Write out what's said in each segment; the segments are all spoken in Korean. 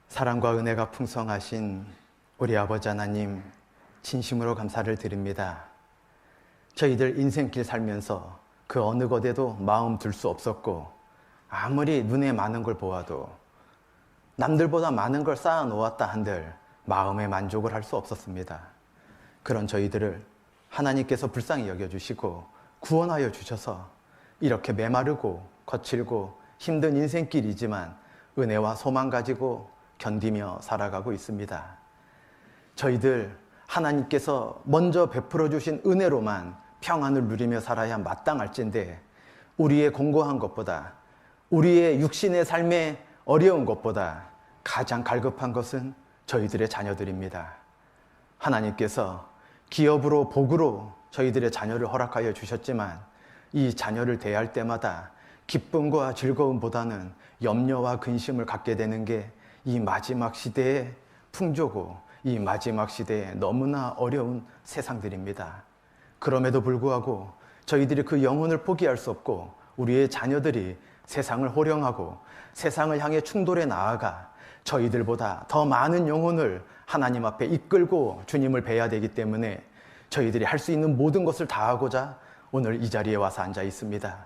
사랑과 은혜가 풍성하신 우리 아버지 하나님, 진심으로 감사를 드립니다. 저희들 인생길 살면서 그 어느 곳에도 마음 둘 수 없었고, 아무리 눈에 많은 걸 보아도 남들보다 많은 걸 쌓아 놓았다 한들 마음의 만족을 할 수 없었습니다. 그런 저희들을 하나님께서 불쌍히 여겨주시고 구원하여 주셔서 이렇게 메마르고 거칠고 힘든 인생길이지만 은혜와 소망 가지고 견디며 살아가고 있습니다. 저희들 하나님께서 먼저 베풀어 주신 은혜로만 평안을 누리며 살아야 마땅할진데, 우리의 공고한 것보다, 우리의 육신의 삶에 어려운 것보다 가장 갈급한 것은 저희들의 자녀들입니다. 하나님께서 기업으로 복으로 저희들의 자녀를 허락하여 주셨지만, 이 자녀를 대할 때마다 기쁨과 즐거움보다는 염려와 근심을 갖게 되는 게 이 마지막 시대의 풍조고, 이 마지막 시대에 너무나 어려운 세상들입니다. 그럼에도 불구하고 저희들이 그 영혼을 포기할 수 없고, 우리의 자녀들이 세상을 호령하고 세상을 향해 충돌해 나아가 저희들보다 더 많은 영혼을 하나님 앞에 이끌고 주님을 뵈야 되기 때문에 저희들이 할 수 있는 모든 것을 다하고자 오늘 이 자리에 와서 앉아 있습니다.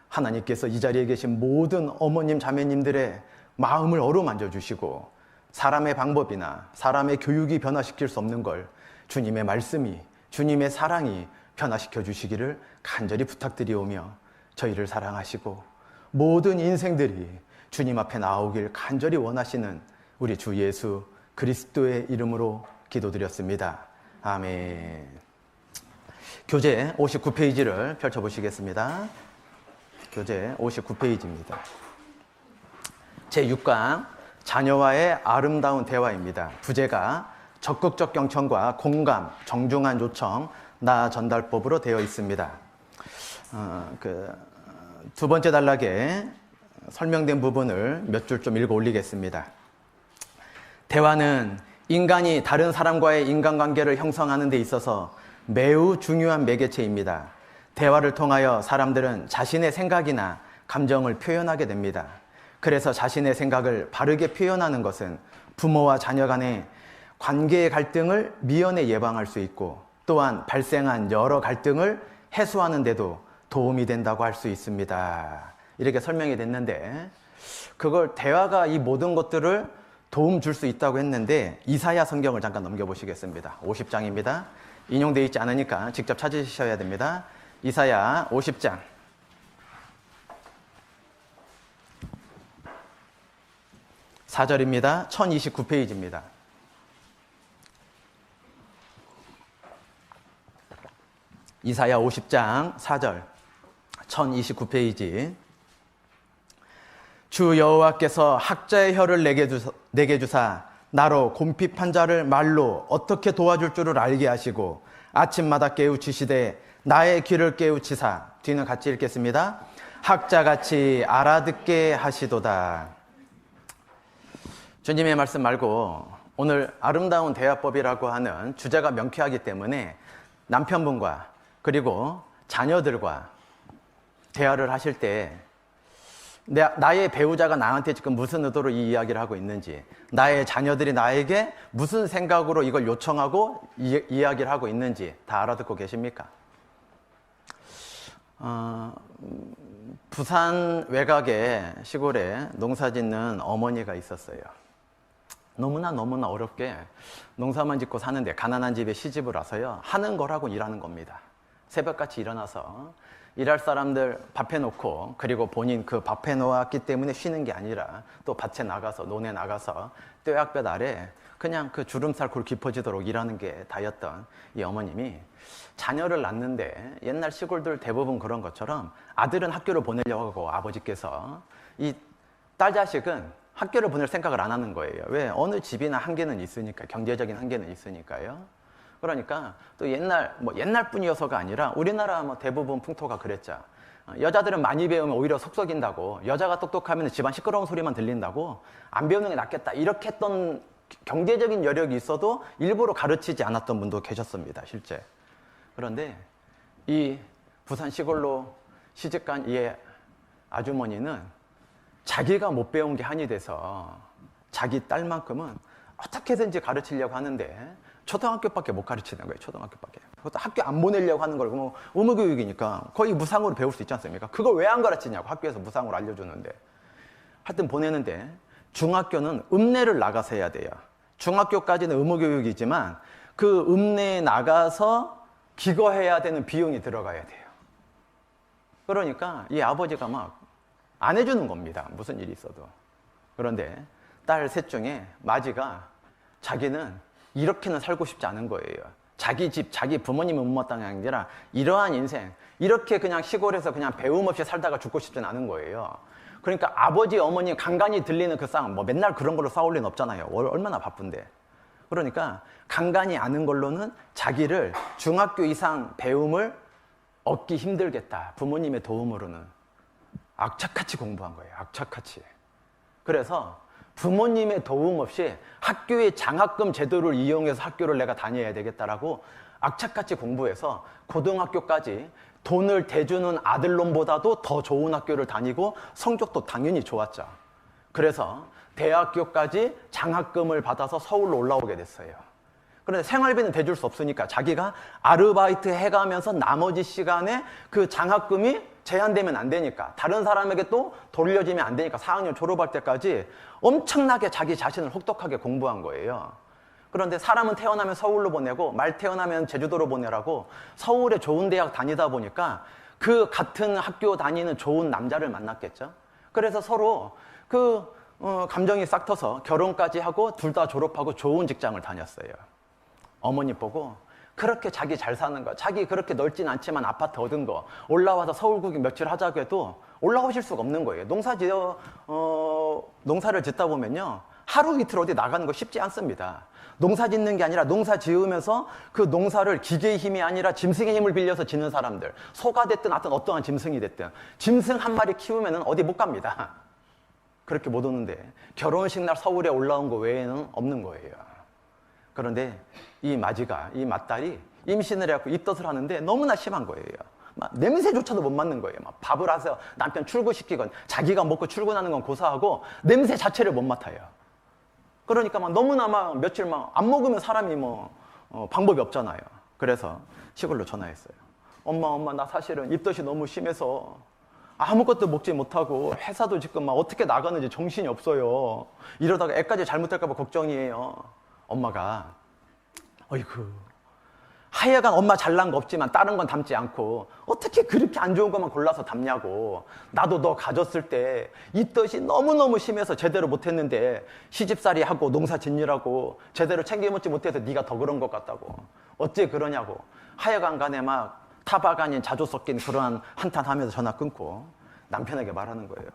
하나님께서 이 자리에 계신 모든 어머님, 자매님들의 마음을 어루만져 주시고, 사람의 방법이나 사람의 교육이 변화시킬 수 없는 걸 주님의 말씀이, 주님의 사랑이 변화시켜 주시기를 간절히 부탁드리오며, 저희를 사랑하시고 모든 인생들이 주님 앞에 나오길 간절히 원하시는 우리 주 예수 그리스도의 이름으로 기도드렸습니다. 아멘. 교재 59페이지를 펼쳐보시겠습니다. 교재 59페이지입니다. 제6강 자녀와의 아름다운 대화입니다. 부제가 적극적 경청과 공감, 정중한 요청, 나 전달법으로 되어 있습니다. 두 번째 단락에 설명된 부분을 몇 줄 좀 읽어 올리겠습니다. 대화는 인간이 다른 사람과의 인간관계를 형성하는 데 있어서 매우 중요한 매개체입니다. 대화를 통하여 사람들은 자신의 생각이나 감정을 표현하게 됩니다. 그래서 자신의 생각을 바르게 표현하는 것은 부모와 자녀 간의 관계의 갈등을 미연에 예방할 수 있고, 또한 발생한 여러 갈등을 해소하는 데도 도움이 된다고 할 수 있습니다. 이렇게 설명이 됐는데, 그걸 대화가 이 모든 것들을 도움 줄 수 있다고 했는데, 이사야 성경을 잠깐 넘겨보시겠습니다. 50장입니다. 인용되어 있지 않으니까 직접 찾으셔야 됩니다. 이사야 50장. (4절입니다) 1029페이지입니다. 이사야 50장 4절 1029페이지. 주 여호와께서 학자의 혀를 내게 주사 나로 곰핍한 자를 말로 어떻게 도와줄 줄을 알게 하시고, 아침마다 깨우치시되 나의 귀를 깨우치사, 뒤는 같이 읽겠습니다. 학자같이 알아듣게 하시도다. 주님의 말씀 말고 오늘 아름다운 대화법이라고 하는 주제가 명쾌하기 때문에 남편분과 그리고 자녀들과 대화를 하실 때 나의 배우자가 나한테 지금 무슨 의도로 이 이야기를 하고 있는지, 나의 자녀들이 나에게 무슨 생각으로 이걸 요청하고 이야기를 하고 있는지 다 알아듣고 계십니까? 부산 외곽의 시골에 농사 짓는 어머니가 있었어요. 너무나 어렵게 농사만 짓고 사는데 가난한 집에 시집을 와서요, 하는 거라고 일하는 겁니다. 새벽같이 일어나서 일할 사람들 밥 해놓고, 그리고 본인 그 밥 해놓았기 때문에 쉬는 게 아니라 또 밭에 나가서, 논에 나가서 뙤약볕 아래 그냥 그 주름살 골 깊어지도록 일하는 게 다였던 이 어머님이 자녀를 낳는데, 옛날 시골들 대부분 그런 것처럼 아들은 학교를 보내려고 하고 아버지께서 이 딸 자식은 학교를 보낼 생각을 안 하는 거예요. 왜? 어느 집이나 한계는 있으니까, 경제적인 한계는 있으니까요. 그러니까 또 옛날뿐이어서가 아니라 우리나라 대부분 풍토가 그랬죠. 여자들은 많이 배우면 오히려 속썩인다고, 여자가 똑똑하면 집안 시끄러운 소리만 들린다고, 안 배우는 게 낫겠다, 이렇게 했던 경제적인 여력이 있어도 일부러 가르치지 않았던 분도 계셨습니다, 실제. 그런데 이 부산 시골로 시집간 이 아주머니는 자기가 못 배운 게 한이 돼서 자기 딸만큼은 어떻게든지 가르치려고 하는데 초등학교밖에 못 가르치는 거예요. 초등학교밖에. 그것도 학교 안 보내려고 하는 걸 뭐 의무교육이니까 거의 무상으로 배울 수 있지 않습니까? 그걸 왜 안 가르치냐고 학교에서 무상으로 알려주는데. 하여튼 보내는데 중학교는 읍내를 나가서 해야 돼요. 중학교까지는 의무교육이지만 그 읍내에 나가서 기거해야 되는 비용이 들어가야 돼요. 그러니까 이 아버지가 막 안 해주는 겁니다. 무슨 일이 있어도. 그런데 딸 셋 중에 마지가 자기는 이렇게는 살고 싶지 않은 거예요. 자기 집, 자기 부모님은 못 마땅한 게 아니라 이러한 인생, 이렇게 그냥 시골에서 그냥 배움 없이 살다가 죽고 싶진 않은 거예요. 그러니까 아버지, 어머니 간간히 들리는 그 싸움, 뭐 맨날 그런 걸로 싸울 리는 없잖아요. 얼마나 바쁜데. 그러니까 간간히 아는 걸로는 자기를 중학교 이상 배움을 얻기 힘들겠다. 부모님의 도움으로는. 악착같이 공부한 거예요. 악착같이. 그래서 부모님의 도움 없이 학교의 장학금 제도를 이용해서 학교를 내가 다녀야 되겠다라고 악착같이 공부해서 고등학교까지 돈을 대주는 아들놈보다도 더 좋은 학교를 다니고 성적도 당연히 좋았죠. 그래서 대학교까지 장학금을 받아서 서울로 올라오게 됐어요. 그런데 생활비는 대줄 수 없으니까 자기가 아르바이트 해가면서 나머지 시간에 그 장학금이 제한되면 안 되니까 다른 사람에게 또 돌려지면 안 되니까 4학년 졸업할 때까지 엄청나게 자기 자신을 혹독하게 공부한 거예요. 그런데 사람은 태어나면 서울로 보내고 말 태어나면 제주도로 보내라고 서울에 좋은 대학 다니다 보니까 그 같은 학교 다니는 좋은 남자를 만났겠죠. 그래서 서로 감정이 싹 터서 결혼까지 하고 둘 다 졸업하고 좋은 직장을 다녔어요. 어머니 보고 그렇게 자기 잘 사는 거, 자기 그렇게 넓진 않지만 아파트 얻은 거 올라와서 서울 구경 며칠 하자고 해도 올라오실 수가 없는 거예요. 농사를 짓다 보면요 하루 이틀 어디 나가는 거 쉽지 않습니다. 농사 짓는 게 아니라 농사 지으면서 그 농사를 기계의 힘이 아니라 짐승의 힘을 빌려서 짓는 사람들, 소가 됐든 하여튼 어떠한 짐승이 됐든 짐승 한 마리 키우면은 어디 못 갑니다. 그렇게 못 오는데 결혼식 날 서울에 올라온 거 외에는 없는 거예요. 그런데 이 마지가, 이 맏딸이 임신을 해갖고 입덧을 하는데 너무나 심한 거예요. 막 냄새조차도 못 맡는 거예요. 막 밥을 해서 남편 출근시키건 자기가 먹고 출근하는 건 고사하고 냄새 자체를 못 맡아요. 그러니까 막 너무나 막 며칠 막 안 먹으면 사람이 방법이 없잖아요. 그래서 시골로 전화했어요. 엄마, 나 사실은 입덧이 너무 심해서 아무것도 먹지 못하고 회사도 지금 막 어떻게 나가는지 정신이 없어요. 이러다가 애까지 잘못될까 봐 걱정이에요. 엄마가 어이구 하여간 엄마 잘난 거 없지만 다른 건 닮지 않고 어떻게 그렇게 안 좋은 것만 골라서 닮냐고. 나도 너 가졌을 때 입덧이 너무너무 심해서 제대로 못했는데 시집살이 하고 농사 짓느라고 제대로 챙겨 먹지 못해서 네가 더 그런 것 같다고. 어째 그러냐고. 하여간 간에 막 타박 아닌 자조 섞인 그러한 한탄하면서 전화 끊고 남편에게 말하는 거예요.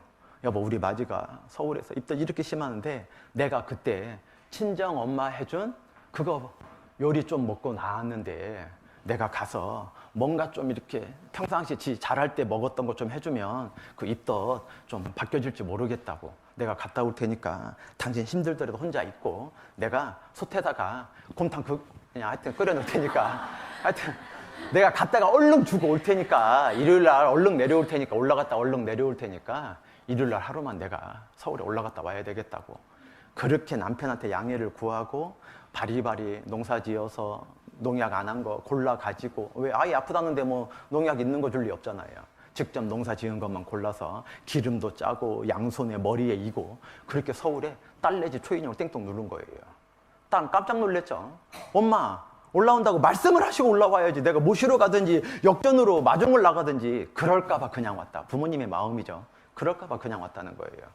여보, 우리 마지가 서울에서 입덧 이렇게 심하는데 내가 그때 친정 엄마 해준 그거 요리 좀 먹고 나왔는데 내가 가서 뭔가 좀 이렇게 평상시 지 잘할 때 먹었던 거 좀 해주면 그 입덧 좀 바뀌어질지 모르겠다고. 내가 갔다 올 테니까 당신 힘들더라도 혼자 있고 내가 솥에다가 곰탕 그냥 하여튼 끓여놓을 테니까 하여튼 내가 갔다가 얼른 주고 올 테니까 일요일 날 얼른 내려올 테니까 올라갔다 얼른 내려올 테니까 일요일 날 하루만 내가 서울에 올라갔다 와야 되겠다고. 그렇게 남편한테 양해를 구하고 바리바리 농사 지어서 농약 안 한 거 골라 가지고, 왜 아이 아프다는데 뭐 농약 있는 거 줄 리 없잖아요. 직접 농사 지은 것만 골라서 기름도 짜고 양손에 머리에 이고 그렇게 서울에 딸네 집 초인종을 땡땡 누른 거예요. 딸 깜짝 놀랐죠. 엄마 올라온다고 말씀을 하시고 올라와야지. 내가 모시러 가든지 역전으로 마중을 나가든지. 그럴까 봐 그냥 왔다. 부모님의 마음이죠. 그럴까 봐 그냥 왔다는 거예요.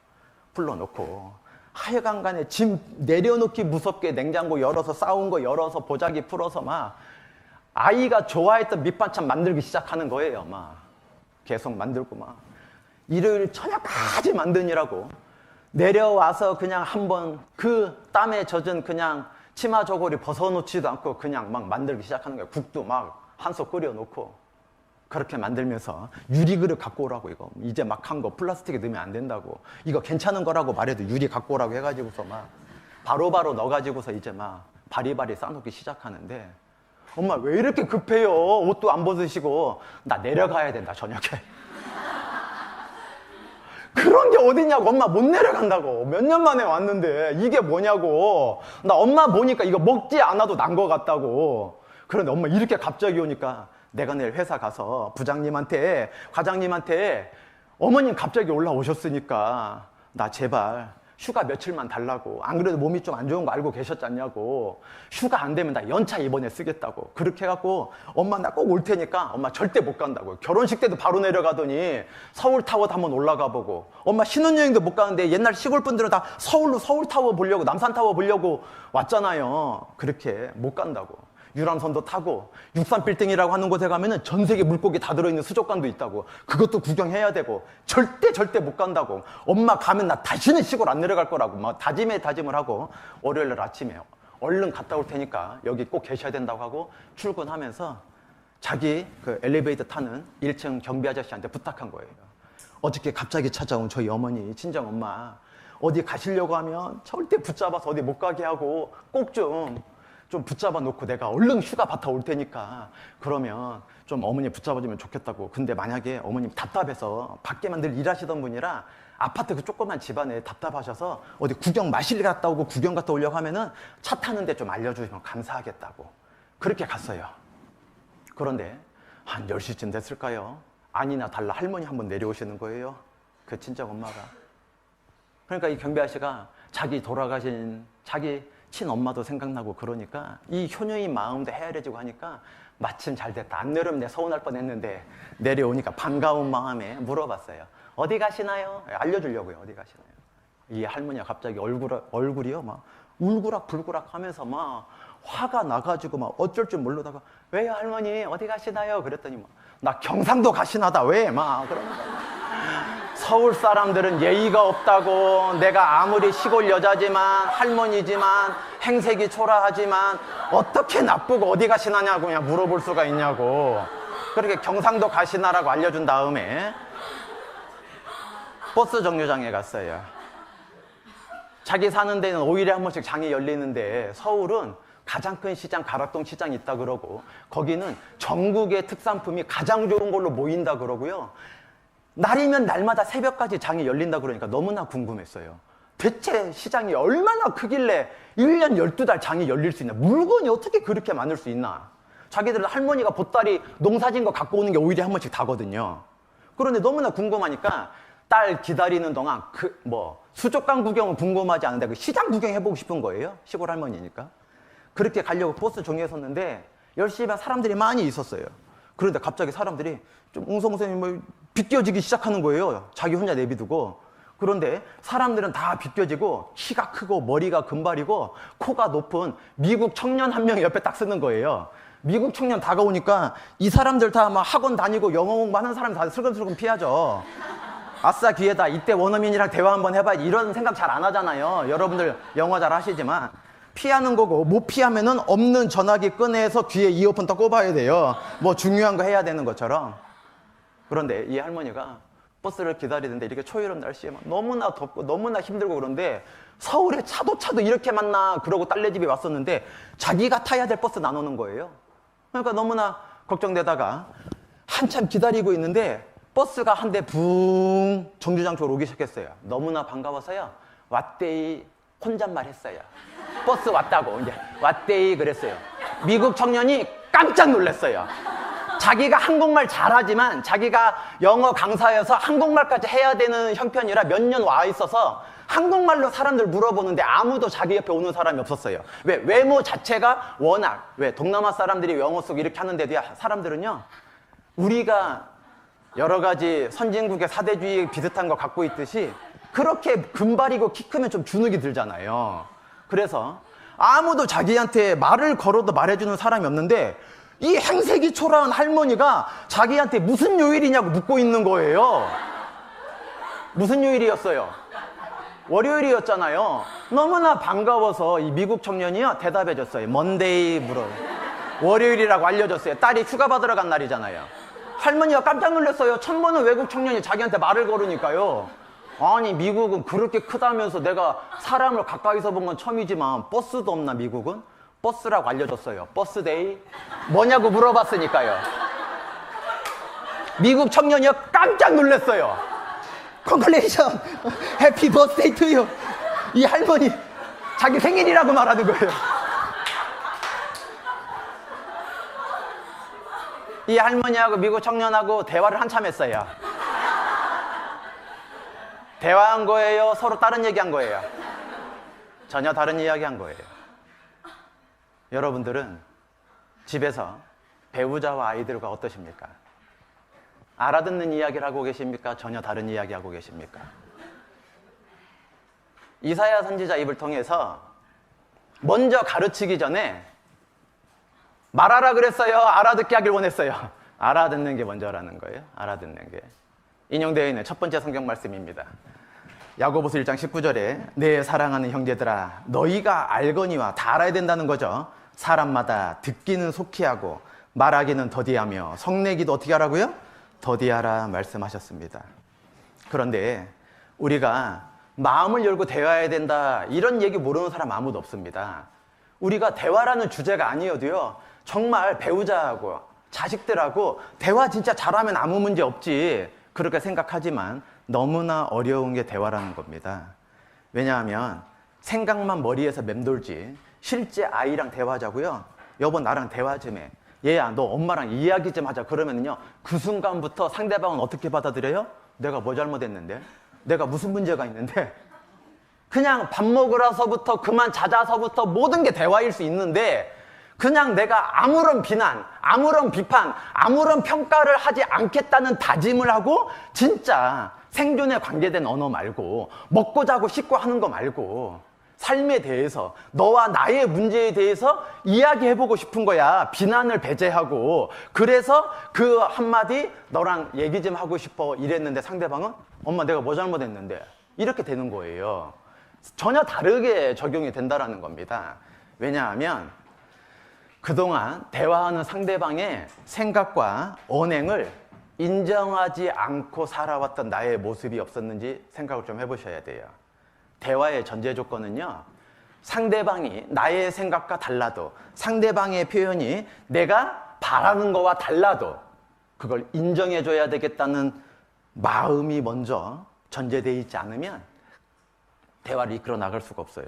불러놓고 하여간 간에 짐 내려놓기 무섭게 냉장고 열어서 싸운 거 열어서 보자기 풀어서 막 아이가 좋아했던 밑반찬 만들기 시작하는 거예요. 막 계속 만들고 막 일요일 저녁까지 만드느라고 내려와서 그냥 한번 그 땀에 젖은 그냥 치마 저고리 벗어놓지도 않고 그냥 막 만들기 시작하는 거예요. 국도 막 한솥 끓여놓고 그렇게 만들면서 유리그릇 갖고 오라고. 이거 이제 막 한 거 플라스틱에 넣으면 안 된다고. 이거 괜찮은 거라고 말해도 유리 갖고 오라고 해가지고서 막 바로바로 넣어가지고서 이제 막 바리바리 싸놓기 시작하는데 엄마 왜 이렇게 급해요? 옷도 안 벗으시고. 나 내려가야 된다 저녁에. 그런 게 어딨냐고. 엄마 못 내려간다고. 몇 년 만에 왔는데 이게 뭐냐고. 나 엄마 보니까 이거 먹지 않아도 난 거 같다고. 그런데 엄마 이렇게 갑자기 오니까 내가 내일 회사 가서 부장님한테, 과장님한테 어머님 갑자기 올라오셨으니까 나 제발 휴가 며칠만 달라고. 안 그래도 몸이 좀 안 좋은 거 알고 계셨잖냐고. 휴가 안 되면 나 연차 이번에 쓰겠다고. 그렇게 해갖고 엄마 나 꼭 올 테니까 엄마 절대 못 간다고. 결혼식 때도 바로 내려가더니 서울타워도 한번 올라가 보고, 엄마 신혼여행도 못 가는데 옛날 시골 분들은 다 서울로 서울타워 보려고, 남산타워 보려고 왔잖아요. 그렇게 못 간다고. 유람선도 타고 63빌딩이라고 하는 곳에 가면은 전 세계 물고기 다 들어있는 수족관도 있다고. 그것도 구경해야 되고 절대 못 간다고. 엄마 가면 나 다시는 시골 안 내려갈 거라고 막 다짐을 하고, 월요일 날 아침에 얼른 갔다 올 테니까 여기 꼭 계셔야 된다고 하고 출근하면서 자기 그 엘리베이터 타는 1층 경비 아저씨한테 부탁한 거예요. 어저께 갑자기 찾아온 저희 어머니, 친정 엄마 어디 가시려고 하면 절대 붙잡아서 어디 못 가게 하고 꼭 좀 붙잡아 놓고 내가 얼른 휴가 받아 올 테니까 그러면 좀 어머니 붙잡아주면 좋겠다고. 근데 만약에 어머님 답답해서 밖에만 늘 일하시던 분이라 아파트 그 조그만 집안에 답답하셔서 어디 구경 마실 갔다 오고 구경 갔다 오려고 하면은 차 타는데 좀 알려주시면 감사하겠다고. 그렇게 갔어요. 그런데 한 10시쯤 됐을까요? 아니나 달라 할머니 한번 내려오시는 거예요. 그 친정 엄마가. 그러니까 이 경비 아저씨가 자기 돌아가신 자기 친엄마도 생각나고 그러니까 이 효녀의 마음도 헤아려지고 하니까 마침 잘 됐다. 안 내려오면 내가 서운할 뻔했는데 내려오니까 반가운 마음에 물어봤어요. 어디 가시나요? 알려주려고요. 어디 가시나요? 이 할머니가 갑자기 얼굴이요 막 울그락불그락 하면서 막 화가 나가지고 막 어쩔 줄 모르다가 왜요 할머니 어디 가시나요? 그랬더니 막 나 경상도 가시나다. 왜? 막 그러는 거예요. 서울 사람들은 예의가 없다고. 내가 아무리 시골 여자지만 할머니지만 행색이 초라하지만 어떻게 나쁘고 어디 가시나냐고 그냥 물어볼 수가 있냐고. 그렇게 경상도 가시나라고 알려준 다음에 버스 정류장에 갔어요. 자기 사는 데는 5일에 한 번씩 장이 열리는데 서울은 가장 큰 시장 가락동 시장이 있다 그러고 거기는 전국의 특산품이 가장 좋은 걸로 모인다 그러고요. 날이면 날마다 새벽까지 장이 열린다 그러니까 너무나 궁금했어요. 대체 시장이 얼마나 크길래 1년 12달 장이 열릴 수 있나? 물건이 어떻게 그렇게 많을 수 있나? 자기들 할머니가 보따리 농사진 거 갖고 오는 게 5일에 한 번씩 다거든요. 그런데 너무나 궁금하니까 딸 기다리는 동안 수족관 구경은 궁금하지 않은데 그 시장 구경해보고 싶은 거예요. 시골 할머니니까. 그렇게 가려고 버스 정류에 섰는데 10시에 사람들이 많이 있었어요. 그런데 갑자기 사람들이 좀 웅성웅성이 비껴지기 시작하는 거예요. 자기 혼자 내비두고. 그런데 사람들은 다 비껴지고 키가 크고 머리가 금발이고 코가 높은 미국 청년 한 명이 옆에 딱 쓰는 거예요. 미국 청년 다가오니까 이 사람들 다 막 학원 다니고 영어 공부하는 사람 다 슬금슬금 피하죠. 아싸 기회다. 이때 원어민이랑 대화 한번 해봐야지. 이런 생각 잘 안 하잖아요. 여러분들 영어 잘 하시지만. 피하는 거고 못 피하면은 없는 전화기 꺼내서 귀에 이어폰 딱 꼽아야 돼요. 뭐 중요한 거 해야 되는 것처럼. 그런데 이 할머니가 버스를 기다리는데 이렇게 초여름 날씨에 막 너무나 덥고 너무나 힘들고 그런데 서울에 차도 이렇게 많나 그러고 딸네 집에 왔었는데 자기가 타야 될 버스 나누는 거예요. 그러니까 너무나 걱정되다가 한참 기다리고 있는데 버스가 한 대 붕 정류장 쪽으로 오기 시작했어요. 너무나 반가워서요. 왓데이 혼잣말 했어요. 버스 왔다고 이제 왓데이 그랬어요. 미국 청년이 깜짝 놀랐어요. 자기가 한국말 잘하지만 자기가 영어 강사여서 한국말까지 해야 되는 형편이라 몇 년 와 있어서 한국말로 사람들 물어보는데 아무도 자기 옆에 오는 사람이 없었어요. 왜? 외모 자체가 워낙 동남아 사람들이 영어 속 이렇게 하는데도 사람들은요 우리가 여러 가지 선진국의 사대주의 비슷한 거 갖고 있듯이 그렇게 금발이고 키 크면 좀 주눅이 들잖아요. 그래서 아무도 자기한테 말을 걸어도 말해주는 사람이 없는데 이 행색이 초라한 할머니가 자기한테 무슨 요일이냐고 묻고 있는 거예요. 무슨 요일이었어요? 월요일이었잖아요. 너무나 반가워서 이 미국 청년이요 대답해줬어요. 먼데이 월요일이라고 알려줬어요. 딸이 휴가 받으러 간 날이잖아요. 할머니가 깜짝 놀랐어요. 처음 보는 외국 청년이 자기한테 말을 걸으니까요. 아니 미국은 그렇게 크다면서 내가 사람을 가까이서 본 건 처음이지만 버스도 없나 미국은? 버스라고 알려줬어요. 버스데이? 뭐냐고 물어봤으니까요. 미국 청년이요 깜짝 놀랐어요. 컨글레이션, 해피 버스데이 투 유. 이 할머니 자기 생일이라고 말하는 거예요. 이 할머니하고 미국 청년하고 대화를 한참 했어요. 대화한 거예요? 서로 다른 얘기한 거예요? 전혀 다른 이야기 한 거예요. 여러분들은 집에서 배우자와 아이들과 어떠십니까? 알아듣는 이야기를 하고 계십니까? 전혀 다른 이야기 하고 계십니까? 이사야 선지자 입을 통해서 먼저 가르치기 전에 말하라 그랬어요? 알아듣게 하길 원했어요? 알아듣는 게 먼저라는 거예요. 알아듣는 게. 인용되어 있는 첫 번째 성경 말씀입니다. 야고보서 1장 19절에 내 사랑하는 형제들아 너희가 알거니와 다 알아야 된다는 거죠. 사람마다 듣기는 속히 하고 말하기는 더디하며 성내기도 어떻게 하라고요? 더디하라 말씀하셨습니다. 그런데 우리가 마음을 열고 대화해야 된다 이런 얘기 모르는 사람 아무도 없습니다. 우리가 대화라는 주제가 아니어도요 정말 배우자하고 자식들하고 대화 진짜 잘하면 아무 문제 없지 그렇게 생각하지만 너무나 어려운 게 대화라는 겁니다. 왜냐하면 생각만 머리에서 맴돌지 실제 아이랑 대화하자고요. 여보 나랑 대화 좀 해. 얘야 너 엄마랑 이야기 좀 하자. 그러면요 그 순간부터 상대방은 어떻게 받아들여요? 내가 뭐 잘못했는데? 내가 무슨 문제가 있는데? 그냥 밥 먹으라서부터 그만 자자서부터 모든 게 대화일 수 있는데 그냥 내가 아무런 비난, 아무런 비판, 아무런 평가를 하지 않겠다는 다짐을 하고 진짜 생존에 관계된 언어 말고 먹고 자고 씻고 하는 거 말고 삶에 대해서 너와 나의 문제에 대해서 이야기해보고 싶은 거야. 비난을 배제하고 그래서 그 한마디 너랑 얘기 좀 하고 싶어 이랬는데 상대방은 엄마 내가 뭐 잘못했는데 이렇게 되는 거예요. 전혀 다르게 적용이 된다는 겁니다. 왜냐하면 그동안 대화하는 상대방의 생각과 언행을 인정하지 않고 살아왔던 나의 모습이 없었는지 생각을 좀 해보셔야 돼요. 대화의 전제 조건은요, 상대방이 나의 생각과 달라도 상대방의 표현이 내가 바라는 거와 달라도 그걸 인정해줘야 되겠다는 마음이 먼저 전제되어 있지 않으면 대화를 이끌어 나갈 수가 없어요.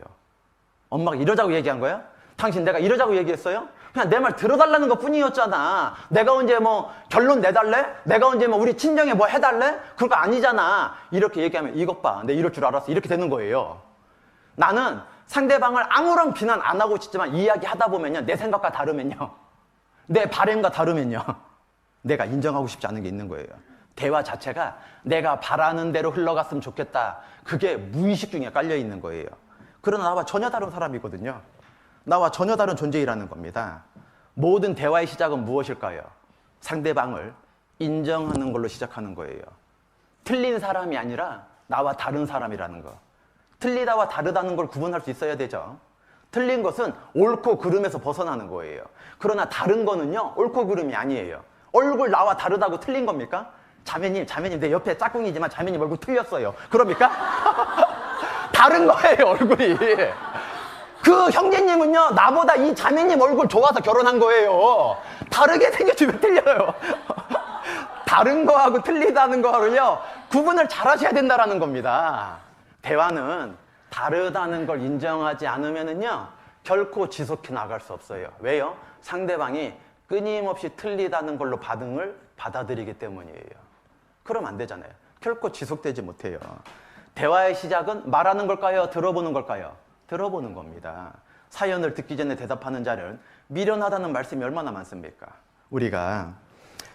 엄마가 이러자고 얘기한 거야? 당신 내가 이러자고 얘기했어요? 그냥 내 말 들어달라는 것 뿐이었잖아. 내가 언제 뭐 결론 내달래? 내가 언제 뭐 우리 친정에 뭐 해달래? 그거 아니잖아. 이렇게 얘기하면 이것 봐. 내 이럴 줄 알았어. 이렇게 되는 거예요. 나는 상대방을 아무런 비난 안 하고 싶지만 이야기하다 보면요. 내 생각과 다르면요. 내 바램과 다르면요. 내가 인정하고 싶지 않은 게 있는 거예요. 대화 자체가 내가 바라는 대로 흘러갔으면 좋겠다. 그게 무의식 중에 깔려 있는 거예요. 그러나 나와 전혀 다른 사람이거든요. 나와 전혀 다른 존재이라는 겁니다. 모든 대화의 시작은 무엇일까요? 상대방을 인정하는 걸로 시작하는 거예요. 틀린 사람이 아니라 나와 다른 사람이라는 거. 틀리다와 다르다는 걸 구분할 수 있어야 되죠. 틀린 것은 옳고 그름에서 벗어나는 거예요. 그러나 다른 거는요, 옳고 그름이 아니에요. 얼굴 나와 다르다고 틀린 겁니까? 자매님 내 옆에 짝꿍이지만 자매님 얼굴 틀렸어요. 그럽니까? 다른 거예요, 얼굴이. 그 형제님은요, 나보다 이 자매님 얼굴 좋아서 결혼한 거예요. 다르게 생겨주면 틀려요. 다른 거하고 틀리다는 거하고요, 구분을 잘 하셔야 된다는 겁니다. 대화는 다르다는 걸 인정하지 않으면은요, 결코 지속해 나갈 수 없어요. 왜요? 상대방이 끊임없이 틀리다는 걸로 반응을 받아들이기 때문이에요. 그럼 안 되잖아요. 결코 지속되지 못해요. 대화의 시작은 말하는 걸까요? 들어보는 걸까요? 들어보는 겁니다. 사연을 듣기 전에 대답하는 자는 미련하다는 말씀이 얼마나 많습니까? 우리가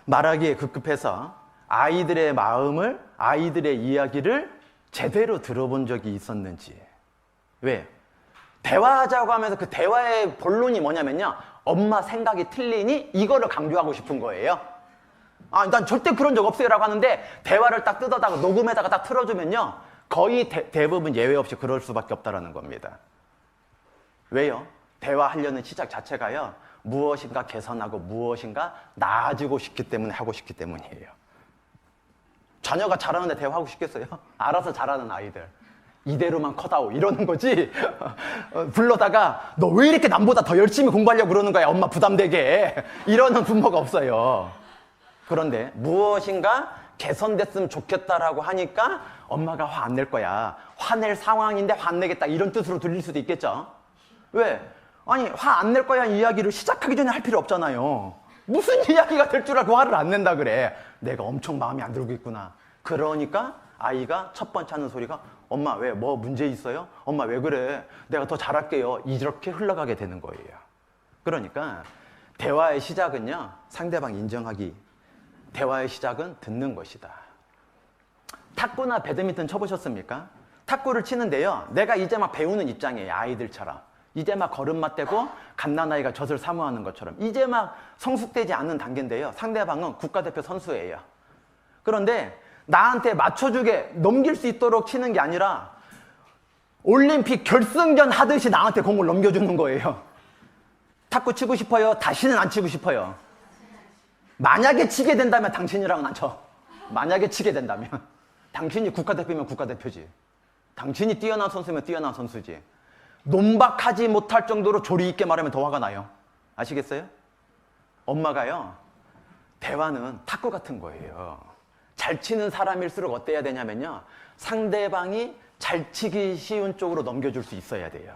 말하기에 급급해서 아이들의 마음을, 아이들의 이야기를 제대로 들어본 적이 있었는지. 왜? 대화하자고 하면서 그 대화의 본론이 뭐냐면요, 엄마 생각이 틀리니 이거를 강조하고 싶은 거예요. 난 절대 그런 적 없어요 라고 하는데 대화를 딱 뜯어다가 녹음에다가 딱 틀어주면요, 거의 대부분 예외 없이 그럴 수밖에 없다는 겁니다. 왜요? 대화하려는 시작 자체가요, 무엇인가 개선하고 무엇인가 나아지고 싶기 때문에 하고 싶기 때문이에요. 자녀가 잘하는데 대화하고 싶겠어요? 알아서 잘하는 아이들. 이대로만 커다오 이러는 거지. 불러다가 너 왜 이렇게 남보다 더 열심히 공부하려고 그러는 거야 엄마 부담되게. 이러는 부모가 없어요. 그런데 무엇인가 개선됐으면 좋겠다라고 하니까 엄마가 화 안 낼 거야. 화낼 상황인데 화내겠다 이런 뜻으로 들릴 수도 있겠죠. 왜? 아니 화 안 낼 거야 이야기를 시작하기 전에 할 필요 없잖아요. 무슨 이야기가 될 줄 알고 화를 안 낸다 그래. 내가 엄청 마음에 안 들고 있구나. 그러니까 아이가 첫 번째 하는 소리가 엄마 왜 뭐 문제 있어요? 엄마 왜 그래? 내가 더 잘할게요. 이렇게 흘러가게 되는 거예요. 그러니까 대화의 시작은요. 상대방 인정하기. 대화의 시작은 듣는 것이다. 탁구나 배드민턴 쳐보셨습니까? 탁구를 치는데요. 내가 이제 막 배우는 입장이에요. 아이들처럼. 이제 막 걸음마 떼고 갓난아이가 젖을 사모하는 것처럼. 이제 막 성숙되지 않는 단계인데요. 상대방은 국가대표 선수예요. 그런데 나한테 맞춰주게 넘길 수 있도록 치는 게 아니라 올림픽 결승전 하듯이 나한테 공을 넘겨주는 거예요. 탁구 치고 싶어요? 다시는 안 치고 싶어요? 만약에 치게 된다면 당신이랑은 안 쳐. 만약에 치게 된다면. 당신이 국가대표면 국가대표지. 당신이 뛰어난 선수면 뛰어난 선수지. 논박하지 못할 정도로 조리 있게 말하면 더 화가 나요. 아시겠어요? 엄마가요. 대화는 탁구 같은 거예요. 잘 치는 사람일수록 어때야 되냐면요. 상대방이 잘 치기 쉬운 쪽으로 넘겨줄 수 있어야 돼요.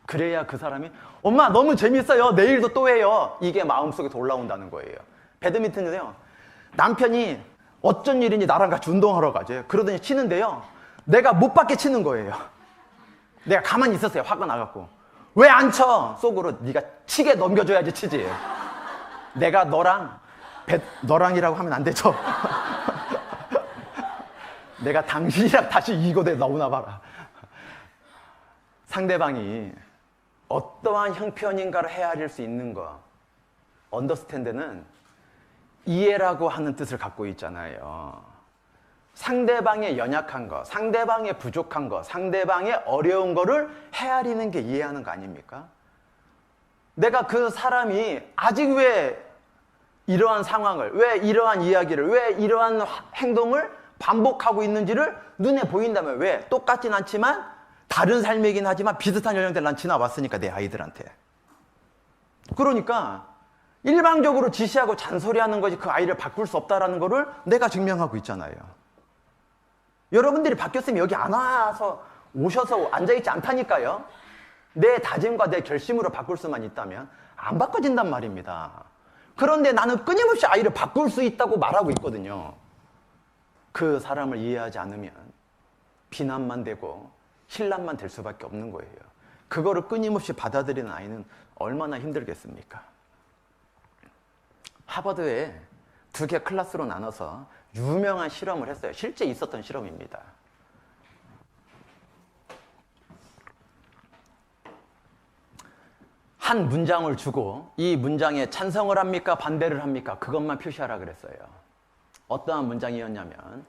그래야 그 사람이 엄마 너무 재밌어요. 내일도 또 해요. 이게 마음속에서 올라온다는 거예요. 배드민턴은요. 남편이 어쩐 일인지 나랑 같이 운동하러 가죠. 그러더니 치는데요. 내가 못 받게 치는 거예요. 내가 가만히 있었어요. 화가 나갖고. 왜 안 쳐? 속으로 네가 치게 넘겨줘야지 치지. 내가 너랑이라고 하면 안 되죠. 내가 당신이랑 다시 이곳에 나오나 봐라. 상대방이 어떠한 형편인가를 헤아릴 수 있는 거. 언더스탠드는 이해라고 하는 뜻을 갖고 있잖아요. 상대방의 연약한 거, 상대방의 부족한 거, 상대방의 어려운 거를 헤아리는 게 이해하는 거 아닙니까? 내가 그 사람이 아직 왜 이러한 상황을, 왜 이러한 이야기를, 왜 이러한 행동을 반복하고 있는지를 눈에 보인다면 왜? 똑같진 않지만 다른 삶이긴 하지만 비슷한 연령대를 난 지나왔으니까 내 아이들한테. 그러니까 일방적으로 지시하고 잔소리하는 것이 그 아이를 바꿀 수 없다는 거를 내가 증명하고 있잖아요. 여러분들이 바뀌었으면 여기 안 와서 오셔서 앉아있지 않다니까요. 내 다짐과 내 결심으로 바꿀 수만 있다면 안 바꿔진단 말입니다. 그런데 나는 끊임없이 아이를 바꿀 수 있다고 말하고 있거든요. 그 사람을 이해하지 않으면 비난만 되고 신란만 될 수밖에 없는 거예요. 그거를 끊임없이 받아들이는 아이는 얼마나 힘들겠습니까? 하버드에 2개 클래스로 나눠서 유명한 실험을 했어요. 실제 있었던 실험입니다. 한 문장을 주고 이 문장에 찬성을 합니까? 반대를 합니까? 그것만 표시하라 그랬어요. 어떠한 문장이었냐면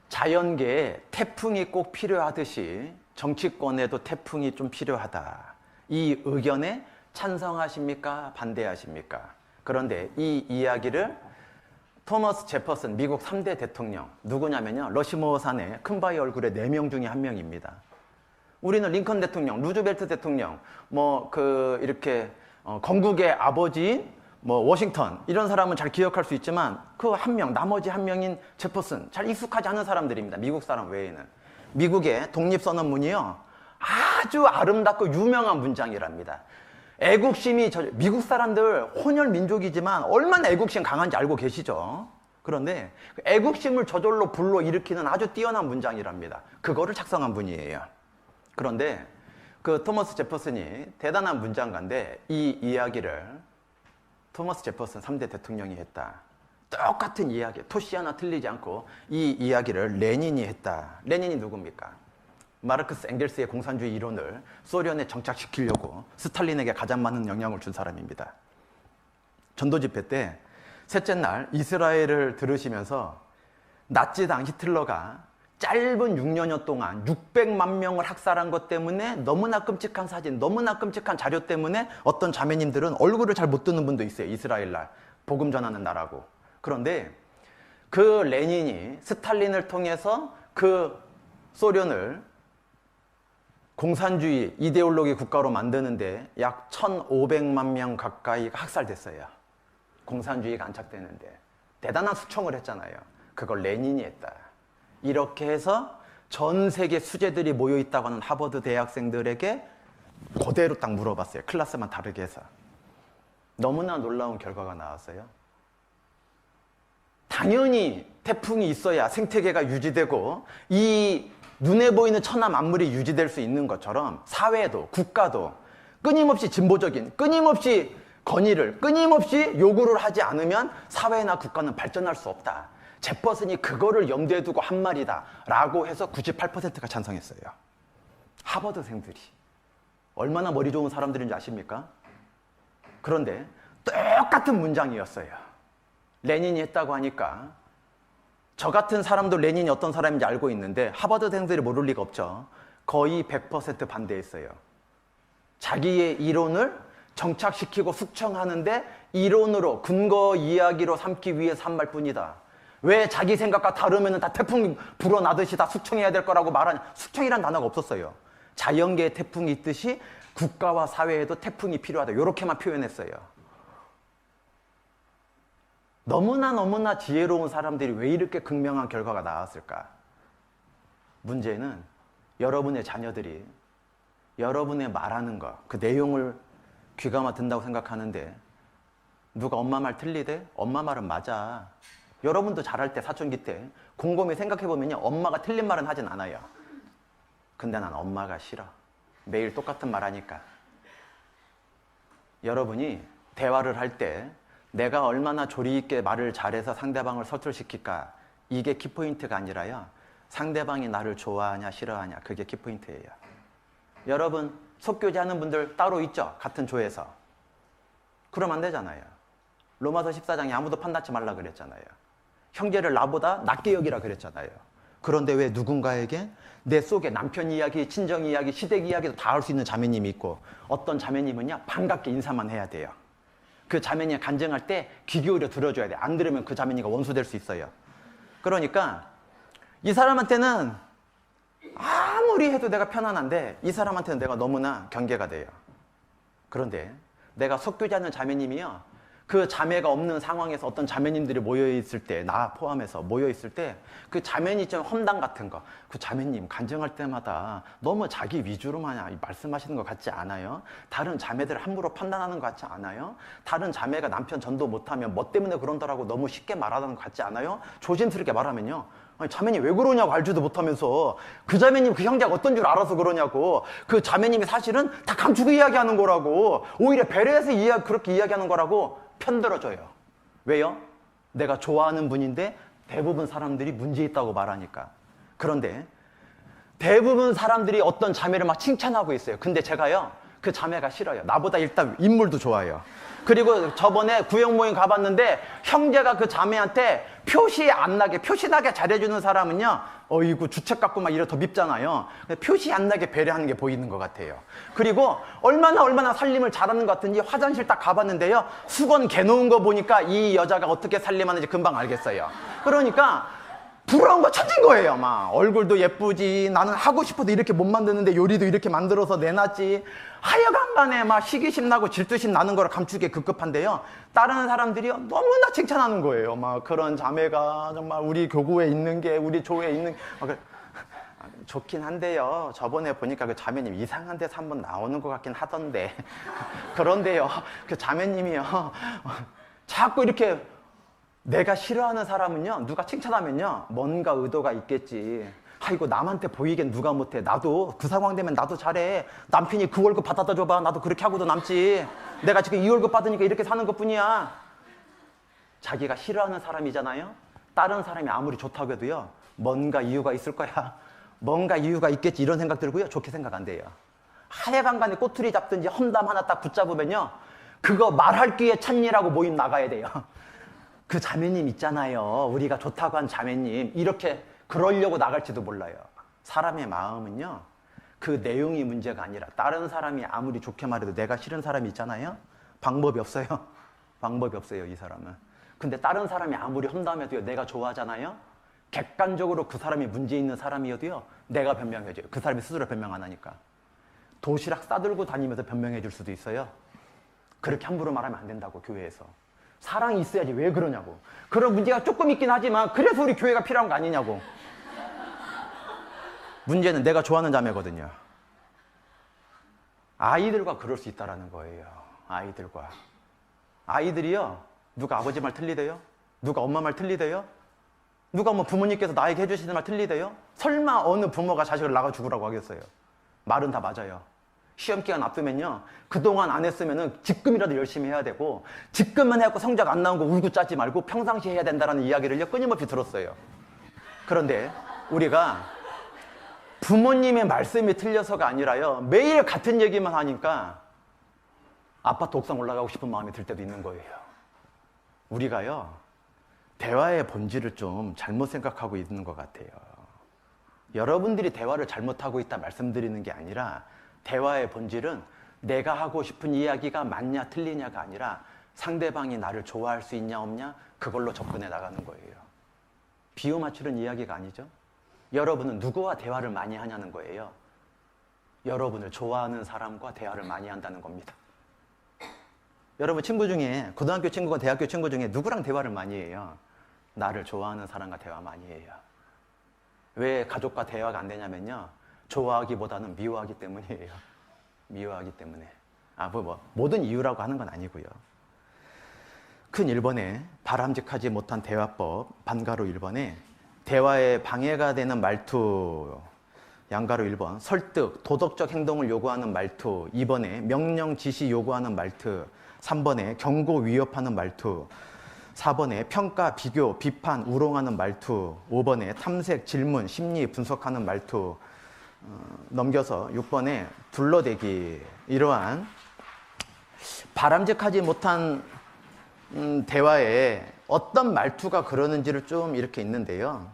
자연계에 태풍이 꼭 필요하듯이 정치권에도 태풍이 좀 필요하다. 이 의견에 찬성하십니까? 반대하십니까? 그런데 이 이야기를 토머스 제퍼슨 미국 3대 대통령 누구냐면요. 러시모어 산의 큰바위 얼굴의 4명 중에 1명입니다. 우리는 링컨 대통령, 루즈벨트 대통령, 이렇게 건국의 아버지인 워싱턴 이런 사람은 잘 기억할 수 있지만 그 한 명, 나머지 한 명인 제퍼슨 잘 익숙하지 않은 사람들입니다. 미국 사람 외에는. 미국의 독립선언문이요. 아주 아름답고 유명한 문장이랍니다. 애국심이 미국 사람들 혼혈 민족이지만 얼마나 애국심 강한지 알고 계시죠? 그런데 애국심을 저절로 불러일으키는 아주 뛰어난 문장이랍니다. 그거를 작성한 분이에요. 그런데 그 토머스 제퍼슨이 대단한 문장가인데 이 이야기를 토머스 제퍼슨 3대 대통령이 했다. 똑같은 이야기, 토시 하나 틀리지 않고 이 이야기를 레닌이 했다. 레닌이 누굽니까? 마르크스 엥겔스의 공산주의 이론을 소련에 정착시키려고 스탈린에게 가장 많은 영향을 준 사람입니다. 전도 집회 때 셋째 날 이스라엘을 들으시면서 나치당 히틀러가 짧은 6년여 동안 600만 명을 학살한 것 때문에 너무나 끔찍한 사진, 너무나 끔찍한 자료 때문에 어떤 자매님들은 얼굴을 잘 못 뜨는 분도 있어요. 이스라엘 날 복음 전하는 나라고. 그런데 그 레닌이 스탈린을 통해서 그 소련을 공산주의 이데올로기 국가로 만드는데 약 1,500만 명 가까이가 학살됐어요. 공산주의가 안착되는데. 대단한 수청을 했잖아요. 그걸 레닌이 했다. 이렇게 해서 전 세계 수재들이 모여 있다고 하는 하버드 대학생들에게 그대로 딱 물어봤어요. 클래스만 다르게 해서. 너무나 놀라운 결과가 나왔어요. 당연히 태풍이 있어야 생태계가 유지되고 이 눈에 보이는 천하 만물이 유지될 수 있는 것처럼 사회도 국가도 끊임없이 진보적인, 끊임없이 건의를, 끊임없이 요구를 하지 않으면 사회나 국가는 발전할 수 없다. 제퍼슨이 그거를 염두에 두고 한 말이다 라고 해서 98%가 찬성했어요. 하버드생들이. 얼마나 머리 좋은 사람들인지 아십니까? 그런데 똑같은 문장이었어요. 레닌이 했다고 하니까 저 같은 사람도 레닌이 어떤 사람인지 알고 있는데 하버드생들이 모를 리가 없죠. 거의 100% 반대했어요. 자기의 이론을 정착시키고 숙청하는데 이론으로 근거 이야기로 삼기 위해서 한 말뿐이다. 왜 자기 생각과 다르면 다 태풍이 불어나듯이 다 숙청해야 될 거라고 말하냐. 숙청이란 단어가 없었어요. 자연계에 태풍이 있듯이 국가와 사회에도 태풍이 필요하다. 이렇게만 표현했어요. 너무나 지혜로운 사람들이 왜 이렇게 극명한 결과가 나왔을까? 문제는 여러분의 자녀들이 여러분의 말하는 거, 그 내용을 귀감아 듣는다고 생각하는데 누가 엄마 말 틀리대? 엄마 말은 맞아. 여러분도 잘할 때 사춘기 때 곰곰이 생각해보면요, 엄마가 틀린 말은 하진 않아요. 근데 난 엄마가 싫어. 매일 똑같은 말 하니까. 여러분이 대화를 할 때 내가 얼마나 조리 있게 말을 잘해서 상대방을 설득시킬까, 이게 키포인트가 아니라요, 상대방이 나를 좋아하냐 싫어하냐, 그게 키포인트예요. 여러분 속교제 하는 분들 따로 있죠? 같은 조에서. 그러면 안 되잖아요. 로마서 14장에 아무도 판단치 말라 그랬잖아요. 형제를 나보다 낮게 여기라 그랬잖아요. 그런데 왜 누군가에게 내 속에 남편 이야기, 친정 이야기, 시댁 이야기도 다 할 수 있는 자매님이 있고, 어떤 자매님은요 반갑게 인사만 해야 돼요. 그 자매님이 간증할 때 귀 기울여 들어줘야 돼. 안 들으면 그 자매님과 원수 될 수 있어요. 그러니까 이 사람한테는 아무리 해도 내가 편안한데 이 사람한테는 내가 너무나 경계가 돼요. 그런데 내가 속교제하는 자매님이요, 그 자매가 없는 상황에서 어떤 자매님들이 모여있을 때, 나 포함해서 모여있을 때 그 자매님 좀 험담 같은 거, 그 자매님 간증할 때마다 너무 자기 위주로만 말씀하시는 것 같지 않아요? 다른 자매들을 함부로 판단하는 것 같지 않아요? 다른 자매가 남편 전도 못하면 뭐 때문에 그런다라고 너무 쉽게 말하는 것 같지 않아요? 조심스럽게 말하면요, 아니, 자매님 왜 그러냐고 알지도 못하면서 그 자매님 그 형제가 어떤 줄 알아서 그러냐고, 그 자매님이 사실은 다 감추고 이야기하는 거라고, 오히려 배려해서 그렇게 이야기하는 거라고 편들어줘요. 왜요? 내가 좋아하는 분인데 대부분 사람들이 문제 있다고 말하니까. 그런데 대부분 사람들이 어떤 자매를 막 칭찬하고 있어요. 근데 제가요, 그 자매가 싫어요. 나보다 일단 인물도 좋아요. 그리고 저번에 구역 모임 가봤는데 형제가 그 자매한테 표시 안 나게, 표시 나게 잘해주는 사람은요, 어이구 주책 갖고 막 이래 더 밉잖아요. 표시 안 나게 배려하는 게 보이는 것 같아요. 그리고 얼마나 살림을 잘하는 것 같은지 화장실 딱 가봤는데요, 수건 개놓은 거 보니까 이 여자가 어떻게 살림하는지 금방 알겠어요. 그러니까 부러운 거 찾은 거예요. 막 얼굴도 예쁘지, 나는 하고 싶어도 이렇게 못 만드는데 요리도 이렇게 만들어서 내놨지. 하여간 간에 막 시기심 나고 질투심 나는 거를 감추기에 급급한데요, 다른 사람들이요 너무나 칭찬하는 거예요. 막 그런 자매가 정말 우리 교구에 있는 게, 우리 조에 있는 게 좋긴 한데요, 저번에 보니까 그 자매님 이상한 데서 한번 나오는 것 같긴 하던데. 그런데요, 그 자매님이요 자꾸 이렇게, 내가 싫어하는 사람은요, 누가 칭찬하면요 뭔가 의도가 있겠지. 아이고 남한테 보이긴 누가 못해. 나도 그 상황 되면 나도 잘해. 남편이 그 월급 받아다 줘봐. 나도 그렇게 하고도 남지. 내가 지금 이 월급 받으니까 이렇게 사는 것뿐이야. 자기가 싫어하는 사람이잖아요. 다른 사람이 아무리 좋다고 해도요, 뭔가 이유가 있을 거야. 뭔가 이유가 있겠지, 이런 생각 들고요, 좋게 생각 안 돼요. 하여간 간에 꼬투리 잡든지 험담 하나 딱 붙잡으면요, 그거 말할 기회 찾니라고 모임 나가야 돼요. 그 자매님 있잖아요, 우리가 좋다고 한 자매님, 이렇게 그러려고 나갈지도 몰라요. 사람의 마음은요, 그 내용이 문제가 아니라 다른 사람이 아무리 좋게 말해도 내가 싫은 사람이 있잖아요, 방법이 없어요. 방법이 없어요, 이 사람은. 근데 다른 사람이 아무리 험담해도요, 내가 좋아하잖아요. 객관적으로 그 사람이 문제 있는 사람이어도요, 내가 변명해줘요. 그 사람이 스스로 변명 안 하니까. 도시락 싸들고 다니면서 변명해 줄 수도 있어요. 그렇게 함부로 말하면 안 된다고, 교회에서. 사랑이 있어야지 왜 그러냐고. 그런 문제가 조금 있긴 하지만 그래서 우리 교회가 필요한 거 아니냐고. 문제는 내가 좋아하는 자매거든요. 아이들과 그럴 수 있다는 거예요. 아이들과. 아이들이요, 누가 아버지 말 틀리대요? 누가 엄마 말 틀리대요? 누가 뭐 부모님께서 나에게 해주시는 말 틀리대요? 설마 어느 부모가 자식을 나가 죽으라고 하겠어요? 말은 다 맞아요. 시험 기간 앞두면요, 그동안 안 했으면은 지금이라도 열심히 해야 되고, 지금만 해갖고 성적 안 나온 거 울고 짜지 말고 평상시에 해야 된다는 이야기를요 끊임없이 들었어요. 그런데 우리가 부모님의 말씀이 틀려서가 아니라요, 매일 같은 얘기만 하니까 아파트 옥상 올라가고 싶은 마음이 들 때도 있는 거예요. 우리가요, 대화의 본질을 좀 잘못 생각하고 있는 것 같아요. 여러분들이 대화를 잘못하고 있다 말씀드리는 게 아니라, 대화의 본질은 내가 하고 싶은 이야기가 맞냐 틀리냐가 아니라 상대방이 나를 좋아할 수 있냐 없냐, 그걸로 접근해 나가는 거예요. 비유 맞추는 이야기가 아니죠. 여러분은 누구와 대화를 많이 하냐는 거예요. 여러분을 좋아하는 사람과 대화를 많이 한다는 겁니다. 여러분 친구 중에, 고등학교 친구가 대학교 친구 중에 누구랑 대화를 많이 해요? 나를 좋아하는 사람과 대화 많이 해요. 왜 가족과 대화가 안 되냐면요, 좋아하기보다는 미워하기 때문이에요. 미워하기 때문에. 모든 이유라고 하는 건 아니고요. 큰 1번에 바람직하지 못한 대화법, 반가로 1번에 대화에 방해가 되는 말투, 양가로 1번, 설득, 도덕적 행동을 요구하는 말투, 2번에 명령, 지시 요구하는 말투, 3번에 경고, 위협하는 말투, 4번에 평가, 비교, 비판, 우롱하는 말투, 5번에 탐색, 질문, 심리, 분석하는 말투, 넘겨서 6번에 둘러대기. 이러한 바람직하지 못한 대화에 어떤 말투가 그러는지를 좀 이렇게 있는데요.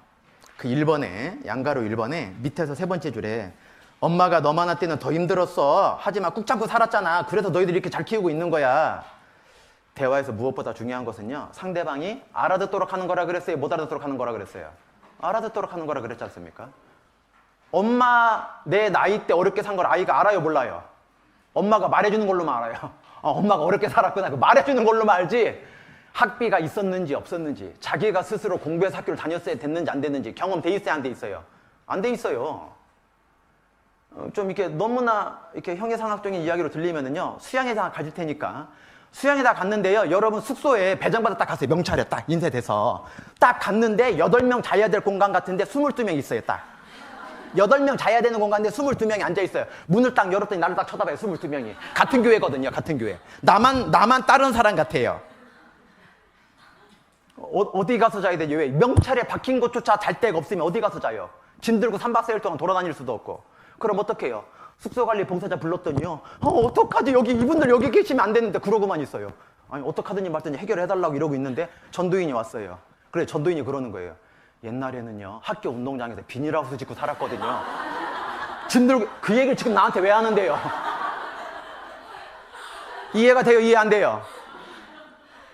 그 1번에, 양가로 1번에 밑에서 세 번째 줄에 엄마가 너 많을 때는 더 힘들었어. 하지만 꾹 참고 살았잖아. 그래서 너희들이 이렇게 잘 키우고 있는 거야. 대화에서 무엇보다 중요한 것은요, 상대방이 알아듣도록 하는 거라 그랬어요? 못 알아듣도록 하는 거라 그랬어요? 알아듣도록 하는 거라 그랬지 않습니까? 엄마 내 나이 때 어렵게 산 걸 아이가 알아요, 몰라요? 엄마가 말해주는 걸로만 알아요. 엄마가 어렵게 살았구나, 말해주는 걸로만 알지, 학비가 있었는지 없었는지, 자기가 스스로 공부해서 학교를 다녔어야 됐는지 안 됐는지 경험 돼 있어요, 안 돼 있어요? 안 돼 있어요. 좀 이렇게 너무나 이렇게 형이상학적인 이야기로 들리면은요, 수양회장 가질 테니까 수양회장 갔는데요, 여러분 숙소에 배정받아 딱 갔어요. 명찰에 딱 인쇄돼서 딱 갔는데 8명 자야 될 공간 같은데 22명 있어요. 딱 8명 자야 되는 공간인데 22명이 앉아 있어요. 문을 딱 열었더니 나를 딱 쳐다봐요. 22명이 같은 교회거든요. 같은 교회. 나만 다른 사람 같아요. 어디 가서 자야 되죠? 왜? 명찰에 박힌 곳조차 잘 데가 없으면 어디 가서 자요? 짐 들고 3박 4일 동안 돌아다닐 수도 없고. 그럼 어떻게 해요? 숙소관리 봉사자 불렀더니요, 어떡하지? 이분들 여기 계시면 안 되는데 그러고만 있어요. 아니 어떡하더니 말더니 해결해달라고 이러고 있는데 전도인이 왔어요. 그래, 전도인이 그러는 거예요. 옛날에는요, 학교 운동장에서 비닐하우스 짓고 살았거든요. 짐 들고, 그 얘기를 지금 나한테 왜 하는데요? 이해가 돼요? 이해 안 돼요?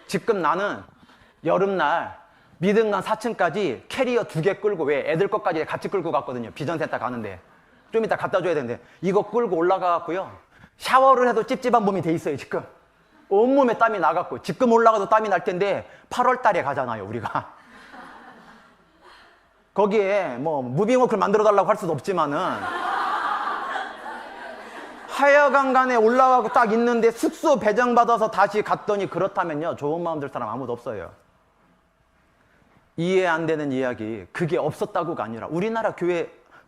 지금 나는 여름날 미등간 4층까지 캐리어 2개 끌고, 왜? 애들 것까지 같이 끌고 갔거든요. 비전센터 가는데. 좀 이따 갖다 줘야 되는데, 이거 끌고 올라가갖고요, 샤워를 해도 찝찝한 몸이 돼 있어요, 지금. 온몸에 땀이 나갖고, 지금 올라가도 땀이 날 텐데, 8월 달에 가잖아요, 우리가. 거기에 뭐, 무빙워크를 만들어 달라고 할 수도 없지만은, 하여간 간에 올라가고 딱 있는데, 숙소 배정받아서 다시 갔더니, 그렇다면요, 좋은 마음 들 사람 아무도 없어요. 이해 안 되는 이야기, 그게 없었다고가 아니라,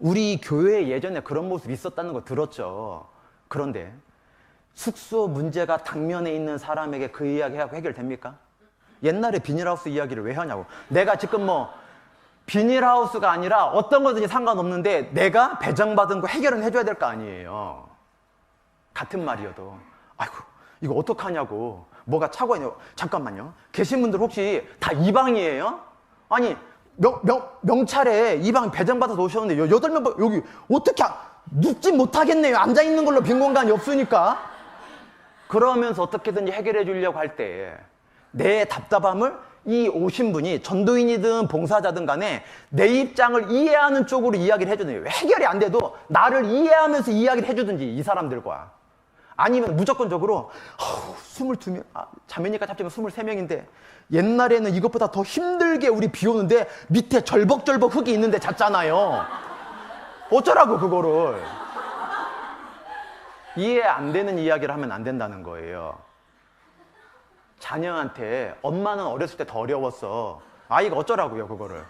우리 교회에 예전에 그런 모습이 있었다는 거 들었죠. 그런데 숙소 문제가 당면에 있는 사람에게 그 이야기하고 해결됩니까? 옛날에 비닐하우스 이야기를 왜 하냐고. 내가 지금 비닐하우스가 아니라 어떤 거든지 상관없는데 내가 배정받은 거 해결은 해줘야 될 거 아니에요. 같은 말이어도. 아이고, 이거 어떡하냐고. 뭐가 차고 있냐고. 잠깐만요. 계신 분들 혹시 다 이방이에요? 아니, 명찰에 이방 배정받아서 오셨는데 8명 여기 어떻게 눕지 못하겠네요. 앉아있는 걸로 빈 공간이 없으니까. 그러면서 어떻게든지 해결해 주려고 할 때 내 답답함을 이 오신 분이 전도인이든 봉사자든 간에 내 입장을 이해하는 쪽으로 이야기를 해주네요. 해결이 안 돼도 나를 이해하면서 이야기를 해주든지, 이 사람들과. 아니면 무조건적으로 22명, 자매니까 합치면 23명인데 옛날에는 이것보다 더 힘들게 우리 비 오는데 밑에 절벅절벅 흙이 있는데 잤잖아요. 어쩌라고 그거를. 이해 안 되는 이야기를 하면 안 된다는 거예요. 자녀한테 엄마는 어렸을 때 더 어려웠어. 아이가 어쩌라고요 그거를.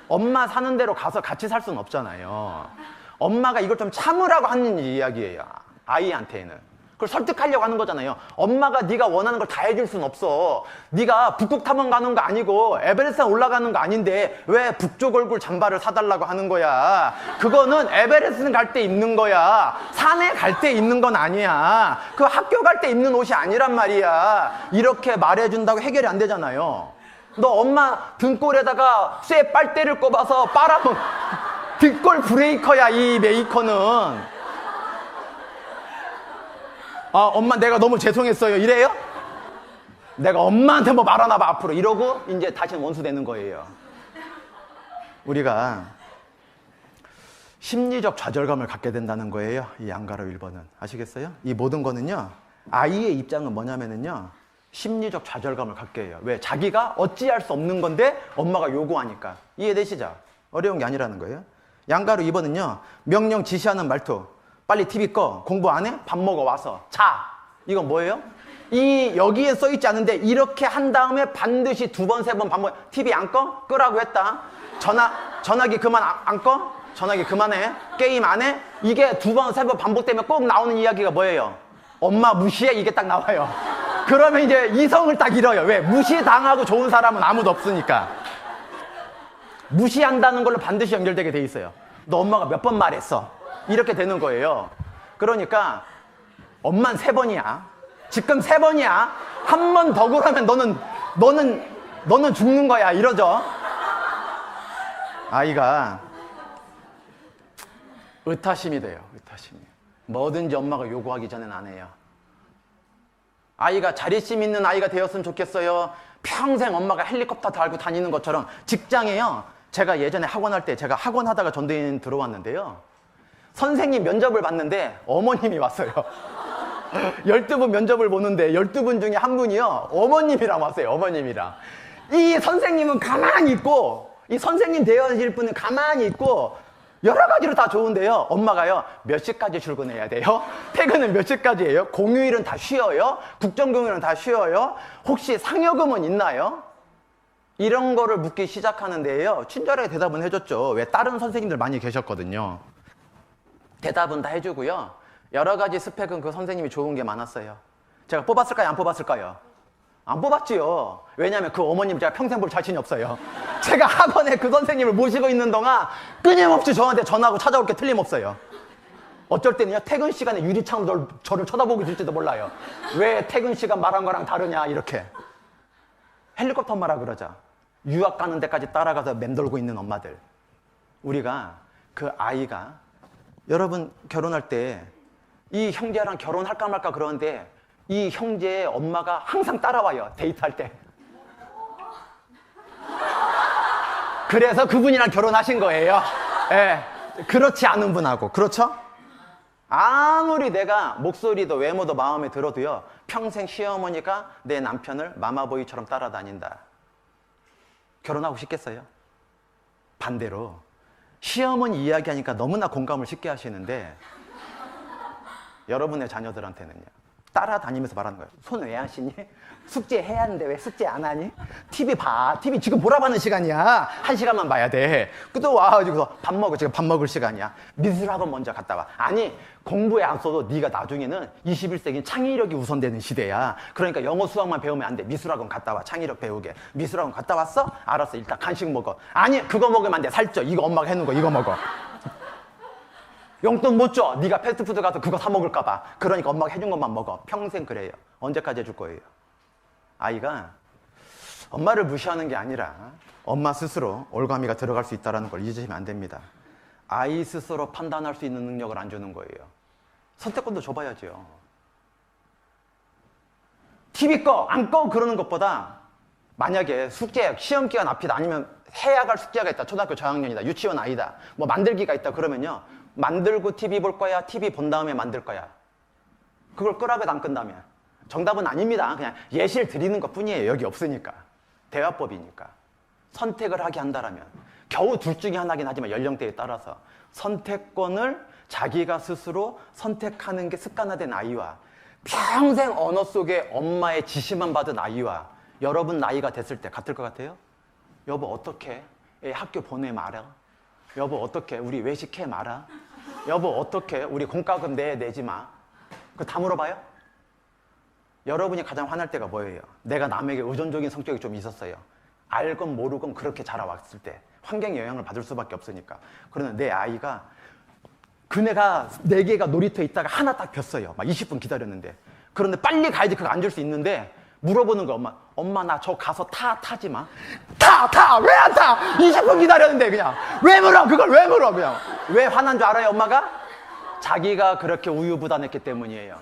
엄마 사는 대로 가서 같이 살 수는 없잖아요. 엄마가 이걸 좀 참으라고 하는 이야기예요. 아이한테는. 그걸 설득하려고 하는 거잖아요. 엄마가 네가 원하는 걸 다 해줄 수는 없어. 네가 북극 탐험 가는 거 아니고 에베레스트 올라가는 거 아닌데 왜 북쪽 얼굴 잠바를 사달라고 하는 거야. 그거는 에베레스트 갈 때 입는 거야. 산에 갈 때 입는 건 아니야. 그 학교 갈 때 입는 옷이 아니란 말이야. 이렇게 말해준다고 해결이 안 되잖아요. 너 엄마 등골에다가 쇠 빨대를 꼽아서 빨아본 등골 브레이커야 이 메이커는. 엄마 내가 너무 죄송했어요 이래요? 내가 엄마한테 뭐 말하나 봐 앞으로 이러고 이제 다시는 원수 되는 거예요. 우리가 심리적 좌절감을 갖게 된다는 거예요. 이 양가로 1번은 아시겠어요? 이 모든 거는요 아이의 입장은 뭐냐면은요 심리적 좌절감을 갖게 해요. 왜? 자기가 어찌할 수 없는 건데 엄마가 요구하니까. 이해되시죠? 어려운 게 아니라는 거예요. 양가로 2번은요 명령 지시하는 말투. 빨리 TV 꺼. 공부 안 해? 밥 먹어 와서. 자. 이건 뭐예요? 여기에 써있지 않은데 이렇게 한 다음에 반드시 2번, 3번 반복. TV 안 꺼? 끄라고 했다. 전화기 그만 안 꺼? 전화기 그만해. 게임 안 해? 이게 2번, 3번 반복되면 꼭 나오는 이야기가 뭐예요? 엄마 무시해? 이게 딱 나와요. 그러면 이제 이성을 딱 잃어요. 왜? 무시당하고 좋은 사람은 아무도 없으니까. 무시한다는 걸로 반드시 연결되게 돼 있어요. 너 엄마가 몇 번 말했어? 이렇게 되는 거예요. 그러니까 엄만 3번이야. 지금 3번이야. 한 번 더 그러면 너는 죽는 거야. 이러죠. 아이가 의타심이 돼요. 의타심이. 뭐든지 엄마가 요구하기 전엔 안 해요. 아이가 자립심 있는 아이가 되었으면 좋겠어요. 평생 엄마가 헬리콥터 달고 다니는 것처럼. 직장에요. 제가 예전에 학원할 때 제가 학원 하다가 전도인 들어왔는데요. 선생님 면접을 봤는데 어머님이 왔어요. 12분 면접을 보는데 12분 중에 한 분이요. 어머님이랑 왔어요. 어머님이랑. 이 선생님은 가만히 있고 이 선생님 되어질 분은 가만히 있고 여러 가지로 다 좋은데요. 엄마가요. 몇 시까지 출근해야 돼요? 퇴근은 몇 시까지예요? 공휴일은 다 쉬어요? 국정공휴일은 다 쉬어요? 혹시 상여금은 있나요? 이런 거를 묻기 시작하는데요. 친절하게 대답은 해줬죠. 왜? 다른 선생님들 많이 계셨거든요. 대답은 다 해주고요. 여러 가지 스펙은 그 선생님이 좋은 게 많았어요. 제가 뽑았을까요? 안 뽑았을까요? 안 뽑았지요. 왜냐하면 그 어머님 제가 평생 볼 자신이 없어요. 제가 학원에 그 선생님을 모시고 있는 동안 끊임없이 저한테 전화하고 찾아올 게 틀림없어요. 어쩔 때는요. 퇴근 시간에 유리창으로 저를 쳐다보고 있을지도 몰라요. 왜 퇴근 시간 말한 거랑 다르냐 이렇게. 헬리콥터 엄마라 그러자. 유학 가는 데까지 따라가서 맴돌고 있는 엄마들. 우리가 그 아이가 여러분 결혼할 때 이 형제랑 결혼할까 말까 그러는데 이 형제의 엄마가 항상 따라와요. 데이트할 때. 그래서 그분이랑 결혼하신 거예요. 예, 그렇지 않은 분하고. 그렇죠? 아무리 내가 목소리도 외모도 마음에 들어도요. 평생 시어머니가 내 남편을 마마보이처럼 따라다닌다. 결혼하고 싶겠어요? 반대로 시어머니 이야기하니까 너무나 공감을 쉽게 하시는데 여러분의 자녀들한테는요. 따라다니면서 말하는 거예요. 손 왜 안 씻니? 숙제해야 하는데 왜 숙제 안 하니? TV 봐. TV 지금 보라봐는 시간이야. 1시간만 봐야 돼. 또 와가지고 밥 먹어. 지금 밥 먹을 시간이야. 미술학원 먼저 갔다 와. 아니 공부에 안 써도 네가 나중에는 21세기는 창의력이 우선되는 시대야. 그러니까 영어 수학만 배우면 안 돼. 미술학원 갔다 와. 창의력 배우게. 미술학원 갔다 왔어? 알았어. 일단 간식 먹어. 아니 그거 먹으면 안 돼. 살쪄. 이거 엄마가 해놓은 거 이거 먹어. 용돈 못 줘. 네가 패스트푸드 가서 그거 사 먹을까 봐. 그러니까 엄마가 해준 것만 먹어. 평생 그래요. 언제까지 해줄 거예요? 아이가 엄마를 무시하는 게 아니라 엄마 스스로 올가미가 들어갈 수 있다는 걸 잊으시면 안 됩니다. 아이 스스로 판단할 수 있는 능력을 안 주는 거예요. 선택권도 줘봐야죠. TV 꺼, 안 꺼 그러는 것보다 만약에 숙제, 시험 기간 앞이다 아니면 해야 할 숙제가 있다. 초등학교 저학년이다. 유치원 아이다. 뭐 만들기가 있다. 그러면요. 만들고 TV 볼 거야? TV 본 다음에 만들 거야? 그걸 끄라고도 안 끈다면. 정답은 아닙니다. 그냥 예시를 드리는 것 뿐이에요. 여기 없으니까. 대화법이니까. 선택을 하게 한다라면. 겨우 둘 중에 하나긴 하지만 연령대에 따라서 선택권을 자기가 스스로 선택하는 게 습관화된 아이와 평생 언어 속에 엄마의 지시만 받은 아이와 여러분 나이가 됐을 때 같을 것 같아요? 여보 어떡해? 애 학교 보내 말아? 여보 어떡해? 우리 외식해 말아? 여보 어떡해? 우리 공과금 내지 마. 그거 다 물어봐요? 여러분이 가장 화날 때가 뭐예요? 내가 남에게 의존적인 성격이 좀 있었어요. 알건 모르건 그렇게 자라왔을 때 환경의 영향을 받을 수밖에 없으니까. 그러면 내 아이가 그네가 4개가 놀이터에 있다가 하나 딱 폈어요. 막 20분 기다렸는데. 그런데 빨리 가야지 그거 앉을 수 있는데 물어보는 거야. 엄마 나 저 가서 타지 마. 왜 안 타? 20분 기다렸는데 그냥. 왜 물어? 그걸 왜 물어? 그냥. 왜 화난 줄 알아요, 엄마가? 자기가 그렇게 우유부단했기 때문이에요.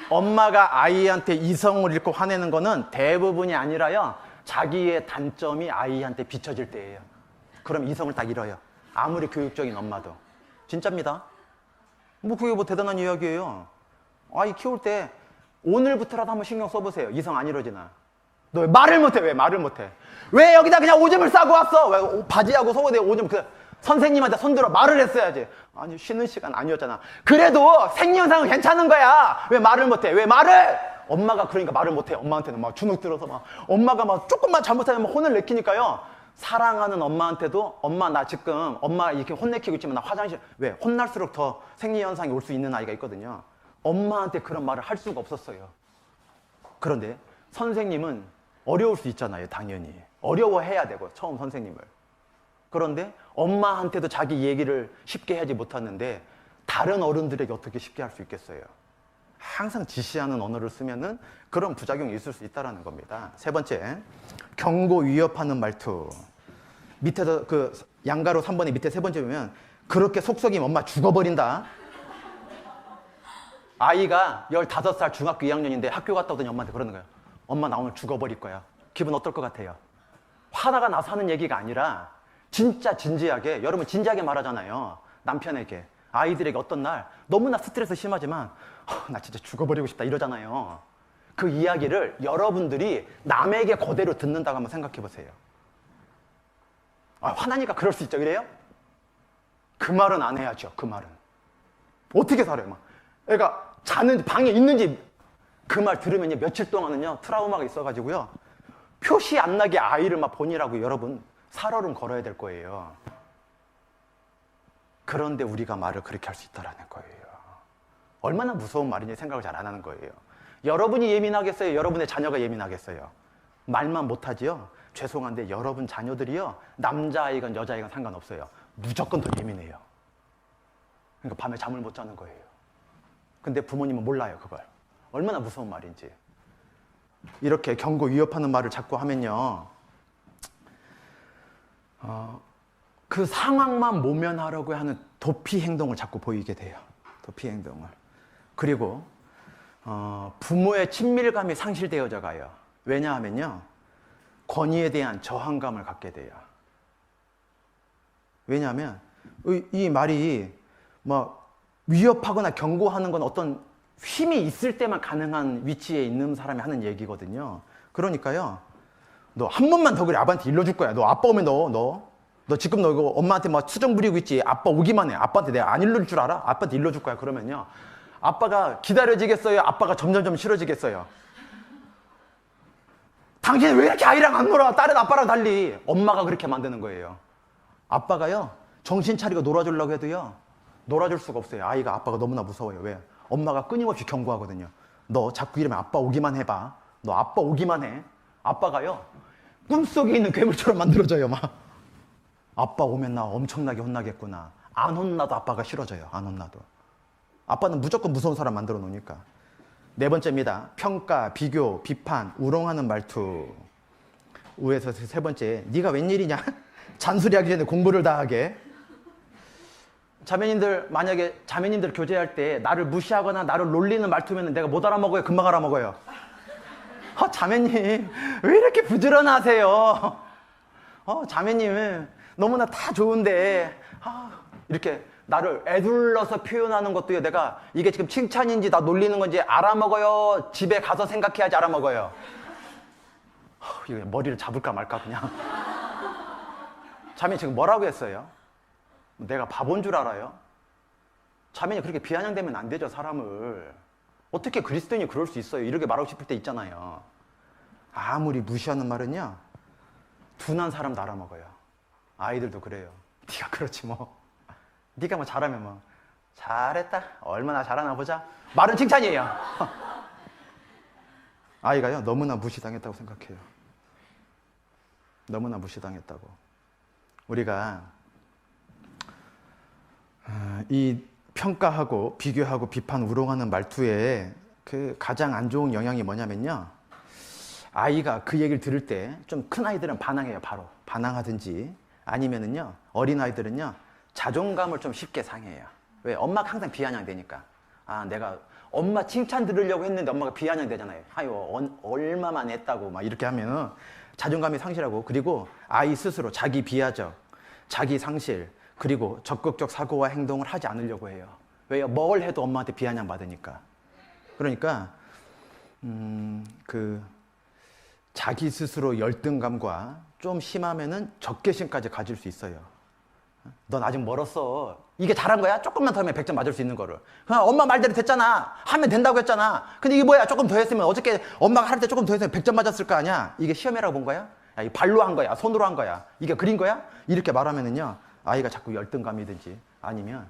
엄마가 아이한테 이성을 잃고 화내는 거는 대부분이 아니라요. 자기의 단점이 아이한테 비춰질 때예요. 그럼 이성을 딱 잃어요. 아무리 교육적인 엄마도. 진짜입니다. 그게 뭐 대단한 이야기예요. 아이 키울 때 오늘부터라도 한번 신경 써보세요. 이성 안 이루어지나. 너 왜 말을 못해? 왜 말을 못해? 왜 여기다 그냥 오줌을 싸고 왔어? 왜 바지하고 속옷에 오줌 선생님한테 손들어 말을 했어야지. 아니 쉬는 시간 아니었잖아. 그래도 생리현상은 괜찮은 거야. 왜 말을 못해? 왜 말을? 엄마가 그러니까 말을 못해. 엄마한테는 막 주눅 들어서 막 엄마가 막 조금만 잘못하면 혼을 내키니까요. 사랑하는 엄마한테도 엄마 나 지금 엄마 이렇게 혼내키고 있지만 나 화장실 왜? 혼날수록 더 생리현상이 올 수 있는 아이가 있거든요. 엄마한테 그런 말을 할 수가 없었어요. 그런데 선생님은 어려울 수 있잖아요. 당연히. 어려워해야 되고 처음 선생님을. 그런데 엄마한테도 자기 얘기를 쉽게 하지 못하는데 다른 어른들에게 어떻게 쉽게 할 수 있겠어요? 항상 지시하는 언어를 쓰면은 그런 부작용이 있을 수 있다는 겁니다. 3번째, 경고 위협하는 말투. 밑에서 그 양가로 3번의 밑에 3번째 보면 그렇게 속썩이면 엄마 죽어버린다. 아이가 15살 중학교 2학년인데 학교 갔다 오더니 엄마한테 그러는 거예요. 엄마 나 오늘 죽어버릴 거야. 기분 어떨 것 같아요? 화나가 나서 하는 얘기가 아니라 진짜 진지하게, 여러분 진지하게 말하잖아요. 남편에게, 아이들에게 어떤 날 너무나 스트레스 심하지만 나 진짜 죽어버리고 싶다 이러잖아요. 그 이야기를 여러분들이 남에게 그대로 듣는다고 한번 생각해 보세요. 화나니까 그럴 수 있죠. 그래요? 그 말은 안 해야죠. 그 말은. 어떻게 살아요? 막. 애가 자는지 방에 있는지 그 말 들으면 며칠 동안은요 트라우마가 있어가지고요 표시 안 나게 아이를 막 보니라고 여러분 살얼음 걸어야 될 거예요. 그런데 우리가 말을 그렇게 할 수 있다라는 거예요. 얼마나 무서운 말인지 생각을 잘 안 하는 거예요. 여러분이 예민하겠어요? 여러분의 자녀가 예민하겠어요? 말만 못하지요? 죄송한데 여러분 자녀들이요 남자아이건 여자아이건 상관없어요. 무조건 더 예민해요. 그러니까 밤에 잠을 못 자는 거예요. 근데 부모님은 몰라요 그걸. 얼마나 무서운 말인지. 이렇게 경고 위협하는 말을 자꾸 하면요 그 상황만 모면하려고 하는 도피 행동을 자꾸 보이게 돼요. 도피 행동을. 그리고 부모의 친밀감이 상실되어져 가요. 왜냐하면요 권위에 대한 저항감을 갖게 돼요. 왜냐하면 이 말이 막 위협하거나 경고하는 건 어떤 힘이 있을 때만 가능한 위치에 있는 사람이 하는 얘기거든요. 그러니까요 너 한 번만 더 그래 아빠한테 일러줄 거야. 너 아빠 오면 너 지금 너 이거 엄마한테 막 수정 부리고 있지. 아빠 오기만 해. 아빠한테 내가 안 일러줄 줄 알아? 아빠한테 일러줄 거야. 그러면요 아빠가 기다려지겠어요? 아빠가 점점점 싫어지겠어요? 당신 왜 이렇게 아이랑 안 놀아? 다른 아빠랑 달리. 엄마가 그렇게 만드는 거예요. 아빠가요 정신 차리고 놀아주려고 해도요 놀아줄 수가 없어요. 아이가 아빠가 너무나 무서워요. 왜? 엄마가 끊임없이 경고하거든요. 너 자꾸 이러면 아빠 오기만 해봐. 너 아빠 오기만 해. 아빠가요 꿈속에 있는 괴물처럼 만들어져요. 막 아빠 오면 나 엄청나게 혼나겠구나. 안 혼나도 아빠가 싫어져요. 안 혼나도. 아빠는 무조건 무서운 사람 만들어 놓으니까. 4번째입니다. 평가, 비교, 비판, 우롱하는 말투. 우에서 3번째. 네가 웬일이냐? 잔소리하기 전에 공부를 다 하게. 자매님들 만약에 자매님들 교제할 때 나를 무시하거나 나를 놀리는 말투면 내가 못 알아먹어요? 금방 알아먹어요. 자매님 왜 이렇게 부지런하세요? 자매님 너무나 다 좋은데 이렇게 나를 애둘러서 표현하는 것도요, 내가 이게 지금 칭찬인지 나 놀리는 건지 알아먹어요? 집에 가서 생각해야지 알아먹어요? 이거 머리를 잡을까 말까 그냥. 자매님 지금 뭐라고 했어요? 내가 바본 줄 알아요? 자매님 그렇게 비아냥대면 안 되죠, 사람을. 어떻게 그리스도인이 그럴 수 있어요? 이렇게 말하고 싶을 때 있잖아요. 아무리 무시하는 말은요, 둔한 사람도 알아먹어요. 아이들도 그래요. 네가 그렇지 뭐. 네가 뭐 잘하면 뭐 잘했다, 얼마나 잘하나 보자. 말은 칭찬이에요. 아이가요 너무나 무시당했다고 생각해요. 너무나 무시당했다고. 우리가 이 평가하고 비교하고 비판 우롱하는 말투에 그 가장 안 좋은 영향이 뭐냐면요, 아이가 그 얘기를 들을 때 좀 큰 아이들은 반항해요. 바로 반항하든지 아니면은요, 어린 아이들은요 자존감을 좀 쉽게 상해요. 왜? 엄마가 항상 비아냥대니까. 아, 내가 엄마 칭찬 들으려고 했는데 엄마가 비아냥대잖아요. 아유, 얼마만 했다고 막 이렇게 하면은 자존감이 상실하고, 그리고 아이 스스로 자기 비하적, 자기 상실, 그리고 적극적 사고와 행동을 하지 않으려고 해요. 왜요? 뭘 해도 엄마한테 비아냥 받으니까. 그러니까 자기 스스로 열등감과 좀 심하면은 적개심까지 가질 수 있어요. 넌 아직 멀었어. 이게 잘한 거야? 조금만 더 하면 100점 맞을 수 있는 거를. 그냥 엄마 말대로 됐잖아. 하면 된다고 했잖아. 근데 이게 뭐야? 조금 더 했으면, 어저께 엄마가 할 때 조금 더 했으면 100점 맞았을 거 아니야? 이게 시험이라고 본 거야? 야, 이 발로 한 거야? 손으로 한 거야? 이게 그린 거야? 이렇게 말하면은요, 아이가 자꾸 열등감이든지 아니면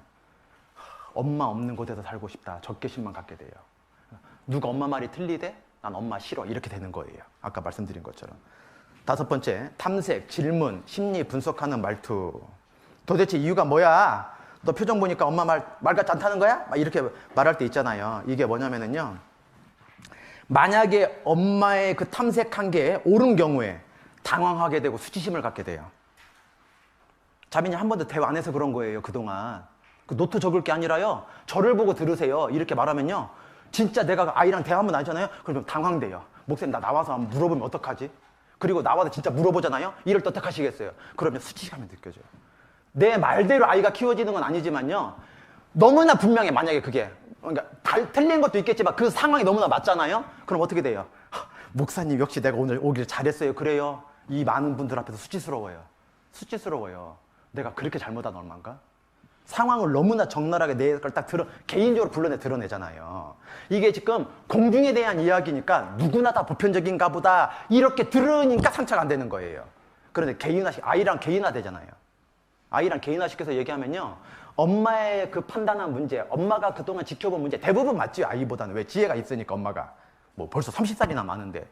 엄마 없는 곳에서 살고 싶다, 적개심만 갖게 돼요. 누가 엄마 말이 틀리대? 난 엄마 싫어. 이렇게 되는 거예요. 아까 말씀드린 것처럼. 5번째, 탐색, 질문, 심리 분석하는 말투. 도대체 이유가 뭐야? 너 표정 보니까 엄마 말 같지 않다는 거야? 막 이렇게 말할 때 있잖아요. 이게 뭐냐면은요, 만약에 엄마의 그 탐색한 게 옳은 경우에 당황하게 되고 수치심을 갖게 돼요. 자매님 한 번도 대화 안 해서 그런 거예요, 그동안. 그 노트 적을 게 아니라요, 저를 보고 들으세요. 이렇게 말하면요, 진짜 내가 아이랑 대화 한번 안 하잖아요? 그러면 당황돼요. 목사님, 나 나와서 한번 물어보면 어떡하지? 그리고 나와서 진짜 물어보잖아요? 이럴 때 어떡하시겠어요? 그러면 수치감이 느껴져요. 내 말대로 아이가 키워지는 건 아니지만요, 너무나 분명해. 만약에 그게, 그러니까 틀린 것도 있겠지만 그 상황이 너무나 맞잖아요? 그럼 어떻게 돼요? 목사님, 역시 내가 오늘 오길 잘했어요. 그래요. 이 많은 분들 앞에서 수치스러워요. 수치스러워요. 내가 그렇게 잘못한 얼마인가? 상황을 너무나 적나라하게 내 걸 딱 개인적으로 드러내잖아요. 이게 지금 공중에 대한 이야기니까 누구나 다 보편적인가 보다 이렇게 들으니까 상처가 안 되는 거예요. 그런데 아이랑 개인화 되잖아요. 아이랑 개인화시켜서 얘기하면요, 엄마의 그 판단한 문제, 엄마가 그동안 지켜본 문제 대부분 맞지, 아이보다는. 왜? 지혜가 있으니까. 엄마가 뭐 벌써 30살이나 많은데.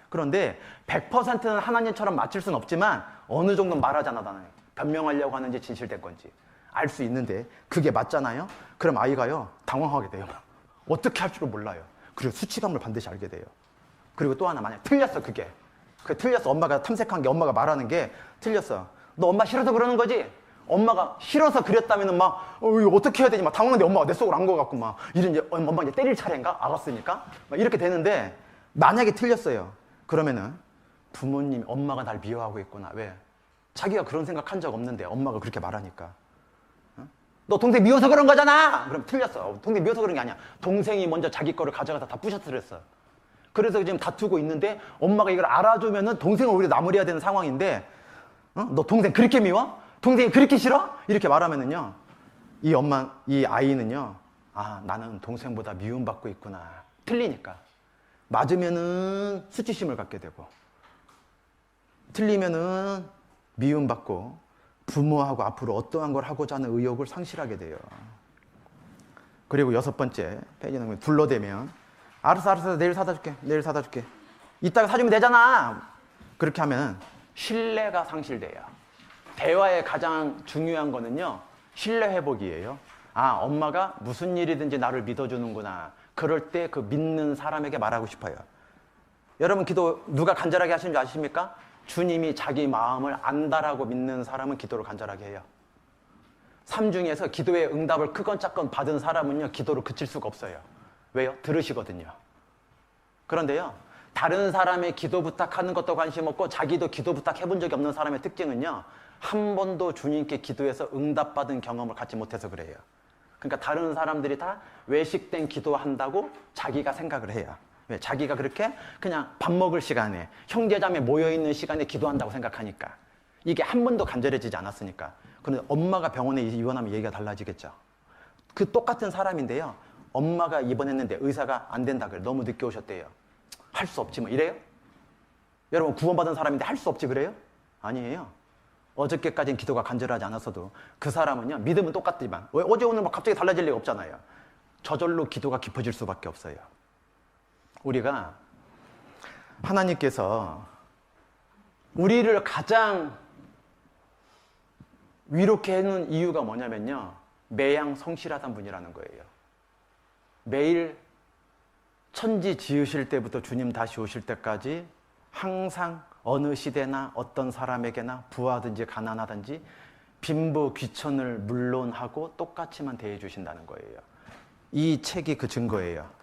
그런데 100%는 하나님처럼 맞출 수는 없지만 어느 정도는 말하잖아. 나는 변명하려고 하는지 진실된 건지 알 수 있는데 그게 맞잖아요. 그럼 아이가요 당황하게 돼요. 어떻게 할 줄을 몰라요. 그리고 수치감을 반드시 알게 돼요. 그리고 또 하나, 만약 틀렸어. 그게 틀렸어. 엄마가 탐색한 게, 엄마가 말하는 게 틀렸어. 너 엄마 싫어서 그러는 거지? 엄마가 싫어서 그랬다면은 막 이거 어떻게 해야 되지? 막 당황한데 엄마가 내 속으로 안 거 같고 막 이제 엄마 이제 때릴 차례인가? 알았으니까 막 이렇게 되는데, 만약에 틀렸어요. 그러면은 부모님, 엄마가 날 미워하고 있구나. 왜? 자기가 그런 생각한 적 없는데 엄마가 그렇게 말하니까. 너 동생 미워서 그런 거잖아. 그럼 틀렸어. 동생 미워서 그런 게 아니야. 동생이 먼저 자기 거를 가져가서 다 부셔뜨렸어. 그래서 지금 다투고 있는데 엄마가 이걸 알아주면은 동생을 오히려 나무려야 되는 상황인데, 너 동생 그렇게 미워? 동생이 그렇게 싫어? 이렇게 말하면은요, 이 아이는요, 아, 나는 동생보다 미움받고 있구나. 틀리니까. 맞으면은 수치심을 갖게 되고, 틀리면은 미움받고, 부모하고 앞으로 어떠한 걸 하고자 하는 의욕을 상실하게 돼요. 그리고 6번째, 페이지 넘으면 둘러대면, 알았어, 내일 사다 줄게. 이따가 사주면 되잖아. 그렇게 하면 신뢰가 상실돼요. 대화의 가장 중요한 거는요, 신뢰 회복이에요. 아, 엄마가 무슨 일이든지 나를 믿어주는구나. 그럴 때 그 믿는 사람에게 말하고 싶어요. 여러분, 기도 누가 간절하게 하시는 줄 아십니까? 주님이 자기 마음을 안다라고 믿는 사람은 기도를 간절하게 해요. 삶 중에서 기도의 응답을 크건 작건 받은 사람은요, 기도를 그칠 수가 없어요. 왜요? 들으시거든요. 그런데요, 다른 사람의 기도 부탁하는 것도 관심 없고 자기도 기도 부탁해본 적이 없는 사람의 특징은요, 한 번도 주님께 기도해서 응답받은 경험을 갖지 못해서 그래요. 그러니까 다른 사람들이 다 외식된 기도한다고 자기가 생각을 해요. 왜? 자기가 그렇게 그냥 밥 먹을 시간에 형제자매 모여있는 시간에 기도한다고 생각하니까. 이게 한 번도 간절해지지 않았으니까. 그런데 엄마가 병원에 입원하면 얘기가 달라지겠죠. 그 똑같은 사람인데요. 엄마가 입원했는데 의사가 안 된다 그래요. 너무 늦게 오셨대요. 할 수 없지 뭐 이래요? 여러분 구원받은 사람인데 할 수 없지 그래요? 아니에요. 어저께까지는 기도가 간절하지 않았어도 그 사람은요. 믿음은 똑같지만 어제 오늘 막 갑자기 달라질 리가 없잖아요. 저절로 기도가 깊어질 수밖에 없어요. 우리가 하나님께서 우리를 가장 위롭게 해놓은 이유가 뭐냐면요. 매양 성실하단 분이라는 거예요. 매일 천지 지으실 때부터 주님 다시 오실 때까지 항상 어느 시대나 어떤 사람에게나 부하든지 가난하든지 빈부 귀천을 물론하고 똑같이만 대해 주신다는 거예요. 이 책이 그 증거예요.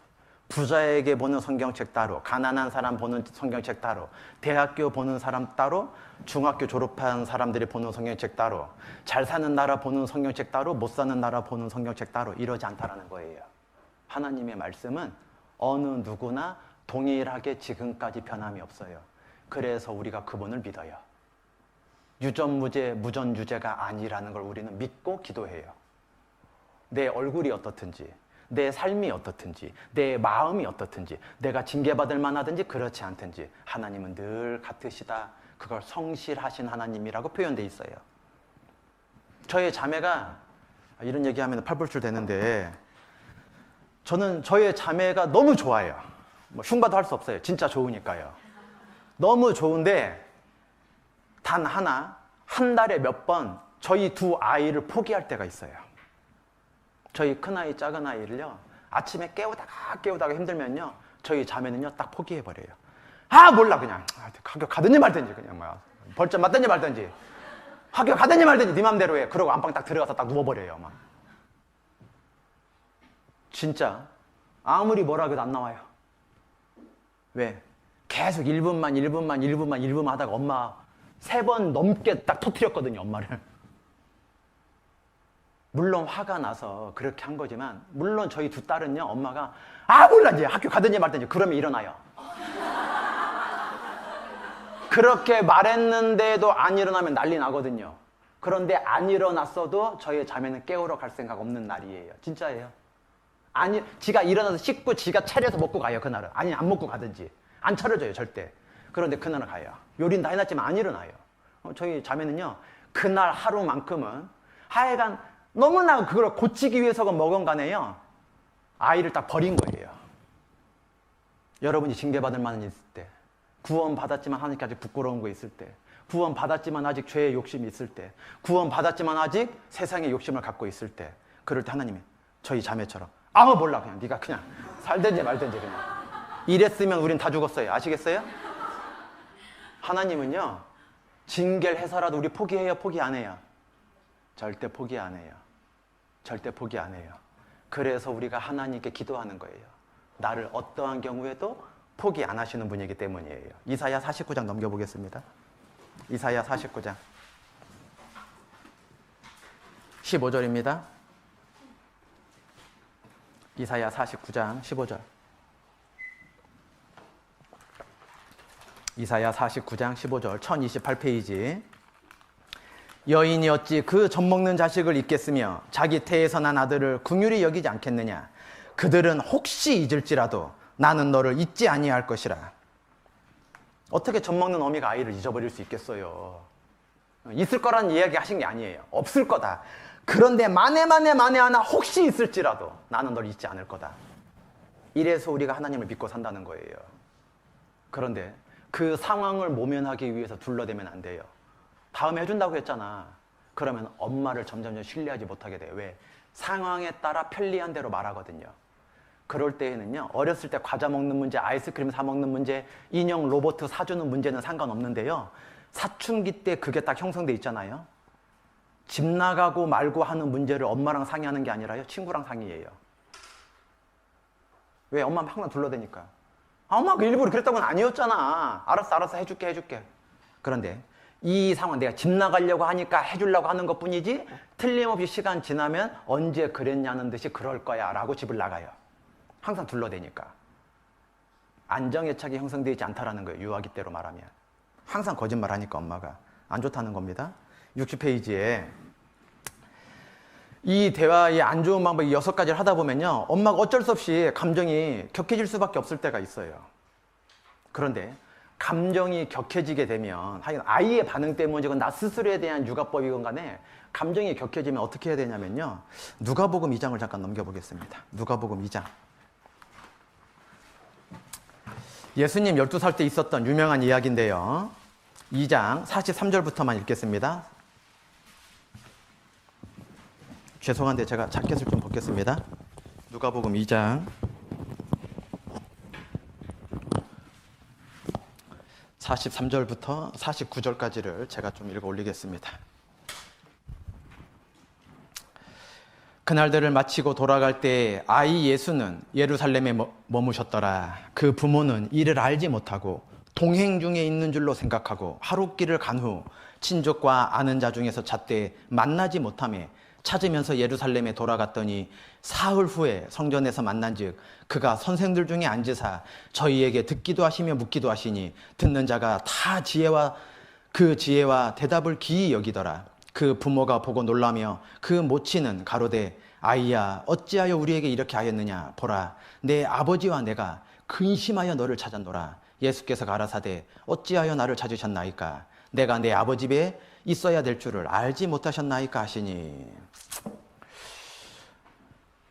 부자에게 보는 성경책 따로, 가난한 사람 보는 성경책 따로, 대학교 보는 사람 따로, 중학교 졸업한 사람들이 보는 성경책 따로, 잘 사는 나라 보는 성경책 따로, 못 사는 나라 보는 성경책 따로 이러지 않다라는 거예요. 하나님의 말씀은 어느 누구나 동일하게 지금까지 변함이 없어요. 그래서 우리가 그분을 믿어요. 유전무죄, 무전유죄가 아니라는 걸 우리는 믿고 기도해요. 내 얼굴이 어떻든지, 내 삶이 어떻든지, 내 마음이 어떻든지, 내가 징계받을 만하든지 그렇지 않든지 하나님은 늘 같으시다. 그걸 성실하신 하나님이라고 표현되어 있어요. 저의 자매가, 이런 얘기하면 팔불출 되는데, 저는 저의 자매가 너무 좋아요. 뭐 흉봐도 할 수 없어요. 진짜 좋으니까요. 너무 좋은데 단 하나, 한 달에 몇 번 저희 두 아이를 포기할 때가 있어요. 저희 큰아이, 작은아이를요, 아침에 깨우다가 힘들면요, 저희 자매는요, 딱 포기해버려요. 아, 몰라, 그냥. 학교 가든지 말든지, 그냥 막. 벌점 맞든지 말든지. 학교 가든지 말든지, 네 맘대로 해. 그러고 안방 딱 들어가서 딱 누워버려요, 막. 진짜, 아무리 뭐라 해도 안 나와요. 왜? 계속 1분만 하다가 엄마 3번 넘게 딱 터뜨렸거든요, 엄마를. 물론 화가 나서 그렇게 한 거지만, 물론 저희 두 딸은요, 엄마가 아 몰라 이제 학교 가든지 말든지 그러면 일어나요. 그렇게 말했는데도 안 일어나면 난리 나거든요. 그런데 안 일어났어도 저희 자매는 깨우러 갈 생각 없는 날이에요. 진짜예요. 아니, 지가 일어나서 씻고 지가 차려서 먹고 가요, 그날은. 아니, 안 먹고 가든지. 안 차려줘요, 절대. 그런데 그날은 가요. 요리는 다 해놨지만 안 일어나요. 저희 자매는요, 그날 하루만큼은 하여간 너무나 그걸 고치기 위해서가 먹은 간에요, 아이를 딱 버린 거예요. 여러분이 징계받을 만한 일 있을 때, 구원받았지만 하나님께 아직 부끄러운 거 있을 때, 구원받았지만 아직 죄의 욕심이 있을 때, 구원받았지만 아직 세상의 욕심을 갖고 있을 때, 그럴 때 하나님이 저희 자매처럼 아무 몰라 그냥 네가 그냥 살든지 말든지 그냥 이랬으면 우린 다 죽었어요. 아시겠어요? 하나님은요, 징계를 해서라도 우리 포기해요, 포기 안 해요? 절대 포기 안 해요. 절대 포기 안 해요. 그래서 우리가 하나님께 기도하는 거예요. 나를 어떠한 경우에도 포기 안 하시는 분이기 때문이에요. 이사야 49장 넘겨보겠습니다. 이사야 49장 15절입니다. 이사야 49장 15절. 이사야 49장 15절 1028페이지. 여인이 어찌 그 젖먹는 자식을 잊겠으며 자기 태에서 난 아들을 긍휼히 여기지 않겠느냐. 그들은 혹시 잊을지라도 나는 너를 잊지 아니할 것이라. 어떻게 젖먹는 어미가 아이를 잊어버릴 수 있겠어요? 있을 거라는 이야기 하신 게 아니에요. 없을 거다. 그런데 만에 하나 혹시 있을지라도 나는 널 잊지 않을 거다. 이래서 우리가 하나님을 믿고 산다는 거예요. 그런데 그 상황을 모면하기 위해서 둘러대면 안 돼요. 다음에 해준다고 했잖아. 그러면 엄마를 점점 신뢰하지 못하게 돼요. 왜? 상황에 따라 편리한 대로 말하거든요. 그럴 때에는요, 어렸을 때 과자 먹는 문제, 아이스크림 사 먹는 문제, 인형 로봇 사주는 문제는 상관없는데요, 사춘기 때 그게 딱 형성돼 있잖아요. 집 나가고 말고 하는 문제를 엄마랑 상의하는 게 아니라요, 친구랑 상의해요. 왜? 엄마는 항상 둘러대니까. 아, 엄마 그 일부러 그랬던 건 아니었잖아. 알았어 해줄게. 그런데 이 상황 내가 집 나가려고 하니까 해주려고 하는 것 뿐이지 틀림없이 시간 지나면 언제 그랬냐는 듯이 그럴 거야 라고 집을 나가요. 항상 둘러대니까. 안정애착이 형성되지 않다라는 거예요. 유아기 때로 말하면. 항상 거짓말하니까 엄마가 안 좋다는 겁니다. 60페이지에 이 대화의 안 좋은 방법 6가지를 하다 보면요, 엄마가 어쩔 수 없이 감정이 격해질 수밖에 없을 때가 있어요. 그런데 감정이 격해지게 되면 하여간 아이의 반응 때문이건 나 스스로에 대한 육아법이건 간에 감정이 격해지면 어떻게 해야 되냐면요, 누가복음 2장을 잠깐 넘겨보겠습니다. 누가복음 2장. 예수님 12살 때 있었던 유명한 이야기인데요, 2장 43절부터만 읽겠습니다. 죄송한데 제가 자켓을 좀 벗겠습니다. 누가복음 2장 43절부터 49절까지를 제가 좀 읽어 올리겠습니다. 그날들을 마치고 돌아갈 때 아이 예수는 예루살렘에 머무셨더라. 그 부모는 이를 알지 못하고 동행 중에 있는 줄로 생각하고 하룻길을 간 후 친족과 아는 자 중에서 잣대 만나지 못하며 찾으면서 예루살렘에 돌아갔더니 사흘 후에 성전에서 만난즉 그가 선생들 중에 앉으사 저희에게 듣기도 하시며 묻기도 하시니 듣는 자가 다 그 지혜와 대답을 기이 여기더라. 그 부모가 보고 놀라며 그 모친은 가로되 아이야 어찌하여 우리에게 이렇게 하였느냐. 보라 내 아버지와 내가 근심하여 너를 찾았노라. 예수께서 가라사대 어찌하여 나를 찾으셨나이까. 내가 내 아버지 집에 있어야 될 줄을 알지 못하셨나이까 하시니.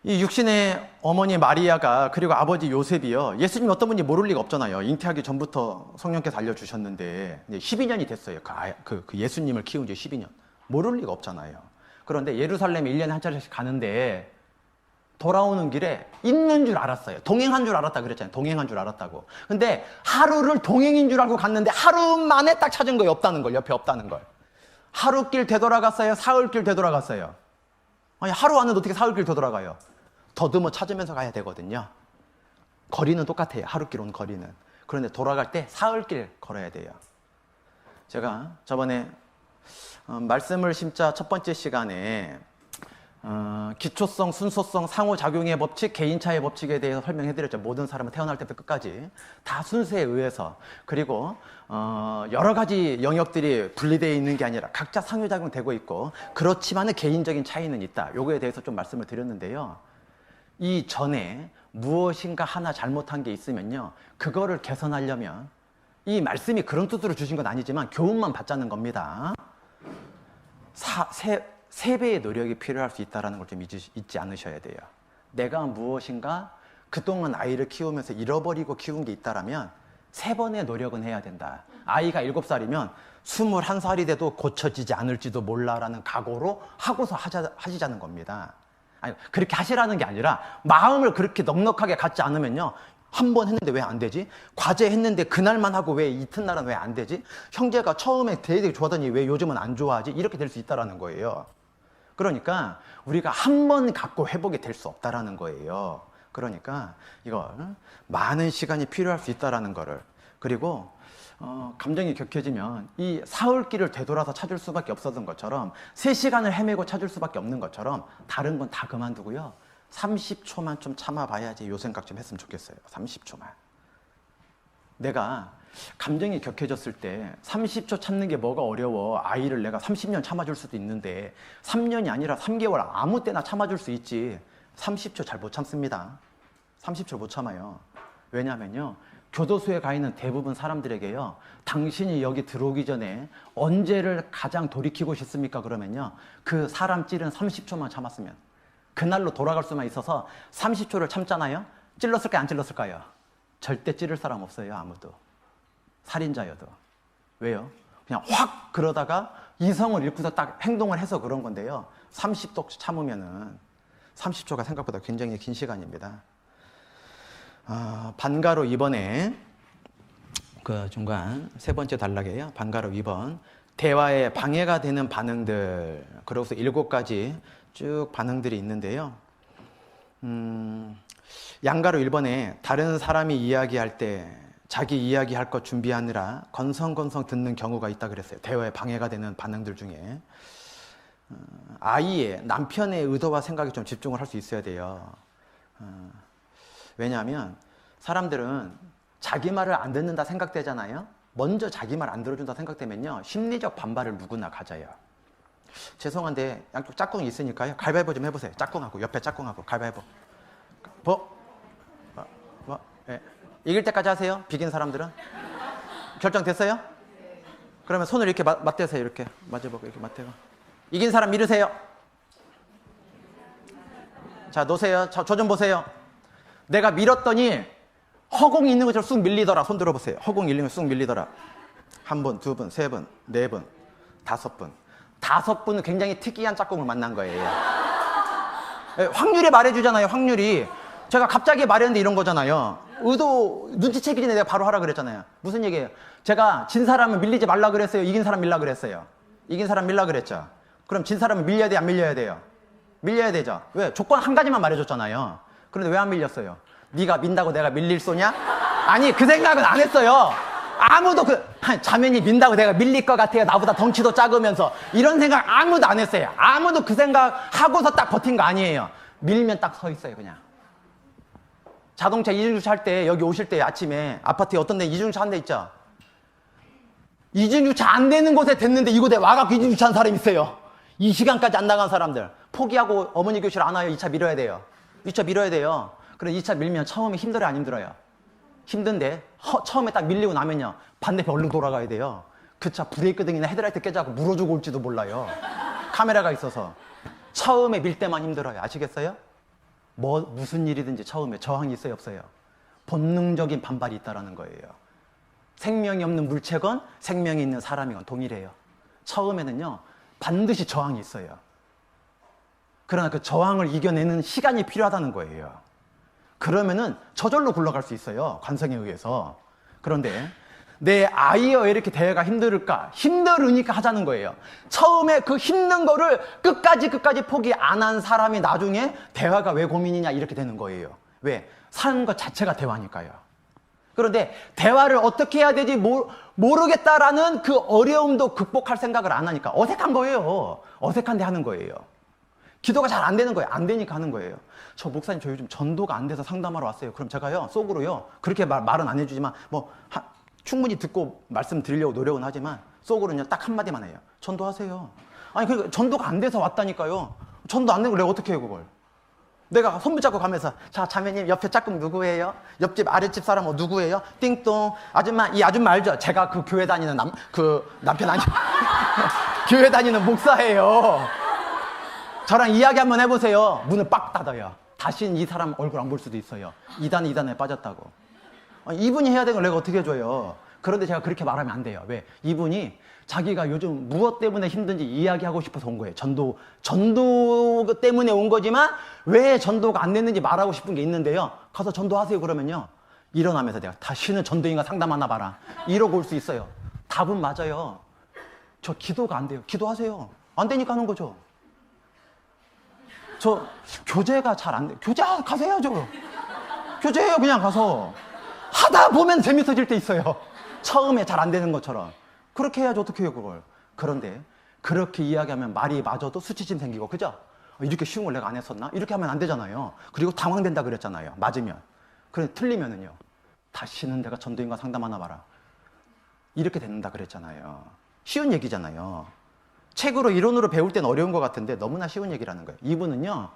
이 육신의 어머니 마리아가 그리고 아버지 요셉이요, 예수님 어떤 분인지 모를 리가 없잖아요. 잉태하기 전부터 성령께서 알려주셨는데 12년이 됐어요. 그 예수님을 키운 지 12년. 모를 리가 없잖아요. 그런데 예루살렘에 1년에 한 차례씩 가는데 돌아오는 길에 있는 줄 알았어요. 동행한 줄 알았다 그랬잖아요. 동행한 줄 알았다고. 근데 하루를 동행인 줄 알고 갔는데 하루 만에 딱 찾은 거예요. 없다는 걸. 옆에 없다는 걸. 하루길 되돌아갔어요? 사흘길 되돌아갔어요? 아니 하루 안에 어떻게 사흘길 되돌아가요? 더듬어 찾으면서 가야 되거든요. 거리는 똑같아요. 하루길 온 거리는. 그런데 돌아갈 때 사흘길 걸어야 돼요. 제가 저번에 말씀을 심자 첫 번째 시간에 기초성, 순서성, 상호작용의 법칙, 개인차의 법칙에 대해서 설명해드렸죠. 모든 사람은 태어날 때부터 끝까지 다 순서에 의해서, 그리고 여러 가지 영역들이 분리되어 있는 게 아니라 각자 상호작용되고 있고, 그렇지만은 개인적인 차이는 있다. 요거에 대해서 좀 말씀을 드렸는데요. 이 전에 무엇인가 하나 잘못한 게 있으면요, 그거를 개선하려면 이 말씀이 그런 뜻으로 주신 건 아니지만 교훈만 받자는 겁니다. 세 배의 노력이 필요할 수 있다는 걸 좀 잊지 않으셔야 돼요. 내가 무엇인가 그동안 아이를 키우면서 잃어버리고 키운 게 있다라면 3번의 노력은 해야 된다. 아이가 7살이면 21살이 돼도 고쳐지지 않을지도 몰라라는 각오로 하고서 하시자는 겁니다. 아니, 그렇게 하시라는 게 아니라 마음을 그렇게 넉넉하게 갖지 않으면요, 한 번 했는데 왜 안 되지? 과제 했는데 그날만 하고 왜 이튿날은 왜 안 되지? 형제가 처음에 되게 좋아하더니 왜 요즘은 안 좋아하지? 이렇게 될 수 있다는 거예요. 그러니까 우리가 한 번 갖고 회복이 될 수 없다라는 거예요. 그러니까 이거 많은 시간이 필요할 수 있다라는 거를, 그리고 감정이 격해지면 이 사흘길을 되돌아서 찾을 수밖에 없었던 것처럼 3시간을 헤매고 찾을 수밖에 없는 것처럼 다른 건 다 그만두고요, 30초만 좀 참아봐야지 요 생각 좀 했으면 좋겠어요. 30초만. 내가 감정이 격해졌을 때 30초 참는 게 뭐가 어려워. 아이를 내가 30년 참아줄 수도 있는데 3년이 아니라 3개월 아무 때나 참아줄 수 있지 30초 잘 못 참습니다. 30초 못 참아요. 왜냐면요, 교도소에 가 있는 대부분 사람들에게요, 당신이 여기 들어오기 전에 언제를 가장 돌이키고 싶습니까? 그러면요, 그 사람 찔은 30초만 참았으면, 그날로 돌아갈 수만 있어서 30초를 참잖아요. 찔렀을까요? 안 찔렀을까요? 절대 찌를 사람 없어요. 아무도. 살인자여도. 왜요? 그냥 확 그러다가 이성을 잃고서 딱 행동을 해서 그런 건데요, 30도 참으면은 30초가 생각보다 굉장히 긴 시간입니다. 반가로 2번에 그 중간 3번째 단락이에요. 반가로 2번. 대화에 방해가 되는 반응들. 그러고서 7가지 쭉 반응들이 있는데요. 양가로 1번에 다른 사람이 이야기할 때 자기 이야기할 것 준비하느라 건성건성 듣는 경우가 있다 그랬어요. 대화에 방해가 되는 반응들 중에. 아이의, 남편의 의도와 생각에 좀 집중을 할 수 있어야 돼요. 왜냐하면 사람들은 자기 말을 안 듣는다 생각되잖아요. 먼저 자기 말 안 들어준다 생각되면요, 심리적 반발을 누구나 가져요. 죄송한데 양쪽 짝꿍이 있으니까요, 가위바위보 좀 해보세요. 짝꿍하고 옆에 짝꿍하고 가위바위보. 네. 이길 때까지 하세요. 비긴 사람들은. 결정됐어요? 그러면 손을 이렇게 맞대세요. 이렇게 맞아보고 이렇게 맞대고. 이긴 사람 밀으세요. 자, 놓으세요. 저 좀 보세요. 내가 밀었더니 허공이 있는 것처럼 쑥 밀리더라. 손 들어보세요. 허공이 있는 것처럼 쑥 밀리더라. 한 번, 두 번, 세 번, 네 번, 5번. 5번은 굉장히 특이한 짝꿍을 만난 거예요. 확률이 말해주잖아요. 확률이. 제가 갑자기 말했는데 이런 거잖아요. 의도 눈치채기 전에 내가 바로 하라 그랬잖아요. 무슨 얘기예요? 제가 진 사람은 밀리지 말라 그랬어요? 이긴 사람 밀라 그랬어요? 이긴 사람 밀라 그랬죠. 그럼 진 사람은 밀려야 돼요? 안 밀려야 돼요? 밀려야 되죠. 왜? 조건 한 가지만 말해줬잖아요. 그런데 왜 안 밀렸어요? 네가 민다고 내가 밀릴 소냐? 아니, 그 생각은 안 했어요. 아무도 자매니 민다고 내가 밀릴 것 같아요. 나보다 덩치도 작으면서. 이런 생각 아무도 안 했어요. 아무도 그 생각 하고서 딱 버틴 거 아니에요. 밀면 딱 서 있어요, 그냥. 자동차 이중주차 할 때, 여기 오실 때 아침에 아파트에 어떤 데 이중주차 한 데 있죠? 이중주차 안 되는 곳에 됐는데 이곳에 와갖고 이중주차 한 사람이 있어요. 이 시간까지 안 나간 사람들. 포기하고 어머니 교실 안 와요. 2차 밀어야 돼요. 2차 밀어야 돼요. 그래, 2차 밀면 처음에 힘들어요, 안 힘들어요? 힘든데 처음에 딱 밀리고 나면요, 반대편 얼른 돌아가야 돼요. 그 차 브레이크 등이나 헤드라이트 깨져갖고 물어주고 올지도 몰라요. 카메라가 있어서. 처음에 밀 때만 힘들어요. 아시겠어요? 무슨 일이든지 처음에 저항이 있어요, 없어요? 본능적인 반발이 있다라는 거예요. 생명이 없는 물체건 생명이 있는 사람이건 동일해요. 처음에는요, 반드시 저항이 있어요. 그러나 그 저항을 이겨내는 시간이 필요하다는 거예요. 그러면은 저절로 굴러갈 수 있어요, 관성에 의해서. 그런데 내 아이와 왜 이렇게 대화가 힘들까? 힘들으니까 하자는 거예요. 처음에 그 힘든 거를 끝까지 포기 안 한 사람이 나중에 대화가 왜 고민이냐 이렇게 되는 거예요. 왜? 사는 것 자체가 대화니까요. 그런데 대화를 어떻게 해야 되지 모르겠다라는 그 어려움도 극복할 생각을 안 하니까 어색한 거예요. 어색한데 하는 거예요. 기도가 잘 안 되는 거예요. 안 되니까 하는 거예요. 저 목사님, 저 요즘 전도가 안 돼서 상담하러 왔어요. 그럼 제가요, 속으로요, 그렇게 말은 안 해주지만 충분히 듣고 말씀드리려고 노력은 하지만 속으로는요, 딱 한마디만 해요. 전도하세요. 아니, 그러니까 전도가 안 돼서 왔다니까요. 전도 안 되는 걸 내가 어떻게 해요, 그걸? 내가 손 붙잡고 가면서, 자, 자매님, 옆에 짝꿍 누구예요? 옆집, 아랫집 사람 누구예요? 띵동. 아줌마, 이 아줌마 알죠? 제가 그 교회 다니는 남편 아니, 교회 다니는 목사예요. 저랑 이야기 한번 해보세요. 문을 빡 닫아요. 다시는 이 사람 얼굴 안 볼 수도 있어요. 이단에 빠졌다고. 이분이 해야 되는 걸 내가 어떻게 해줘요? 그런데 제가 그렇게 말하면 안 돼요. 왜? 이분이 자기가 요즘 무엇 때문에 힘든지 이야기하고 싶어서 온 거예요. 전도 때문에 온 거지만 왜 전도가 안 됐는지 말하고 싶은 게 있는데요. 가서 전도하세요 그러면요, 일어나면서 내가 다시는 전도인과 상담하나 봐라 이러고 올 수 있어요. 답은 맞아요. 저 기도가 안 돼요. 기도하세요. 안 되니까 하는 거죠. 저 교제가 잘 안 돼요. 교제 가서 해야죠. 교제해요, 그냥 가서. 하다 보면 재밌어질 때 있어요. 처음에 잘 안 되는 것처럼. 그렇게 해야지 어떻게 해요, 그걸. 그런데 그렇게 이야기하면 말이 맞아도 수치심 생기고, 그죠? 이렇게 쉬운 걸 내가 안 했었나? 이렇게 하면 안 되잖아요. 그리고 당황된다 그랬잖아요. 맞으면. 그런데 틀리면은요, 다시는 내가 전도인과 상담하나 봐라 이렇게 된다 그랬잖아요. 쉬운 얘기잖아요. 책으로 이론으로 배울 땐 어려운 것 같은데 너무나 쉬운 얘기라는 거예요. 이분은요,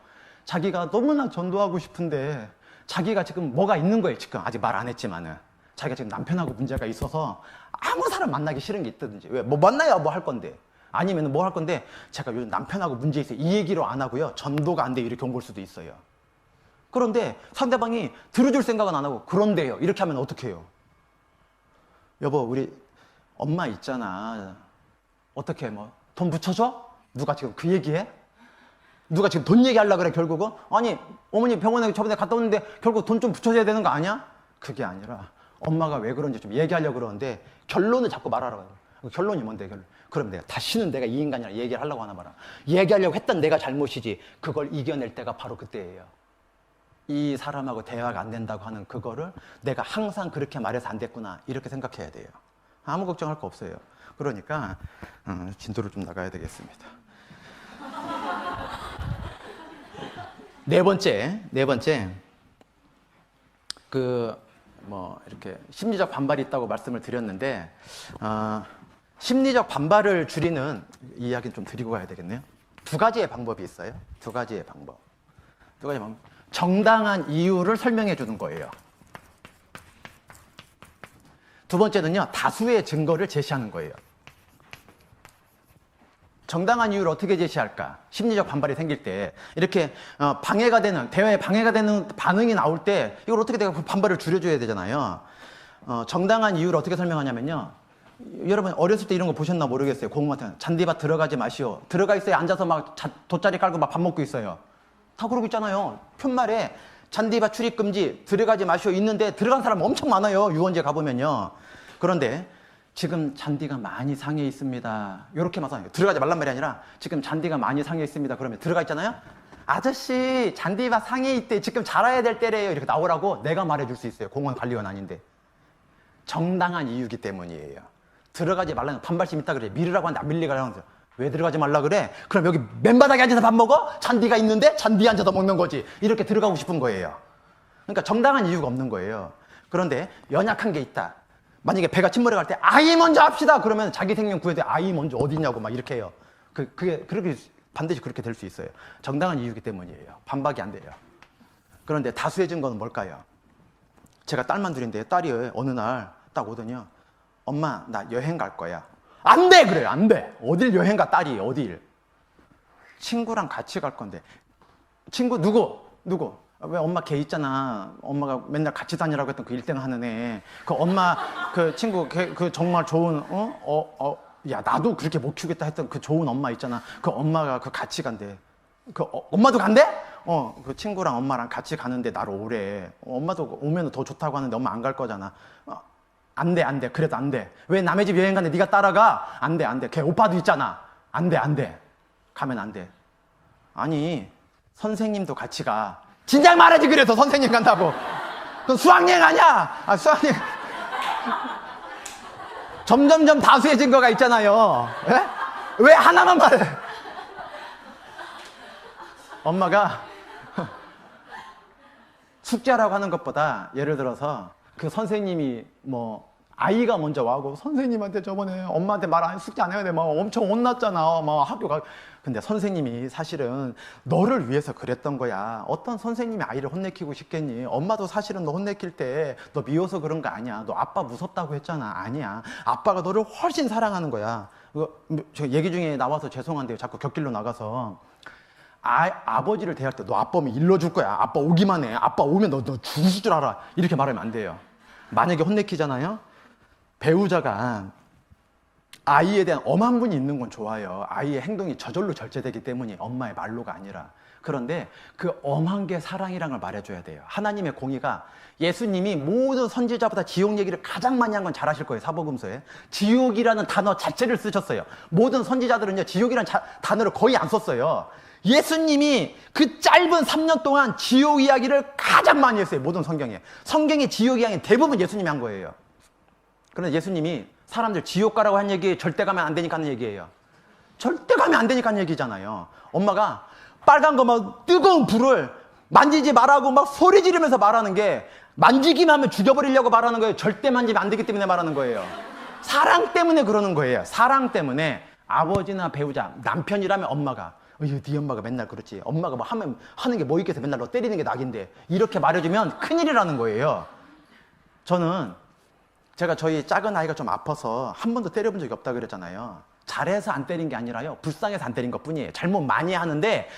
자기가 너무나 전도하고 싶은데 자기가 지금 뭐가 있는 거예요. 지금 아직 말 안 했지만은 자기가 지금 남편하고 문제가 있어서 아무 사람 만나기 싫은 게 있다든지, 왜? 뭐 만나야 뭐 할 건데, 아니면 뭐 할 건데, 제가 요즘 남편하고 문제 있어요, 이 얘기로 안 하고요, 전도가 안 돼요 이렇게 온 걸 수도 있어요. 그런데 상대방이 들어줄 생각은 안 하고 그런데요 이렇게 하면 어떻게 해요? 여보, 우리 엄마 있잖아, 어떻게 돈 붙여줘? 누가 지금 그 얘기해? 누가 지금 돈 얘기하려고 그래 결국은? 아니, 어머니 병원에 저번에 갔다 오는데 결국 돈 좀 붙여줘야 되는 거 아니야? 그게 아니라 엄마가 왜 그런지 좀 얘기하려고 그러는데 결론을 자꾸 말하라고 해요. 결론이 뭔데? 그럼 내가 다시는 내가 이 인간이랑 얘기를 하려고 하나 봐라. 얘기하려고 했던 내가 잘못이지, 그걸 이겨낼 때가 바로 그때예요. 이 사람하고 대화가 안 된다고 하는 그거를 내가 항상 그렇게 말해서 안 됐구나 이렇게 생각해야 돼요. 아무 걱정할 거 없어요. 그러니까 진도를 좀 나가야 되겠습니다. 네 번째 이렇게 심리적 반발이 있다고 말씀을 드렸는데 심리적 반발을 줄이는 이야기는 좀 드리고 가야 되겠네요. 두 가지의 방법이 있어요. 두 가지의 방법. 정당한 이유를 설명해 주는 거예요. 두 번째는요, 다수의 증거를 제시하는 거예요. 정당한 이유를 어떻게 제시할까? 심리적 반발이 생길 때 이렇게 대화에 방해가 되는 반응이 나올 때 이걸 어떻게 내가 그 반발을 줄여줘야 되잖아요. 정당한 이유를 어떻게 설명하냐면요. 여러분 어렸을 때 이런 거 보셨나 모르겠어요. 공부한테 잔디밭 들어가지 마시오. 들어가 있어요. 앉아서 막 돗자리 깔고 막 밥 먹고 있어요. 다 그러고 있잖아요. 편말에 잔디밭 출입 금지, 들어가지 마시오 있는데 들어간 사람 엄청 많아요. 유원지에 가보면요. 그런데 지금 잔디가 많이 상해 있습니다. 이렇게 말하는 들어가지 말란 말이 아니라 지금 잔디가 많이 상해 있습니다. 그러면 들어가 있잖아요. 아저씨 잔디밭 상해 있대. 지금 자라야 될 때래요. 이렇게 나오라고 내가 말해줄 수 있어요. 공원 관리원 아닌데. 정당한 이유기 때문이에요. 들어가지 말라는 반발심 있다 그래. 밀으라고 하는데 안 밀리라고 하는데 왜 들어가지 말라 그래? 그럼 여기 맨바닥에 앉아서 밥 먹어? 잔디가 있는데 잔디에 앉아서 먹는 거지. 이렇게 들어가고 싶은 거예요. 그러니까 정당한 이유가 없는 거예요. 그런데 연약한 게 있다. 만약에 배가 침몰해 갈 때 아이 먼저 합시다. 그러면 자기 생명 구해야 돼. 아이 먼저 어디냐고 막 이렇게 해요. 그렇게 반드시 그렇게 될 수 있어요. 정당한 이유이기 때문이에요. 반박이 안 돼요. 그런데 다수의 증거는 뭘까요? 제가 딸만 둘인데 딸이 어느 날 딱 오더니요. 엄마 나 여행 갈 거야. 안 돼! 그래요. 안 돼. 어딜 여행 가 딸이 어딜. 친구랑 같이 갈 건데. 친구 누구? 왜 엄마 걔 있잖아. 엄마가 맨날 같이 다니라고 했던 그 1등 하는 애. 그 엄마 그 친구 그 정말 좋은 야 나도 그렇게 못 키우겠다 했던 그 좋은 엄마 있잖아. 그 엄마가 그 같이 간대. 엄마도 간대? 그 친구랑 엄마랑 같이 가는데 나를 오래. 엄마도 오면 더 좋다고 하는데 엄마 안 갈 거잖아. 안 돼. 그래도 안 돼. 왜 남의 집 여행 가는데 네가 따라가? 안 돼. 걔 오빠도 있잖아. 안 돼. 가면 안 돼. 아니 선생님도 같이 가. 진작 말하지 그래서 선생님 간다고. 그건 수학여행 아니야. 수학여행. 점점점 다수의 증거가 있잖아요. 에? 왜 하나만 말해? 엄마가 숙제라고 하는 것보다 예를 들어서 그 선생님이 아이가 먼저 와고 선생님한테 저번에 엄마한테 숙제 안 해야 돼. 막 엄청 혼났잖아. 막 학교 가. 근데 선생님이 사실은 너를 위해서 그랬던 거야. 어떤 선생님이 아이를 혼내키고 싶겠니? 엄마도 사실은 너 혼내킬 때 너 미워서 그런 거 아니야. 너 아빠 무섭다고 했잖아. 아니야. 아빠가 너를 훨씬 사랑하는 거야. 저 얘기 중에 나와서 죄송한데요. 자꾸 곁길로 나가서 아버지를 대할 때 너 아빠 오면 일러줄 거야. 아빠 오기만 해. 아빠 오면 너 죽을 줄 알아. 이렇게 말하면 안 돼요. 만약에 혼내키잖아요. 배우자가 아이에 대한 엄한 분이 있는 건 좋아요. 아이의 행동이 저절로 절제되기 때문에 엄마의 말로가 아니라. 그런데 그 엄한 게 사랑이란 걸 말해줘야 돼요. 하나님의 공의가 예수님이 모든 선지자보다 지옥 얘기를 가장 많이 한 건 잘 아실 거예요. 사복음서에. 지옥이라는 단어 자체를 쓰셨어요. 모든 선지자들은요. 지옥이라는 단어를 거의 안 썼어요. 예수님이 그 짧은 3년 동안 지옥 이야기를 가장 많이 했어요. 모든 성경에. 성경의 지옥 이야기는 대부분 예수님이 한 거예요. 그런데 예수님이 사람들 지옥 가라고 한 얘기 절대 가면 안 되니까 하는 얘기예요. 절대 가면 안 되니까 하는 얘기잖아요. 엄마가 빨간 거 막 뜨거운 불을 만지지 말라고 막 소리 지르면서 말하는 게 만지기만 하면 죽여버리려고 말하는 거예요. 절대 만지면 안 되기 때문에 말하는 거예요. 사랑 때문에 그러는 거예요. 사랑 때문에 아버지나 배우자, 남편이라면 엄마가 네 엄마가 맨날 그렇지. 엄마가 뭐 하는 게 뭐 있겠어. 맨날 너 때리는 게 낙인데. 이렇게 말해주면 큰일이라는 거예요. 제가 저희 작은 아이가 좀 아파서 한 번도 때려본 적이 없다 그랬잖아요. 잘해서 안 때린 게 아니라요. 불쌍해서 안 때린 것 뿐이에요. 잘못 많이 하는데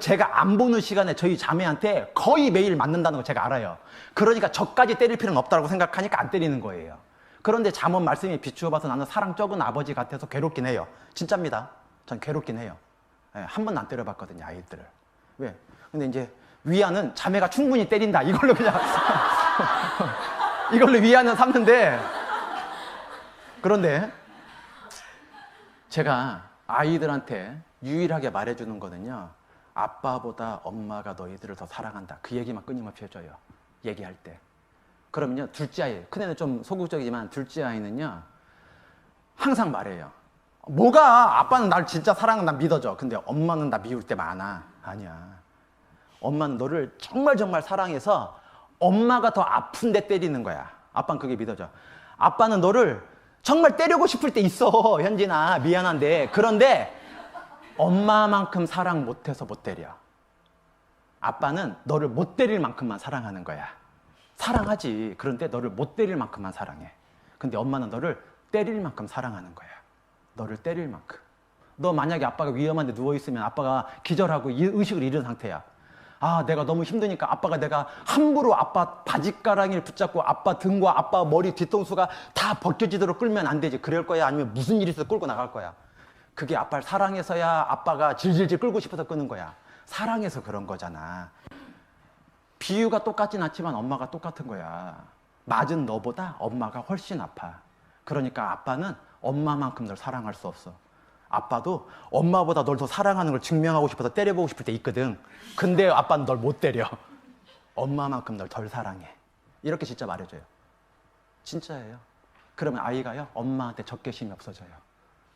제가 안 보는 시간에 저희 자매한테 거의 매일 맞는다는 거 제가 알아요. 그러니까 저까지 때릴 필요는 없다고 생각하니까 안 때리는 거예요. 그런데 잠언 말씀이 비추어 봐서 나는 사랑 적은 아버지 같아서 괴롭긴 해요. 진짜입니다. 전 괴롭긴 해요. 한 번도 안 때려봤거든요, 아이들을. 왜? 근데 이제 위안은 자매가 충분히 때린다. 이걸로 그냥 이걸로 위안은 삼는데, 그런데 제가 아이들한테 유일하게 말해주는 거는요, 아빠보다 엄마가 너희들을 더 사랑한다. 그 얘기만 끊임없이 해줘요. 얘기할 때. 그러면요, 둘째 아이, 큰애는 좀 소극적이지만 둘째 아이는요, 항상 말해요. 뭐가 아빠는 날 진짜 사랑은 난 믿어줘. 근데 엄마는 나 미울 때 많아. 아니야. 엄마는 너를 정말 정말 사랑해서 엄마가 더 아픈데 때리는 거야. 아빠는 그게 믿어져. 아빠는 너를 정말 때리고 싶을 때 있어. 현진아, 미안한데. 그런데 엄마만큼 사랑 못해서 못 때려. 아빠는 너를 못 때릴 만큼만 사랑하는 거야. 사랑하지. 그런데 너를 못 때릴 만큼만 사랑해. 근데 엄마는 너를 때릴 만큼 사랑하는 거야. 너를 때릴 만큼. 너 만약에 아빠가 위험한데 누워있으면 아빠가 기절하고 의식을 잃은 상태야. 아, 내가 너무 힘드니까 아빠가 내가 함부로 아빠 바지가랑이를 붙잡고 아빠 등과 아빠 머리 뒤통수가 다 벗겨지도록 끌면 안 되지. 그럴 거야? 아니면 무슨 일이 있어서 끌고 나갈 거야? 그게 아빠를 사랑해서야 아빠가 질질질 끌고 싶어서 끄는 거야. 사랑해서 그런 거잖아. 비유가 똑같진 않지만 엄마가 똑같은 거야. 맞은 너보다 엄마가 훨씬 아파. 그러니까 아빠는 엄마만큼 널 사랑할 수 없어. 아빠도 엄마보다 널 더 사랑하는 걸 증명하고 싶어서 때려보고 싶을 때 있거든. 근데 아빠는 널 못 때려. 엄마만큼 널 덜 사랑해. 이렇게 진짜 말해줘요. 진짜예요. 그러면 아이가요, 엄마한테 적개심이 없어져요.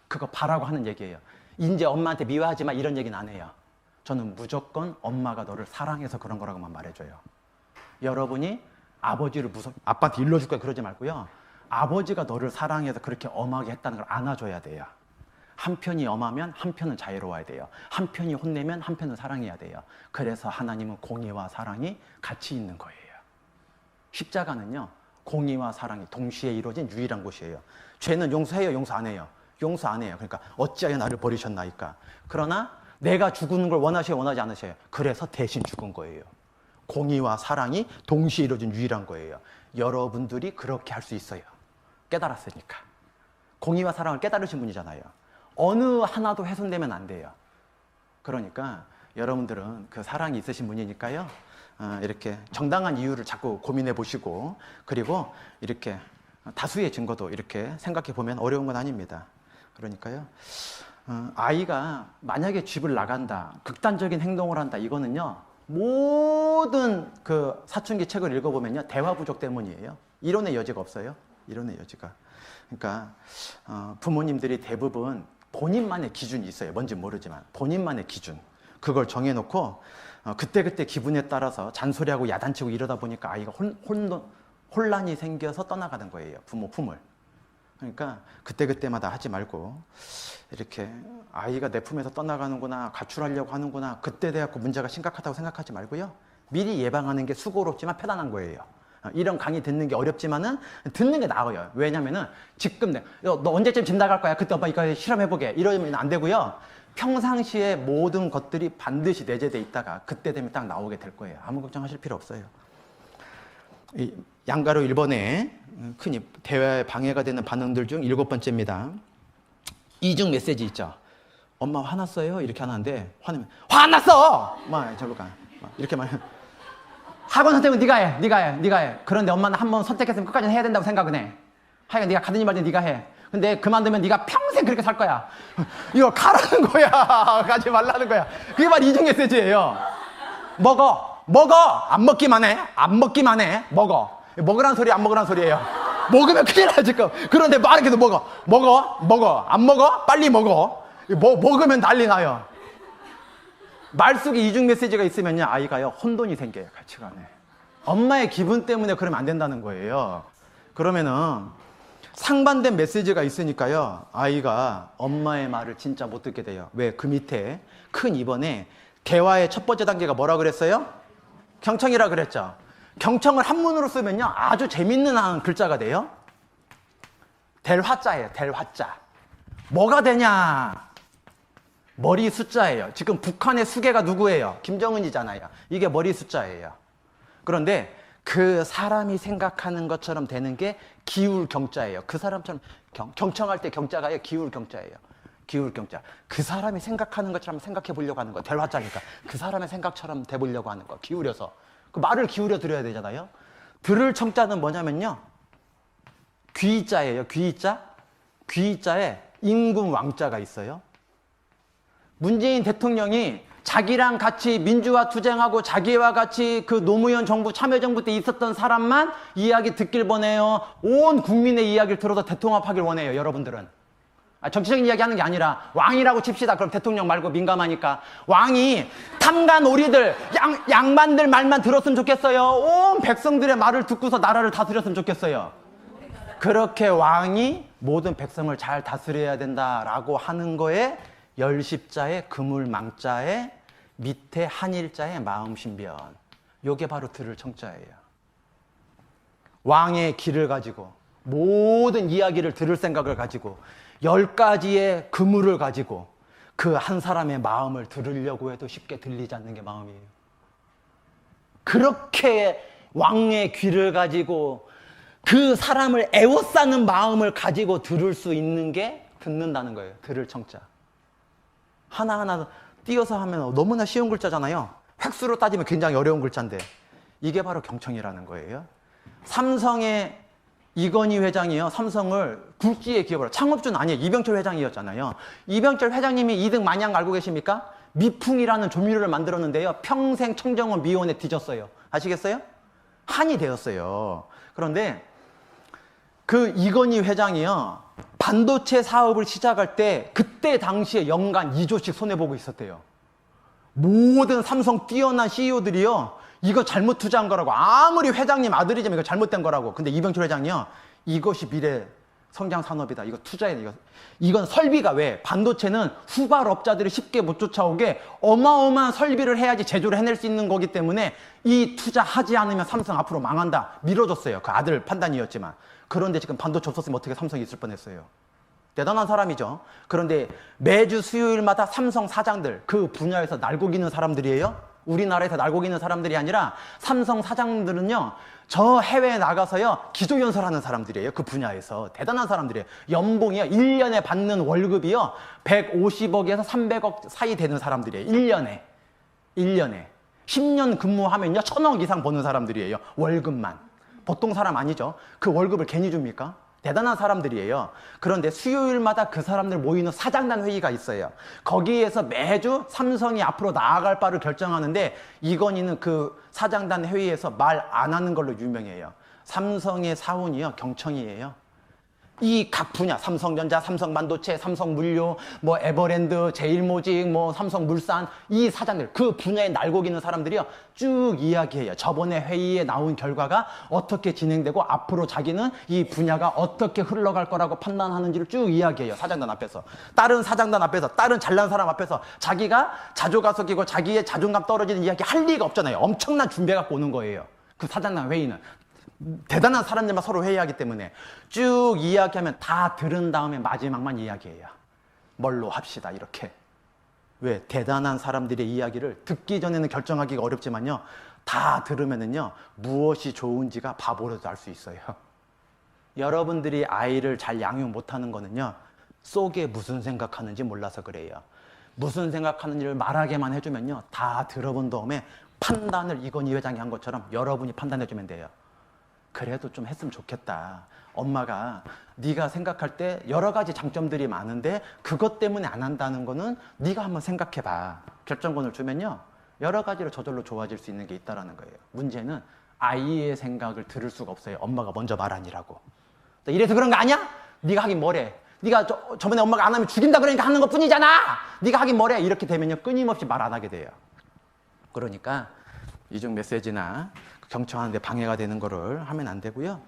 그거 바라고 하는 얘기예요. 이제 엄마한테 미워하지 마 이런 얘기는 안 해요. 저는 무조건 엄마가 너를 사랑해서 그런 거라고만 말해줘요. 여러분이 아버지를 아빠한테 일러줄 거야 그러지 말고요. 아버지가 너를 사랑해서 그렇게 엄하게 했다는 걸 안아줘야 돼요. 한편이 엄하면 한편은 자유로워야 돼요. 한편이 혼내면 한편은 사랑해야 돼요. 그래서 하나님은 공의와 사랑이 같이 있는 거예요. 십자가는요, 공의와 사랑이 동시에 이루어진 유일한 곳이에요. 죄는 용서해요, 용서 안 해요? 용서 안 해요. 그러니까 어찌하여 나를 버리셨나이까. 그러나 내가 죽는 걸 원하셔요, 원하지 않으셔요? 그래서 대신 죽은 거예요. 공의와 사랑이 동시에 이루어진 유일한 거예요. 여러분들이 그렇게 할 수 있어요. 깨달았으니까. 공의와 사랑을 깨달으신 분이잖아요. 어느 하나도 훼손되면 안 돼요. 그러니까 여러분들은 그 사랑이 있으신 분이니까요. 이렇게 정당한 이유를 자꾸 고민해 보시고, 그리고 이렇게 다수의 증거도 이렇게 생각해 보면 어려운 건 아닙니다. 그러니까요. 아이가 만약에 집을 나간다, 극단적인 행동을 한다, 이거는요, 모든 그 사춘기 책을 읽어보면요, 대화 부족 때문이에요. 이론의 여지가 없어요. 이론의 여지가. 그러니까 부모님들이 대부분 본인만의 기준이 있어요. 뭔지 모르지만 본인만의 기준, 그걸 정해놓고 그때그때 기분에 따라서 잔소리하고 야단치고 이러다 보니까 아이가 혼란이 생겨서 떠나가는 거예요. 부모 품을. 그러니까 그때그때마다 하지 말고, 이렇게 아이가 내 품에서 떠나가는구나, 가출하려고 하는구나, 그때 돼갖고 문제가 심각하다고 생각하지 말고요. 미리 예방하는 게 수고롭지만 편안한 거예요. 이런 강의 듣는 게 어렵지만은 듣는 게 나아요. 왜냐면은 지금 너 언제쯤 집 나갈 거야? 그때 오빠 이거 실험해보게. 이러면 안 되고요. 평상시에 모든 것들이 반드시 내재돼 있다가 그때 되면 딱 나오게 될 거예요. 아무 걱정하실 필요 없어요. 양가로 1번에 흔히 대화에 방해가 되는 반응들 중 7번째입니다. 이중 메시지 있죠. 엄마 화났어요? 이렇게 하는데 화내면 화났어! 막 저로 가. 이렇게 말하면 학원 선택은 네가 해. 네가 해. 네가 해. 그런데 엄마는 한번 선택했으면 끝까지 해야 된다고 생각은 해. 하여간 네가 가든지 말든 네가 해. 근데 그만두면 네가 평생 그렇게 살 거야. 이거 가라는 거야. 가지 말라는 거야. 그게 바로 이중 메시지예요. 먹어. 안 먹기만 해. 안 먹기만 해. 먹어. 먹으란 소리, 안 먹으란 소리예요. 먹으면 큰일 나 지금. 그런데 막 이렇게 먹어. 안 먹어? 빨리 먹어. 먹으면 난리 나요. 말 속에 이중 메시지가 있으면요, 아이가요, 혼돈이 생겨요, 가치관에. 엄마의 기분 때문에 그러면 안 된다는 거예요. 그러면은 상반된 메시지가 있으니까요, 아이가 엄마의 말을 진짜 못 듣게 돼요. 왜? 그 밑에 큰 2번에 대화의 첫 번째 단계가 뭐라 그랬어요? 경청이라 그랬죠. 경청을 한문으로 쓰면요, 아주 재밌는 한 글자가 돼요. 될 화자예요, 될 화자. 뭐가 되냐? 머리 숫자예요. 지금 북한의 수계가 누구예요? 김정은이잖아요. 이게 머리 숫자예요. 그런데 그 사람이 생각하는 것처럼 되는 게 기울 경자예요. 그 사람처럼 경청할 때 경자가요, 기울 경자예요. 기울 경자. 그 사람이 생각하는 것처럼 생각해 보려고 하는 거. 될 화자니까. 그 사람의 생각처럼 돼 보려고 하는 거. 기울여서. 그 말을 기울여 드려야 되잖아요. 들을 청자는 뭐냐면요, 귀자예요. 귀자. 귀자에 임금 왕자가 있어요. 문재인 대통령이 자기랑 같이 민주화 투쟁하고 자기와 같이 그 노무현 정부, 참여정부 때 있었던 사람만 이야기 듣길 원해요? 온 국민의 이야기를 들어서 대통합하길 원해요, 여러분들은? 정치적인 이야기 하는 게 아니라 왕이라고 칩시다. 그럼 대통령 말고 민감하니까. 왕이 탐관 오리들, 양반들 말만 들었으면 좋겠어요? 온 백성들의 말을 듣고서 나라를 다스렸으면 좋겠어요? 그렇게 왕이 모든 백성을 잘 다스려야 된다라고 하는 거에 열십자의 그물망자에 밑에 한일자의 마음신변. 요게 바로 들을 청자예요. 왕의 길을 가지고 모든 이야기를 들을 생각을 가지고 10가지의 그물을 가지고 그 한 사람의 마음을 들으려고 해도 쉽게 들리지 않는 게 마음이에요. 그렇게 왕의 귀를 가지고 그 사람을 애워싸는 마음을 가지고 들을 수 있는 게 듣는다는 거예요. 들을 청자. 하나하나 띄어서 하면 너무나 쉬운 글자잖아요. 획수로 따지면 굉장히 어려운 글자인데 이게 바로 경청이라는 거예요. 삼성의 이건희 회장이요, 삼성을 굴지의 기업으로, 창업주는 아니에요. 이병철 회장이었잖아요. 이병철 회장님이 이득 마냥 알고 계십니까? 미풍이라는 조미료를 만들었는데요, 평생 청정원 미원에 뒤졌어요. 아시겠어요? 한이 되었어요. 그런데 그 이건희 회장이요, 반도체 사업을 시작할 때 그때 당시에 연간 2조씩 손해보고 있었대요. 모든 삼성 뛰어난 CEO들이요, 이거 잘못 투자한 거라고, 아무리 회장님 아들이지만 이거 잘못된 거라고. 근데 이병철 회장이요, 이것이 미래 성장 산업이다. 이거 투자해야 돼. 이건 설비가, 왜? 반도체는 후발업자들이 쉽게 못 쫓아오게 어마어마한 설비를 해야지 제조를 해낼 수 있는 거기 때문에 이 투자하지 않으면 삼성 앞으로 망한다. 밀어줬어요. 그 아들 판단이었지만. 그런데 지금 반도체 없었으면 어떻게 삼성이 있을 뻔했어요. 대단한 사람이죠. 그런데 매주 수요일마다 삼성 사장들, 그 분야에서 날고기는 사람들이에요. 우리나라에서 날고기는 사람들이 아니라 삼성 사장들은요, 저 해외에 나가서요, 기조연설하는 사람들이에요. 그 분야에서. 대단한 사람들이에요. 연봉이요, 1년에 받는 월급이요, 150억에서 300억 사이 되는 사람들이에요. 1년에. 10년 근무하면요, 1000억 이상 버는 사람들이에요. 월급만. 보통 사람 아니죠. 그 월급을 괜히 줍니까? 대단한 사람들이에요. 그런데 수요일마다 그 사람들 모이는 사장단 회의가 있어요. 거기에서 매주 삼성이 앞으로 나아갈 바를 결정하는데 이건희는 그 사장단 회의에서 말 안 하는 걸로 유명해요. 삼성의 사원이요, 경청이에요. 이 각 분야, 삼성전자, 삼성반도체, 삼성물류, 뭐 에버랜드, 제일모직, 뭐 삼성물산, 이 사장들, 그 분야에 날고기는 사람들이요, 쭉 이야기해요. 저번에 회의에 나온 결과가 어떻게 진행되고 앞으로 자기는 이 분야가 어떻게 흘러갈 거라고 판단하는지를 쭉 이야기해요. 사장단 앞에서. 다른 사장단 앞에서, 다른 잘난 사람 앞에서 자기가 자조가석이고 자기의 자존감 떨어지는 이야기 할 리가 없잖아요. 엄청난 준비 갖고 오는 거예요. 그 사장단 회의는. 대단한 사람들만 서로 회의하기 때문에 쭉 이야기하면 다 들은 다음에 마지막만 이야기해요. 뭘로 합시다, 이렇게. 왜? 대단한 사람들의 이야기를 듣기 전에는 결정하기가 어렵지만요, 다 들으면은요, 무엇이 좋은지가 바보로도 알 수 있어요. 여러분들이 아이를 잘 양육 못하는 거는요, 속에 무슨 생각하는지 몰라서 그래요. 무슨 생각하는지를 말하게만 해주면요, 다 들어본 다음에 판단을 이건희 회장이 한 것처럼 여러분이 판단해주면 돼요. 그래도 좀 했으면 좋겠다. 엄마가 네가 생각할 때 여러 가지 장점들이 많은데 그것 때문에 안 한다는 거는 네가 한번 생각해봐. 결정권을 주면요, 여러 가지로 저절로 좋아질 수 있는 게 있다는 거예요. 문제는 아이의 생각을 들을 수가 없어요. 엄마가 먼저 말하니라고. 이래서 그런 거 아니야? 네가 하긴 뭐래. 네가 저번에 엄마가 안 하면 죽인다 그러니까 하는 것뿐이잖아. 네가 하긴 뭐래. 이렇게 되면요, 끊임없이 말 안 하게 돼요. 그러니까 이중 메시지나 경청하는데 방해가 되는 거를 하면 안 되고요.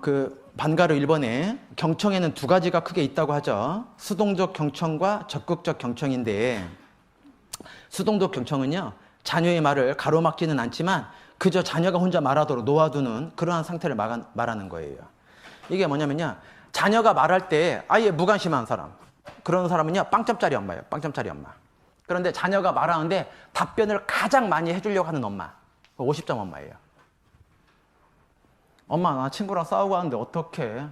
그 반가르 1번에 경청에는 두 가지가 크게 있다고 하죠. 수동적 경청과 적극적 경청인데, 수동적 경청은요, 자녀의 말을 가로막지는 않지만 그저 자녀가 혼자 말하도록 놓아두는 그러한 상태를 말하는 거예요. 이게 뭐냐면요, 자녀가 말할 때 아예 무관심한 사람, 그런 사람은요, 빵점짜리 엄마예요. 빵점짜리 엄마. 그런데 자녀가 말하는데 답변을 가장 많이 해주려고 하는 엄마, 50점 엄마예요. 엄마, 나 친구랑 싸우고 하는데 어떡해?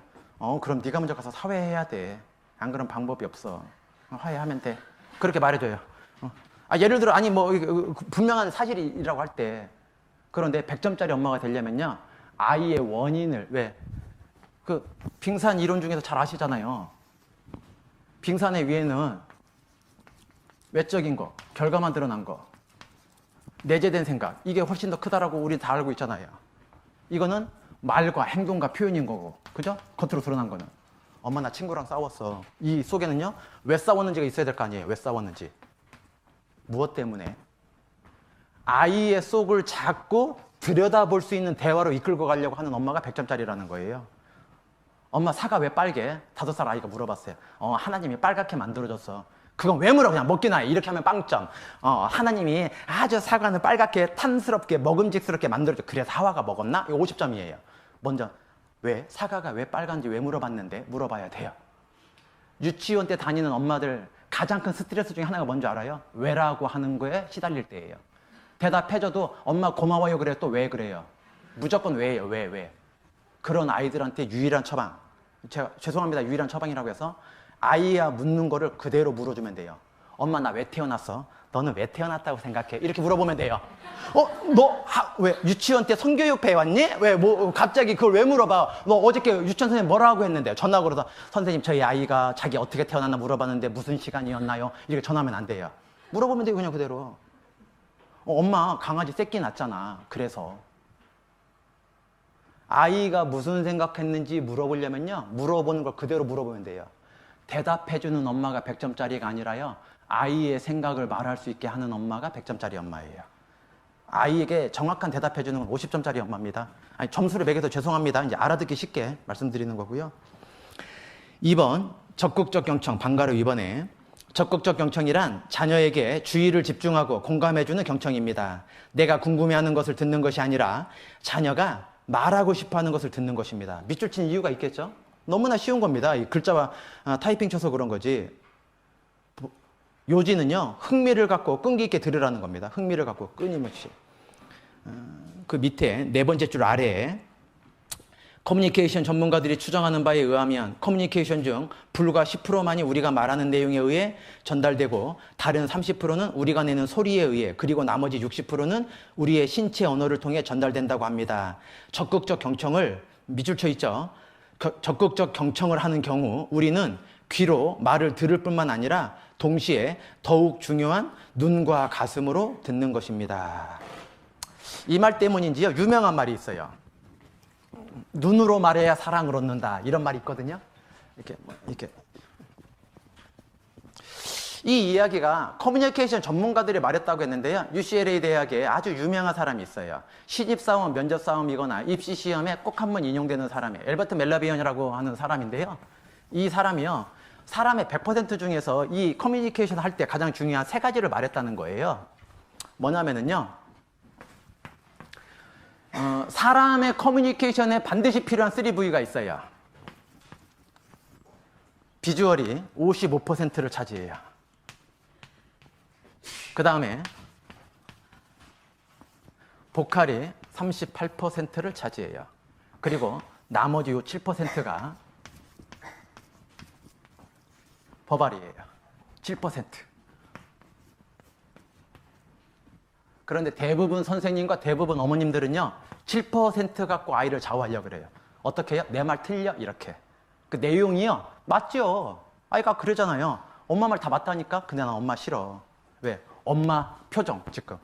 그럼 네가 먼저 가서 사회해야 돼. 안 그런 방법이 없어. 화해하면 돼. 그렇게 말해줘요. 예를 들어, 아니 뭐 분명한 사실이라고 할 때, 그런데 100점짜리 엄마가 되려면요, 아이의 원인을, 왜? 그 빙산 이론 중에서 잘 아시잖아요. 빙산의 위에는 외적인 거, 결과만 드러난 거, 내재된 생각, 이게 훨씬 더 크다라고 우리 다 알고 있잖아요. 이거는 말과 행동과 표현인 거고, 그죠? 겉으로 드러난 거는. 엄마 나 친구랑 싸웠어. 이 속에는요, 왜 싸웠는지가 있어야 될 거 아니에요. 왜 싸웠는지. 무엇 때문에? 아이의 속을 자꾸 들여다볼 수 있는 대화로 이끌고 가려고 하는 엄마가 100점짜리라는 거예요. 엄마 사과 왜 빨개? 5살 아이가 물어봤어요. 하나님이 빨갛게 만들어줬어. 그건 왜 물어? 그냥 먹기나 해. 이렇게 하면 빵점. 하나님이 아주 사과는 빨갛게 탄스럽게 먹음직스럽게 만들어줘. 그래서 하와가 먹었나? 이거 50점이에요. 먼저 왜? 사과가 왜 빨간지 왜 물어봤는데? 물어봐야 돼요. 유치원 때 다니는 엄마들 가장 큰 스트레스 중에 하나가 뭔지 알아요? 왜라고 하는 거에 시달릴 때예요. 대답해줘도 엄마 고마워요 그래요. 또 왜 그래요? 무조건 왜예요. 왜? 그런 아이들한테 유일한 처방. 제가 죄송합니다. 유일한 처방이라고 해서 아이야 묻는 거를 그대로 물어주면 돼요. 엄마 나 왜 태어났어? 너는 왜 태어났다고 생각해? 이렇게 물어보면 돼요. 왜 유치원 때 성교육 배웠니? 왜 갑자기 그걸 왜 물어봐? 너 어저께 유치원 선생님 뭐라고 했는데? 전화 걸어서 선생님 저희 아이가 자기 어떻게 태어났나 물어봤는데 무슨 시간이었나요? 이렇게 전화하면 안 돼요. 물어보면 돼요. 그냥 그대로. 엄마 강아지 새끼 낳았잖아. 그래서 아이가 무슨 생각했는지 물어보려면요, 물어보는 걸 그대로 물어보면 돼요. 대답해주는 엄마가 100점짜리가 아니라요, 아이의 생각을 말할 수 있게 하는 엄마가 100점짜리 엄마예요. 아이에게 정확한 대답해주는 건 50점짜리 엄마입니다. 아니, 점수를 매겨서 죄송합니다. 이제 알아듣기 쉽게 말씀드리는 거고요. 2번 적극적 경청, 방가로 2번에 적극적 경청이란 자녀에게 주의를 집중하고 공감해주는 경청입니다. 내가 궁금해하는 것을 듣는 것이 아니라 자녀가 말하고 싶어하는 것을 듣는 것입니다. 밑줄 친 이유가 있겠죠? 너무나 쉬운 겁니다. 이 글자와 타이핑 쳐서 그런 거지. 요지는요, 흥미를 갖고 끈기 있게 들으라는 겁니다. 흥미를 갖고 끊임없이. 그 밑에 4번째 줄 아래에 커뮤니케이션 전문가들이 추정하는 바에 의하면 커뮤니케이션 중 불과 10%만이 우리가 말하는 내용에 의해 전달되고 다른 30%는 우리가 내는 소리에 의해 그리고 나머지 60%는 우리의 신체 언어를 통해 전달된다고 합니다. 적극적 경청을 밑줄 쳐 있죠. 적극적 경청을 하는 경우 우리는 귀로 말을 들을 뿐만 아니라 동시에 더욱 중요한 눈과 가슴으로 듣는 것입니다. 이 말 때문인지요, 유명한 말이 있어요. 눈으로 말해야 사랑을 얻는다. 이런 말이 있거든요. 이렇게. 이 이야기가 커뮤니케이션 전문가들이 말했다고 했는데요. UCLA 대학에 아주 유명한 사람이 있어요. 시집싸움, 면접싸움이거나 입시시험에 꼭 한 번 인용되는 사람이 엘버트 멜라비언이라고 하는 사람인데요. 이 사람이요, 사람의 100% 중에서 이 커뮤니케이션 할 때 가장 중요한 3가지를 말했다는 거예요. 뭐냐면은요, 사람의 커뮤니케이션에 반드시 필요한 3V가 있어요. 비주얼이 55%를 차지해요. 그 다음에 보컬이 38%를 차지해요. 그리고 나머지 요 7%가 버발이에요. 7%. 그런데 대부분 선생님과 대부분 어머님들은요, 7% 갖고 아이를 좌우하려고 그래요. 어떻게 해요? 내 말 틀려? 이렇게. 그 내용이요, 맞죠? 아이가 그러잖아요. 엄마 말 다 맞다니까? 근데 난 엄마 싫어. 왜? 엄마 표정, 지금.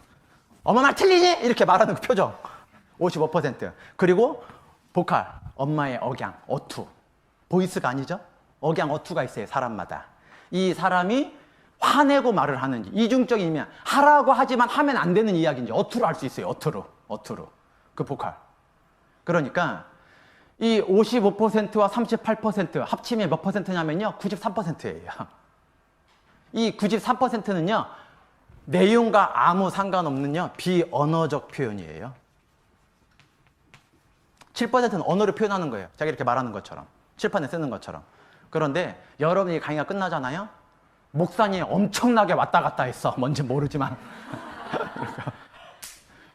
엄마 말 틀리니? 이렇게 말하는 그 표정. 55%. 그리고 보컬, 엄마의 억양, 어투. 보이스가 아니죠? 억양, 어투가 있어요, 사람마다. 이 사람이 화내고 말을 하는지, 이중적이면 하라고 하지만 하면 안 되는 이야기인지 어투로 할 수 있어요. 어투로. 그 보컬. 그러니까 이 55%와 38% 합치면 몇 퍼센트냐면요, 93%예요. 이 93%는요, 내용과 아무 상관없는요, 비언어적 표현이에요. 7%는 언어로 표현하는 거예요. 자기 이렇게 말하는 것처럼. 칠판에 쓰는 것처럼. 그런데 여러분이 강의가 끝나잖아요. 목사님 엄청나게 왔다 갔다 했어. 뭔지 모르지만.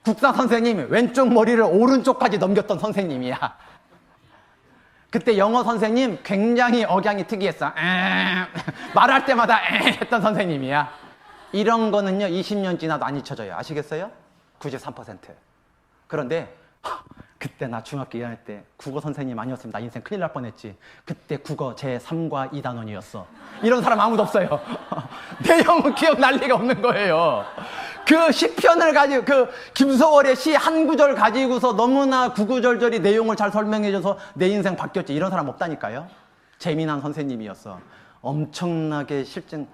국사 선생님 왼쪽 머리를 오른쪽까지 넘겼던 선생님이야. 그때 영어 선생님 굉장히 억양이 특이했어. 말할 때마다 했던 선생님이야. 이런 거는요, 20년 지나도 안 잊혀져요. 아시겠어요? 93%. 그런데 그때 나 중학교 2학년 때 국어 선생님 아니었으면 나 인생 큰일 날 뻔했지. 그때 국어 제3과 2단원이었어. 이런 사람 아무도 없어요. 내용은 기억날 리가 없는 거예요. 그 시편을 가지고 그 김소월의 시 한 구절 가지고서 너무나 구구절절히 내용을 잘 설명해줘서 내 인생 바뀌었지. 이런 사람 없다니까요. 재미난 선생님이었어. 엄청나게 실증.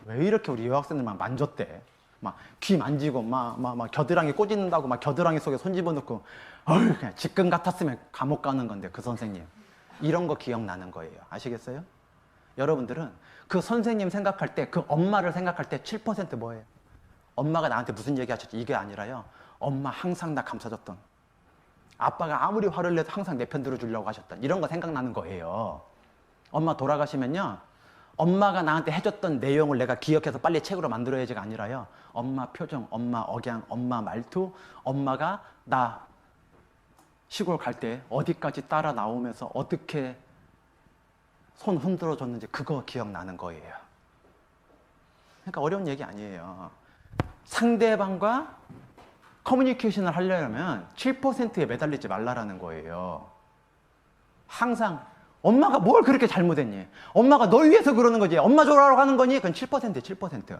왜 이렇게 우리 여학생들만 만졌대? 막 귀 만지고 막 겨드랑이 꼬집는다고 막 겨드랑이 속에 손 집어넣고 그냥 지금 같았으면 감옥 가는 건데 그 선생님 이런 거 기억나는 거예요. 아시겠어요? 여러분들은 그 선생님 생각할 때 그 엄마를 생각할 때 7% 뭐예요? 엄마가 나한테 무슨 얘기 하셨지? 이게 아니라요. 엄마 항상 나 감싸줬던, 아빠가 아무리 화를 내도 항상 내 편 들어주려고 하셨던 이런 거 생각나는 거예요. 엄마 돌아가시면요, 엄마가 나한테 해줬던 내용을 내가 기억해서 빨리 책으로 만들어야지가 아니라요, 엄마 표정, 엄마 억양, 엄마 말투, 엄마가 나 시골 갈 때 어디까지 따라 나오면서 어떻게 손 흔들어 줬는지 그거 기억나는 거예요. 그러니까 어려운 얘기 아니에요. 상대방과 커뮤니케이션을 하려면 7%에 매달리지 말라라는 거예요. 항상 엄마가 뭘 그렇게 잘못했니? 엄마가 널 위해서 그러는 거지. 엄마 좋아하라고 하는 거니? 그건 7%에 7%.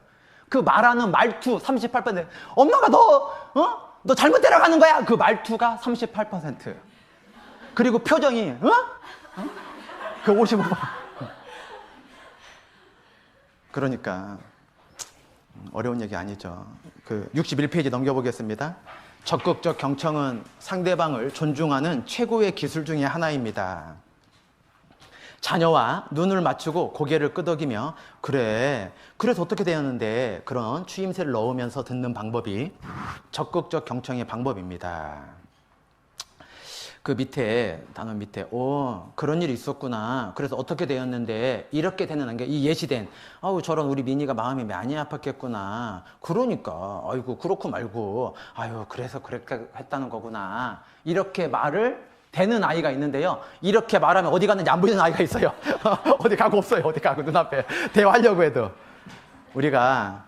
그 말하는 말투 38%. 엄마가 너 잘못되라고 하는 거야. 그 말투가 38%. 그리고 표정이 그 55%. 그러니까 어려운 얘기 아니죠. 그 61페이지 넘겨보겠습니다. 적극적 경청은 상대방을 존중하는 최고의 기술 중에 하나입니다. 자녀와 눈을 맞추고 고개를 끄덕이며 그래서 어떻게 되었는데 그런 추임새를 넣으면서 듣는 방법이 적극적 경청의 방법입니다. 그 밑에 단어 밑에 그런 일이 있었구나. 그래서 어떻게 되었는데 이렇게 되는 게 이 예시된 저런 우리 민이가 마음이 많이 아팠겠구나. 그러니까 아이고 그렇고 말고 그래서 그렇게 했다는 거구나. 이렇게 말을 되는 아이가 있는데요. 이렇게 말하면 어디 갔는지 안 보이는 아이가 있어요. 어디 가고 없어요. 어디 가고 눈앞에 대화하려고 해도. 우리가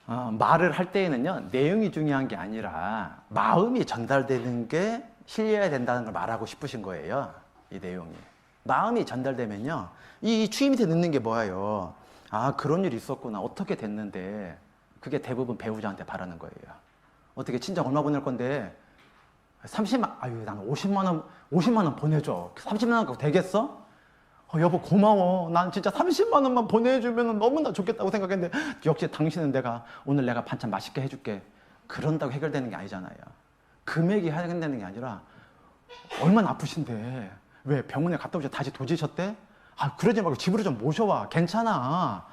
말을 할 때에는요, 내용이 중요한 게 아니라 마음이 전달되는 게 실려야 된다는 걸 말하고 싶으신 거예요. 이 내용이. 마음이 전달되면요, 이 추임새 넣는 게 뭐예요? 그런 일이 있었구나. 어떻게 됐는데. 그게 대부분 배우자한테 바라는 거예요. 어떻게 친정 얼마 보낼 건데 30만, 나는 50만 원 보내줘. 30만 원 갖고 되겠어? 여보 고마워. 난 진짜 30만 원만 보내주면 너무나 좋겠다고 생각했는데 역시 당신은 오늘 내가 반찬 맛있게 해줄게. 그런다고 해결되는 게 아니잖아요. 금액이 해결되는 게 아니라 얼마나 아프신데 왜 병원에 갔다 오셔 다시 도지셨대? 그러지 말고 집으로 좀 모셔와. 괜찮아.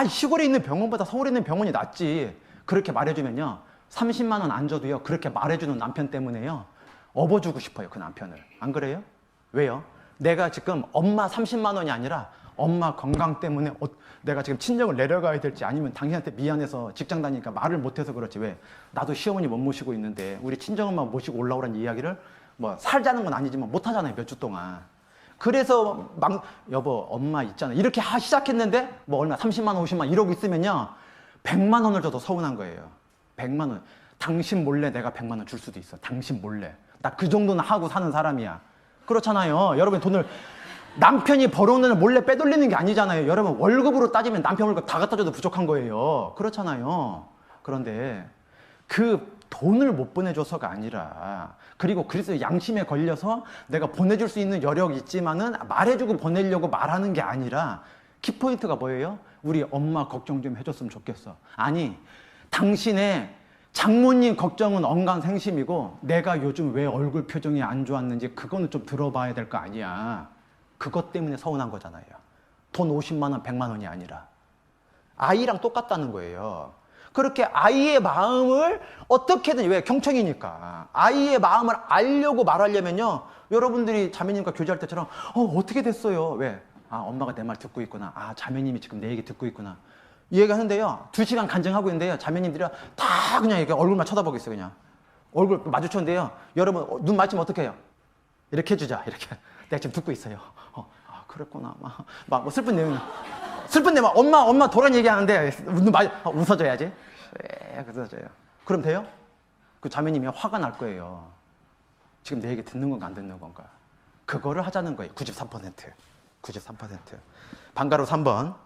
시골에 있는 병원보다 서울에 있는 병원이 낫지. 그렇게 말해주면요, 30만 원 안 줘도요, 그렇게 말해주는 남편 때문에요, 업어주고 싶어요, 그 남편을. 안 그래요? 왜요? 내가 지금 엄마 30만 원이 아니라 엄마 건강 때문에 내가 지금 친정을 내려가야 될지 아니면 당신한테 미안해서 직장 다니니까 말을 못해서 그렇지. 왜? 나도 시어머니 못 모시고 있는데 우리 친정엄마 모시고 올라오라는 이야기를 살자는 건 아니지만 못하잖아요, 몇 주 동안. 그래서 여보 엄마 있잖아 이렇게 시작했는데 얼마 30만 원 50만 원 이러고 있으면요, 100만 원을 줘도 서운한 거예요. 100만 원. 당신 몰래 내가 100만 원 줄 수도 있어. 당신 몰래. 나 그 정도는 하고 사는 사람이야. 그렇잖아요. 여러분 돈을 남편이 벌어오는 돈을 몰래 빼돌리는 게 아니잖아요. 여러분 월급으로 따지면 남편 월급 다 갖다 줘도 부족한 거예요. 그렇잖아요. 그런데 그 돈을 못 보내줘서가 아니라, 그리고 그래서 양심에 걸려서 내가 보내줄 수 있는 여력이 있지만은 말해주고 보내려고 말하는 게 아니라, 키포인트가 뭐예요? 우리 엄마 걱정 좀 해줬으면 좋겠어. 아니, 당신의 장모님 걱정은 언간생심이고 내가 요즘 왜 얼굴 표정이 안 좋았는지 그거는 좀 들어봐야 될 거 아니야. 그것 때문에 서운한 거잖아요. 돈 50만 원, 100만 원이 아니라. 아이랑 똑같다는 거예요. 그렇게 아이의 마음을 어떻게든, 왜? 경청이니까. 아이의 마음을 알려고 말하려면요, 여러분들이 자매님과 교제할 때처럼 어떻게 됐어요? 왜? 엄마가 내 말 듣고 있구나. 자매님이 지금 내 얘기 듣고 있구나. 이 얘기 하는데요, 2시간 간증하고 있는데요, 자매님들이 다 그냥 이렇게 얼굴만 쳐다보고 있어요. 그냥 얼굴 마주쳤는데요, 여러분 눈 맞추면 어떻게 해요? 이렇게 해주자. 이렇게. 내가 지금 듣고 있어요. 그랬구나. 막 슬픈 내용. 슬픈 내용. 엄마 도란 얘기하는데 눈 웃어줘야지. 웃어줘요. 그럼 돼요? 그 자매님이 화가 날 거예요. 지금 내 얘기 듣는 건가 안 듣는 건가? 그거를 하자는 거예요. 93%. 방가로 3번.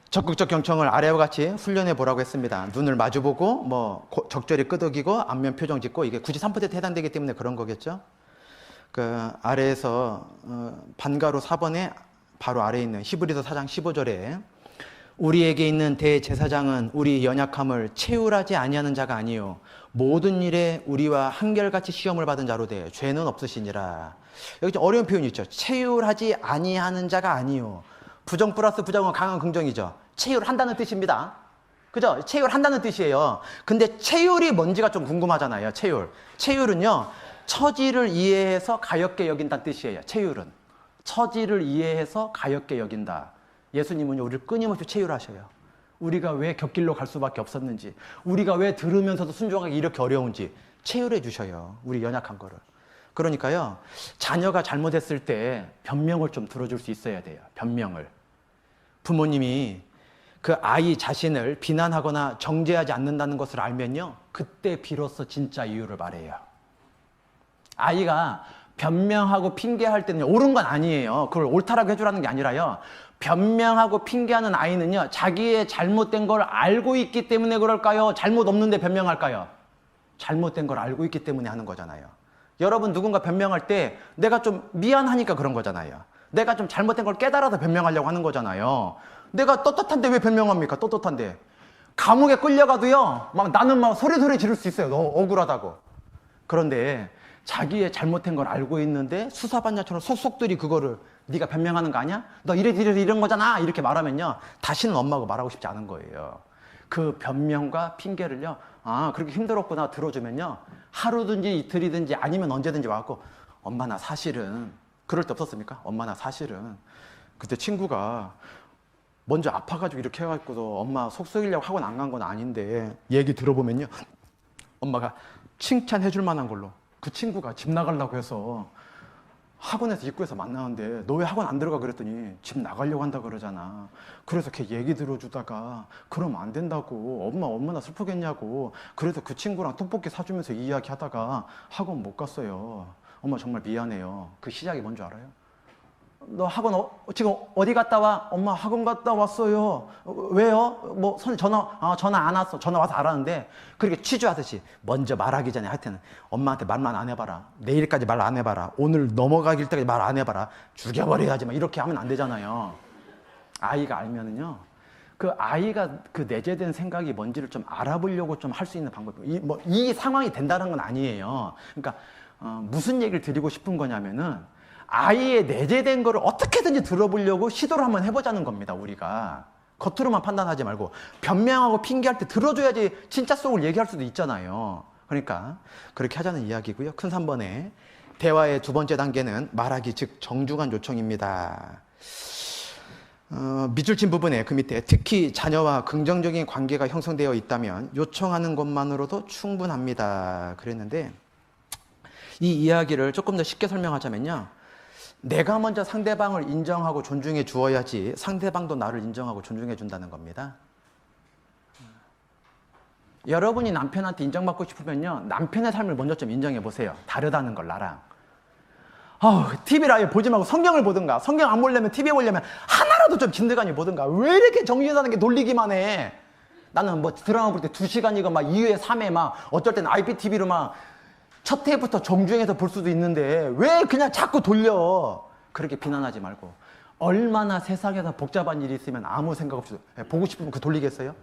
적극적 경청을 아래와 같이 훈련해 보라고 했습니다. 눈을 마주보고 뭐 적절히 끄덕이고 안면 표정 짓고 이게 93%에 해당되기 때문에 그런 거겠죠. 그 아래에서 반가로 4번에 바로 아래에 있는 히브리서 4장 15절에 우리에게 있는 대제사장은 우리 연약함을 체휼하지 아니하는 자가 아니요 모든 일에 우리와 한결같이 시험을 받은 자로 돼 죄는 없으시니라. 여기 좀 어려운 표현이 있죠. 체휼하지 아니하는 자가 아니요. 부정 플러스 부정은 강한 긍정이죠. 체휼한다는 뜻입니다. 그죠? 체휼한다는 뜻이에요. 근데 체휼이 뭔지가 좀 궁금하잖아요. 체휼은요 처지를 이해해서 가볍게 여긴다는 뜻이에요. 체휼은 처지를 이해해서 가볍게 여긴다. 예수님은 우리를 끊임없이 체휼하셔요. 우리가 왜 곁길로 갈 수밖에 없었는지, 우리가 왜 들으면서도 순종하기 이렇게 어려운지 체휼해 주셔요. 우리 연약한 거를. 그러니까요, 자녀가 잘못했을 때 변명을 좀 들어줄 수 있어야 돼요. 변명을. 부모님이 그 아이 자신을 비난하거나 정죄하지 않는다는 것을 알면요, 그때 비로소 진짜 이유를 말해요. 아이가 변명하고 핑계할 때는 옳은 건 아니에요. 그걸 옳다라고 해주라는 게 아니라요. 변명하고 핑계하는 아이는요, 자기의 잘못된 걸 알고 있기 때문에 그럴까요? 잘못 없는데 변명할까요? 잘못된 걸 알고 있기 때문에 하는 거잖아요. 여러분 누군가 변명할 때 내가 좀 미안하니까 그런 거잖아요. 내가 좀 잘못된 걸 깨달아서 변명하려고 하는 거잖아요. 내가 떳떳한데 왜 변명합니까? 떳떳한데. 감옥에 끌려가도요, 나는 소리 지를 수 있어요. 너무 억울하다고. 그런데 자기의 잘못된 걸 알고 있는데 수사반장처럼 속속들이 그거를 네가 변명하는 거 아니야? 너 이런 거잖아. 이렇게 말하면요, 다시는 엄마하고 말하고 싶지 않은 거예요. 그 변명과 핑계를요, 그렇게 힘들었구나 들어주면요, 하루든지 이틀이든지 아니면 언제든지 와갖고 엄마 나 사실은 그럴 때 없었습니까? 엄마 나 사실은 그때 친구가 먼저 아파가지고 이렇게 해가지고도 엄마 속 썩이려고 학원 안 간 건 아닌데 얘기 들어보면요, 엄마가 칭찬해 줄 만한 걸로 그 친구가 집 나가려고 해서 학원에서 입구에서 만나는데 너 왜 학원 안 들어가 그랬더니 집 나가려고 한다 그러잖아. 그래서 걔 얘기 들어주다가 그러면 안 된다고 엄마 얼마나 슬프겠냐고 그래서 그 친구랑 떡볶이 사주면서 이야기 하다가 학원 못 갔어요. 엄마 정말 미안해요. 그 시작이 뭔지 알아요? 너 학원 지금 어디 갔다 와? 엄마 학원 갔다 왔어요. 왜요? 전화 안 왔어. 전화 와서 알았는데 그렇게 취조하듯이 먼저 말하기 전에 하여튼 엄마한테 말만 안 해봐라. 내일까지 말 안 해봐라. 오늘 넘어가길 때까지 말 안 해봐라. 죽여버려야지. 이렇게 하면 안 되잖아요. 아이가 알면은요, 그 아이가 그 내재된 생각이 뭔지를 좀 알아보려고 좀 할 수 있는 방법이 이 상황이 된다는 건 아니에요. 그러니까 무슨 얘기를 드리고 싶은 거냐면은 아이의 내재된 거를 어떻게든지 들어보려고 시도를 한번 해보자는 겁니다. 우리가 겉으로만 판단하지 말고 변명하고 핑계할 때 들어줘야지 진짜 속을 얘기할 수도 있잖아요. 그러니까 그렇게 하자는 이야기고요. 큰 3번에 대화의 두 번째 단계는 말하기, 즉 정중한 요청입니다. 밑줄 친 부분에 그 밑에 특히 자녀와 긍정적인 관계가 형성되어 있다면 요청하는 것만으로도 충분합니다. 그랬는데 이 이야기를 조금 더 쉽게 설명하자면요, 내가 먼저 상대방을 인정하고 존중해 주어야지 상대방도 나를 인정하고 존중해 준다는 겁니다. 여러분이 남편한테 인정받고 싶으면요, 남편의 삶을 먼저 좀 인정해 보세요. 다르다는 걸 나랑. TV를 아예 보지 말고 성경을 보든가, 성경 안 보려면 TV에 보려면 하나라도 좀 진득하니 보든가. 왜 이렇게 정신사는 게 놀리기만 해? 나는 드라마 볼 때 2시간이고 2회, 3회 어쩔 때는 IPTV로 첫 회부터 정주행해서 볼 수도 있는데 왜 그냥 자꾸 돌려? 그렇게 비난하지 말고, 얼마나 세상에서 복잡한 일이 있으면 아무 생각 없이 보고 싶으면 돌리겠어요?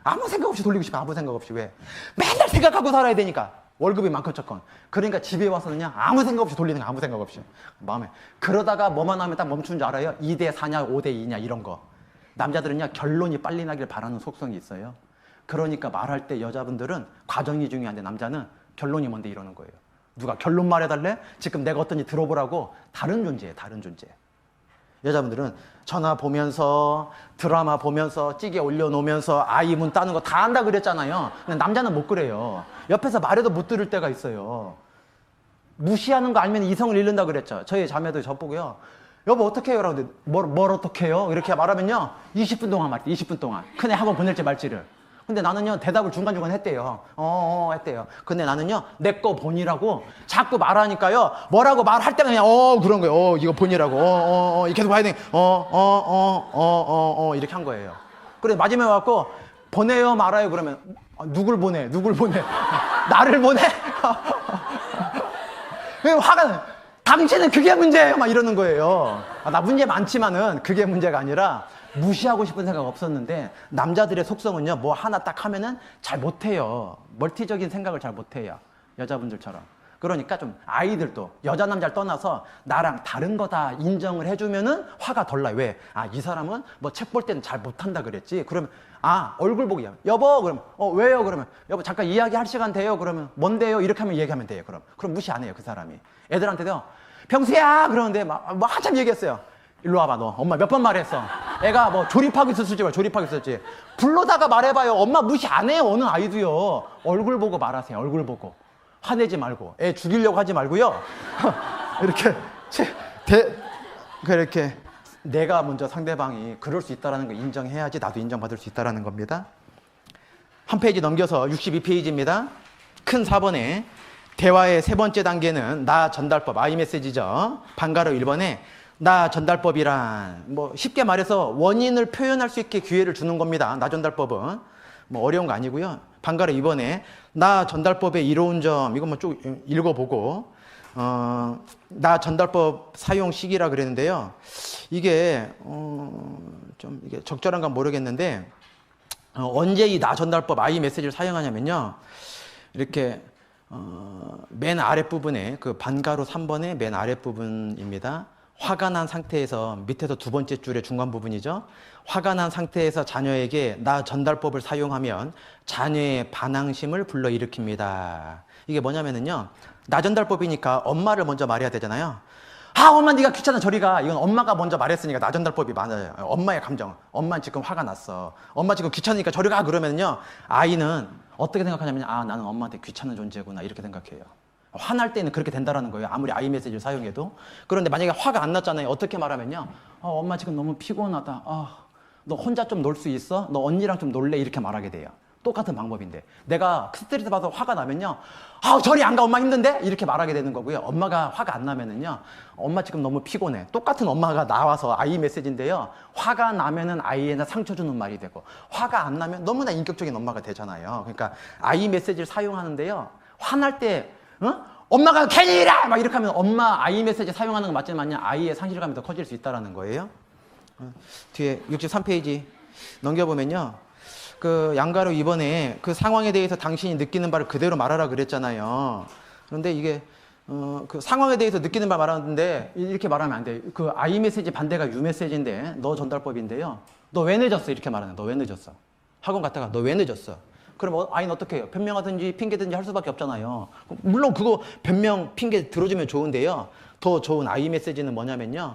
아무 생각 없이 돌리고 싶어. 아무 생각 없이. 왜? 맨날 생각하고 살아야 되니까. 월급이 많건 적건. 그러니까 집에 와서는 그냥 아무 생각 없이 돌리는 거야. 아무 생각 없이. 마음에. 그러다가 뭐만 하면 딱 멈추는 줄 알아요? 2대 4냐 5대 2냐 이런 거. 남자들은요, 결론이 빨리 나길 바라는 속성이 있어요. 그러니까 말할 때 여자분들은 과정이 중요한데 남자는 결론이 뭔데 이러는 거예요. 누가 결론 말해달래? 지금 내가 어떤지 들어보라고. 다른 존재예요. 다른 존재. 여자분들은 전화 보면서 드라마 보면서 찌개 올려놓으면서 아이 문 따는 거 다 한다 그랬잖아요. 근데 남자는 못 그래요. 옆에서 말해도 못 들을 때가 있어요. 무시하는 거 알면 이성을 잃는다 그랬죠. 저희 자매도 저보고요, 여보 어떻게 해요? 라고 뭘 어떻게 해요? 이렇게 말하면요, 20분 동안 말이에요. 20분 동안 큰애 학원 보낼지 말지를. 근데 나는요, 대답을 중간중간 했대요. 했대요. 근데 나는요, 내 거 본이라고 자꾸 말하니까요, 뭐라고 말할 때가 그냥, 그런 거예요. 이거 본이라고. 계속 봐야 돼. 이렇게 한 거예요. 그래, 마지막에 와갖고, 보내요, 말아요. 그러면, 누굴 보내? 나를 보내? 화가 나. 당신은 그게 문제예요. 막 이러는 거예요. 나 문제 많지만은 그게 문제가 아니라, 무시하고 싶은 생각 없었는데 남자들의 속성은요, 뭐 하나 딱 하면은 잘 못해요. 멀티적인 생각을 잘 못해요, 여자분들처럼. 그러니까 좀 아이들도 여자 남자를 떠나서 나랑 다른 거다 인정을 해주면은 화가 덜 나요. 왜? 이 사람은 뭐 책 볼 때는 잘 못한다 그랬지. 그러면 얼굴 보기야. 여보, 그러면 왜요? 그러면 여보 잠깐 이야기할 시간 돼요? 그러면 뭔데요? 이렇게 하면 얘기하면 돼요. 그럼 무시 안 해요, 그 사람이. 애들한테도 병수야 그러는데 뭐 한참 얘기했어요. 일로 와봐, 너. 엄마 몇 번 말했어. 애가 뭐 조립하고 있었지. 불러다가 말해봐요. 엄마 무시 안 해요, 어느 아이도요. 얼굴 보고 말하세요, 얼굴 보고. 화내지 말고. 애 죽이려고 하지 말고요. 그렇게 내가 먼저 상대방이 그럴 수 있다는 거 인정해야지 나도 인정받을 수 있다는 겁니다. 한 페이지 넘겨서 62페이지입니다. 큰 4번에 대화의 세 번째 단계는 나 전달법, i메시지죠. 반가로 1번에 나 전달법이란 뭐 쉽게 말해서 원인을 표현할 수 있게 기회를 주는 겁니다. 나 전달법은 뭐 어려운 거 아니고요. 반가로 2번에 나 전달법의 이로운 점 이것만 쭉 읽어보고 나 전달법 사용 시기라 그랬는데요. 이게 좀 이게 적절한가 모르겠는데 언제 이 나 전달법 i메시지를 사용하냐면요. 이렇게 맨 아랫부분에 그 반가로 3번의 맨 아랫부분입니다. 화가 난 상태에서 밑에서 두 번째 줄의 중간 부분이죠. 화가 난 상태에서 자녀에게 나 전달법을 사용하면 자녀의 반항심을 불러일으킵니다. 이게 뭐냐면은요. 나 전달법이니까 엄마를 먼저 말해야 되잖아요. 엄마 네가 귀찮아 저리 가. 이건 엄마가 먼저 말했으니까 나 전달법이 맞아요. 엄마의 감정. 엄마 지금 화가 났어. 엄마 지금 귀찮으니까 저리 가. 그러면요. 아이는 어떻게 생각하냐면 나는 엄마한테 귀찮은 존재구나 이렇게 생각해요. 화날 때는 그렇게 된다라는 거예요. 아무리 i메시지를 사용해도. 그런데 만약에 화가 안 났잖아요. 어떻게 말하면요. 엄마 지금 너무 피곤하다. 너 혼자 좀 놀 수 있어? 너 언니랑 좀 놀래? 이렇게 말하게 돼요. 똑같은 방법인데. 내가 스트레스 받아서 화가 나면요. 저리 안 가. 엄마 힘든데? 이렇게 말하게 되는 거고요. 엄마가 화가 안 나면은요. 엄마 지금 너무 피곤해. 똑같은 엄마가 나와서 i메시지인데요. 화가 나면은 아이에는 상처 주는 말이 되고 화가 안 나면 너무나 인격적인 엄마가 되잖아요. 그러니까 i메시지를 사용하는데요. 화날 때 엄마가 괜히 이래! 막 이렇게 하면 엄마 i메시지 사용하는 건 맞지만 아이의 상실감이 더 커질 수 있다는 거예요. 뒤에 63페이지 넘겨보면요. 그 양가로 이번에 그 상황에 대해서 당신이 느끼는 바를 그대로 말하라 그랬잖아요. 그런데 이게 그 상황에 대해서 느끼는 바 말하는데 이렇게 말하면 안 돼. 그 i메시지 반대가 u메시지인데 너 전달법인데요. 너 왜 늦었어? 이렇게 말하는 너 왜 늦었어? 학원 갔다가 너 왜 늦었어? 그럼 아이는 어떻게 해요? 변명하든지 핑계든지 할 수밖에 없잖아요. 물론 그거 변명 핑계 들어주면 좋은데요. 더 좋은 i메시지는 뭐냐면요.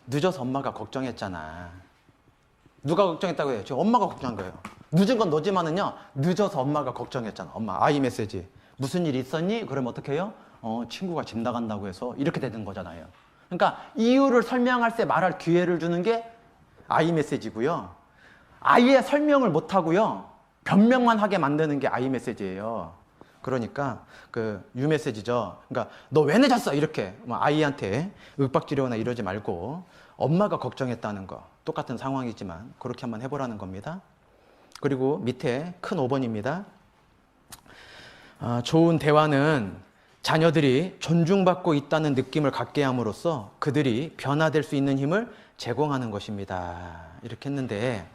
늦어서 엄마가 걱정했잖아. 누가 걱정했다고 해요? 지금 엄마가 걱정한 거예요. 늦은 건 너지만은요. 늦어서 엄마가 걱정했잖아. 엄마 i메시지. 무슨 일 있었니? 그러면 어떻게 해요? 친구가 집 나간다고 해서 이렇게 되는 거잖아요. 그러니까 이유를 설명할 때 말할 기회를 주는 게 i메시지고요. 아예 설명을 못 하고요. 변명만 하게 만드는 게 i메시지예요. 그러니까 그 u메시지죠. 그러니까 너 왜 늦었어? 이렇게 뭐 아이한테 윽박지르거나 이러지 말고 엄마가 걱정했다는 거 똑같은 상황이지만 그렇게 한번 해보라는 겁니다. 그리고 밑에 큰 5번입니다. 좋은 대화는 자녀들이 존중받고 있다는 느낌을 갖게 함으로써 그들이 변화될 수 있는 힘을 제공하는 것입니다. 이렇게 했는데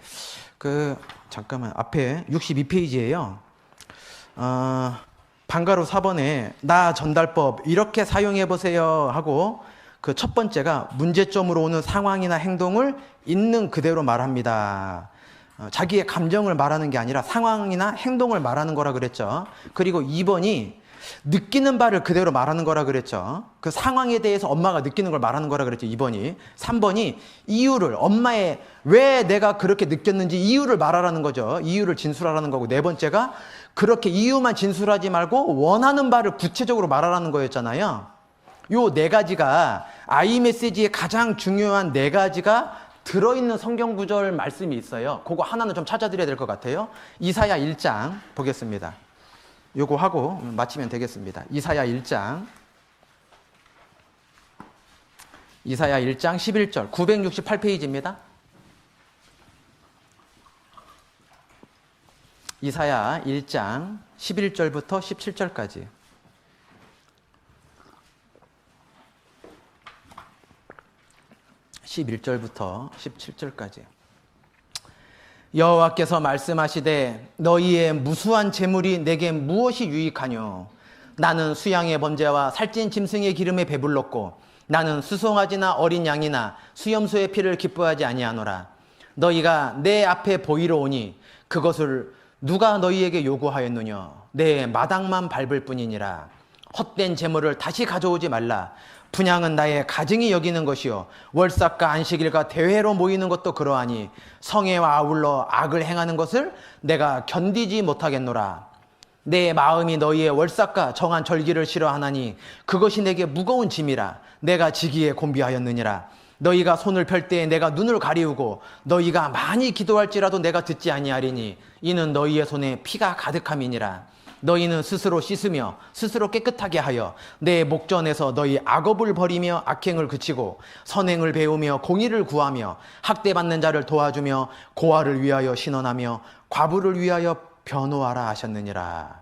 잠깐만 앞에 62페이지예요. 반가로 4번에 나 전달법 이렇게 사용해 보세요 하고 그 첫 번째가 문제점으로 오는 상황이나 행동을 있는 그대로 말합니다. 자기의 감정을 말하는 게 아니라 상황이나 행동을 말하는 거라 그랬죠. 그리고 2번이 느끼는 바를 그대로 말하는 거라 그랬죠. 그 상황에 대해서 엄마가 느끼는 걸 말하는 거라 그랬죠. 2번이. 3번이 이유를 엄마의 왜 내가 그렇게 느꼈는지 이유를 말하라는 거죠. 이유를 진술하라는 거고 네 번째가 그렇게 이유만 진술하지 말고 원하는 바를 구체적으로 말하라는 거였잖아요. 요 네 가지가 i메시지의 가장 중요한 네 가지가 들어있는 성경 구절 말씀이 있어요. 그거 하나는 좀 찾아드려야 될 것 같아요. 이사야 1장 보겠습니다. 요거 하고 마치면 되겠습니다. 이사야 1장 11절 968페이지입니다. 이사야 1장 11절부터 17절까지. (11절부터) (17절까지) 여호와께서 말씀하시되 너희의 무수한 재물이 내게 무엇이 유익하뇨? 나는 수양의 번제와 살찐 짐승의 기름에 배불렀고 나는 수송아지나 어린 양이나 수염소의 피를 기뻐하지 아니하노라. 너희가 내 앞에 보이러 오니 그것을 누가 너희에게 요구하였느냐? 내 마당만 밟을 뿐이니라. 헛된 재물을 다시 가져오지 말라. 분향은 나의 가증이 여기는 것이요 월삭과 안식일과 대회로 모이는 것도 그러하니 성회와 아울러 악을 행하는 것을 내가 견디지 못하겠노라. 내 마음이 너희의 월삭과 정한 절기를 싫어하나니 그것이 내게 무거운 짐이라. 내가 지기에 곤비하였느니라. 너희가 손을 펼 때에 내가 눈을 가리우고 너희가 많이 기도할지라도 내가 듣지 아니하리니 이는 너희의 손에 피가 가득함이니라. 너희는 스스로 씻으며 스스로 깨끗하게 하여 내 목전에서 너희 악업을 버리며 악행을 그치고 선행을 배우며 공의를 구하며 학대받는 자를 도와주며 고아를 위하여 신원하며 과부를 위하여 변호하라 하셨느니라.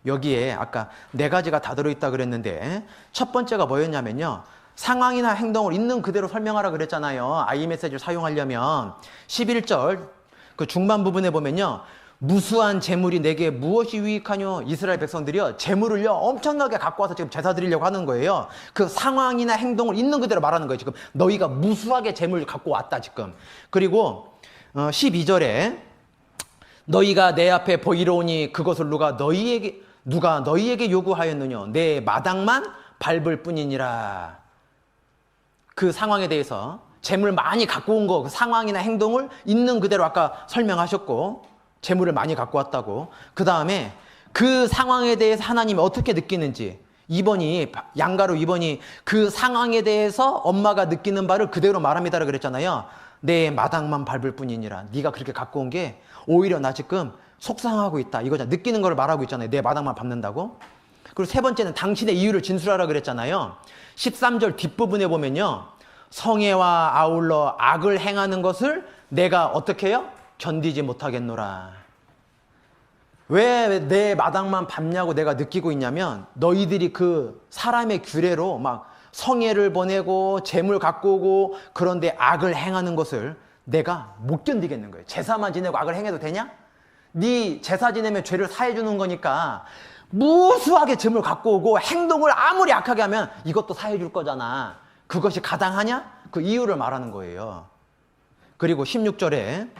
여기에 아까 네 가지가 다 들어있다 그랬는데 첫 번째가 뭐였냐면요, 상황이나 행동을 있는 그대로 설명하라 그랬잖아요. I 메시지를 사용하려면 11절 그 중반 부분에 보면요, 무수한 재물이 내게 무엇이 유익하뇨? 이스라엘 백성들이요, 재물을요 엄청나게 갖고 와서 지금 제사 드리려고 하는 거예요. 그 상황이나 행동을 있는 그대로 말하는 거예요. 지금 너희가 무수하게 재물을 갖고 왔다 지금. 그리고 12절에 너희가 내 앞에 보이러 오니 그것을 누가 너희에게 요구하였느냐? 내 마당만 밟을 뿐이니라. 그 상황에 대해서 재물 많이 갖고 온 거, 그 상황이나 행동을 있는 그대로 아까 설명하셨고, 재물을 많이 갖고 왔다고. 그 다음에 그 상황에 대해서 하나님이 어떻게 느끼는지, 2번이 양가로 2번이 그 상황에 대해서 엄마가 느끼는 바를 그대로 말합니다라고 그랬잖아요. 내 마당만 밟을 뿐이니라. 네가 그렇게 갖고 온 게 오히려 나 지금 속상하고 있다 이거잖아. 느끼는 걸 말하고 있잖아요. 내 마당만 밟는다고. 그리고 세 번째는 당신의 이유를 진술하라 그랬잖아요. 13절 뒷부분에 보면요, 성애와 아울러 악을 행하는 것을 내가 어떻게 해요? 견디지 못하겠노라. 왜 내 마당만 밟냐고 내가 느끼고 있냐면, 너희들이 그 사람의 규례로 막 성애를 보내고 재물 갖고 오고 그런데 악을 행하는 것을 내가 못 견디겠는 거예요. 제사만 지내고 악을 행해도 되냐? 네 제사 지내면 죄를 사해 주는 거니까 무수하게 재물 갖고 오고 행동을 아무리 악하게 하면 이것도 사해 줄 거잖아. 그것이 가당하냐? 그 이유를 말하는 거예요. 그리고 16절에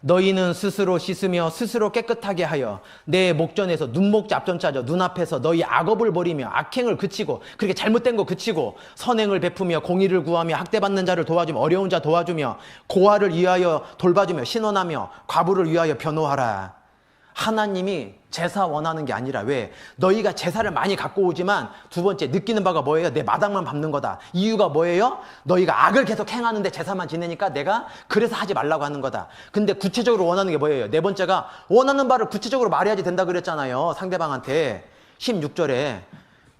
너희는 스스로 씻으며 스스로 깨끗하게 하여 내 목전에서 눈목자 앞전자죠. 눈앞에서 너희 악업을 버리며 악행을 그치고, 그렇게 잘못된 거 그치고 선행을 베푸며 공의를 구하며 학대받는 자를 도와주며 어려운 자 도와주며 고아를 위하여 돌봐주며 신원하며 과부를 위하여 변호하라. 하나님이 제사 원하는 게 아니라, 왜? 너희가 제사를 많이 갖고 오지만 두 번째 느끼는 바가 뭐예요? 내 마당만 밟는 거다. 이유가 뭐예요? 너희가 악을 계속 행하는데 제사만 지내니까 내가 그래서 하지 말라고 하는 거다. 근데 구체적으로 원하는 게 뭐예요? 네 번째가 원하는 바를 구체적으로 말해야지 된다 그랬잖아요. 상대방한테. 16절에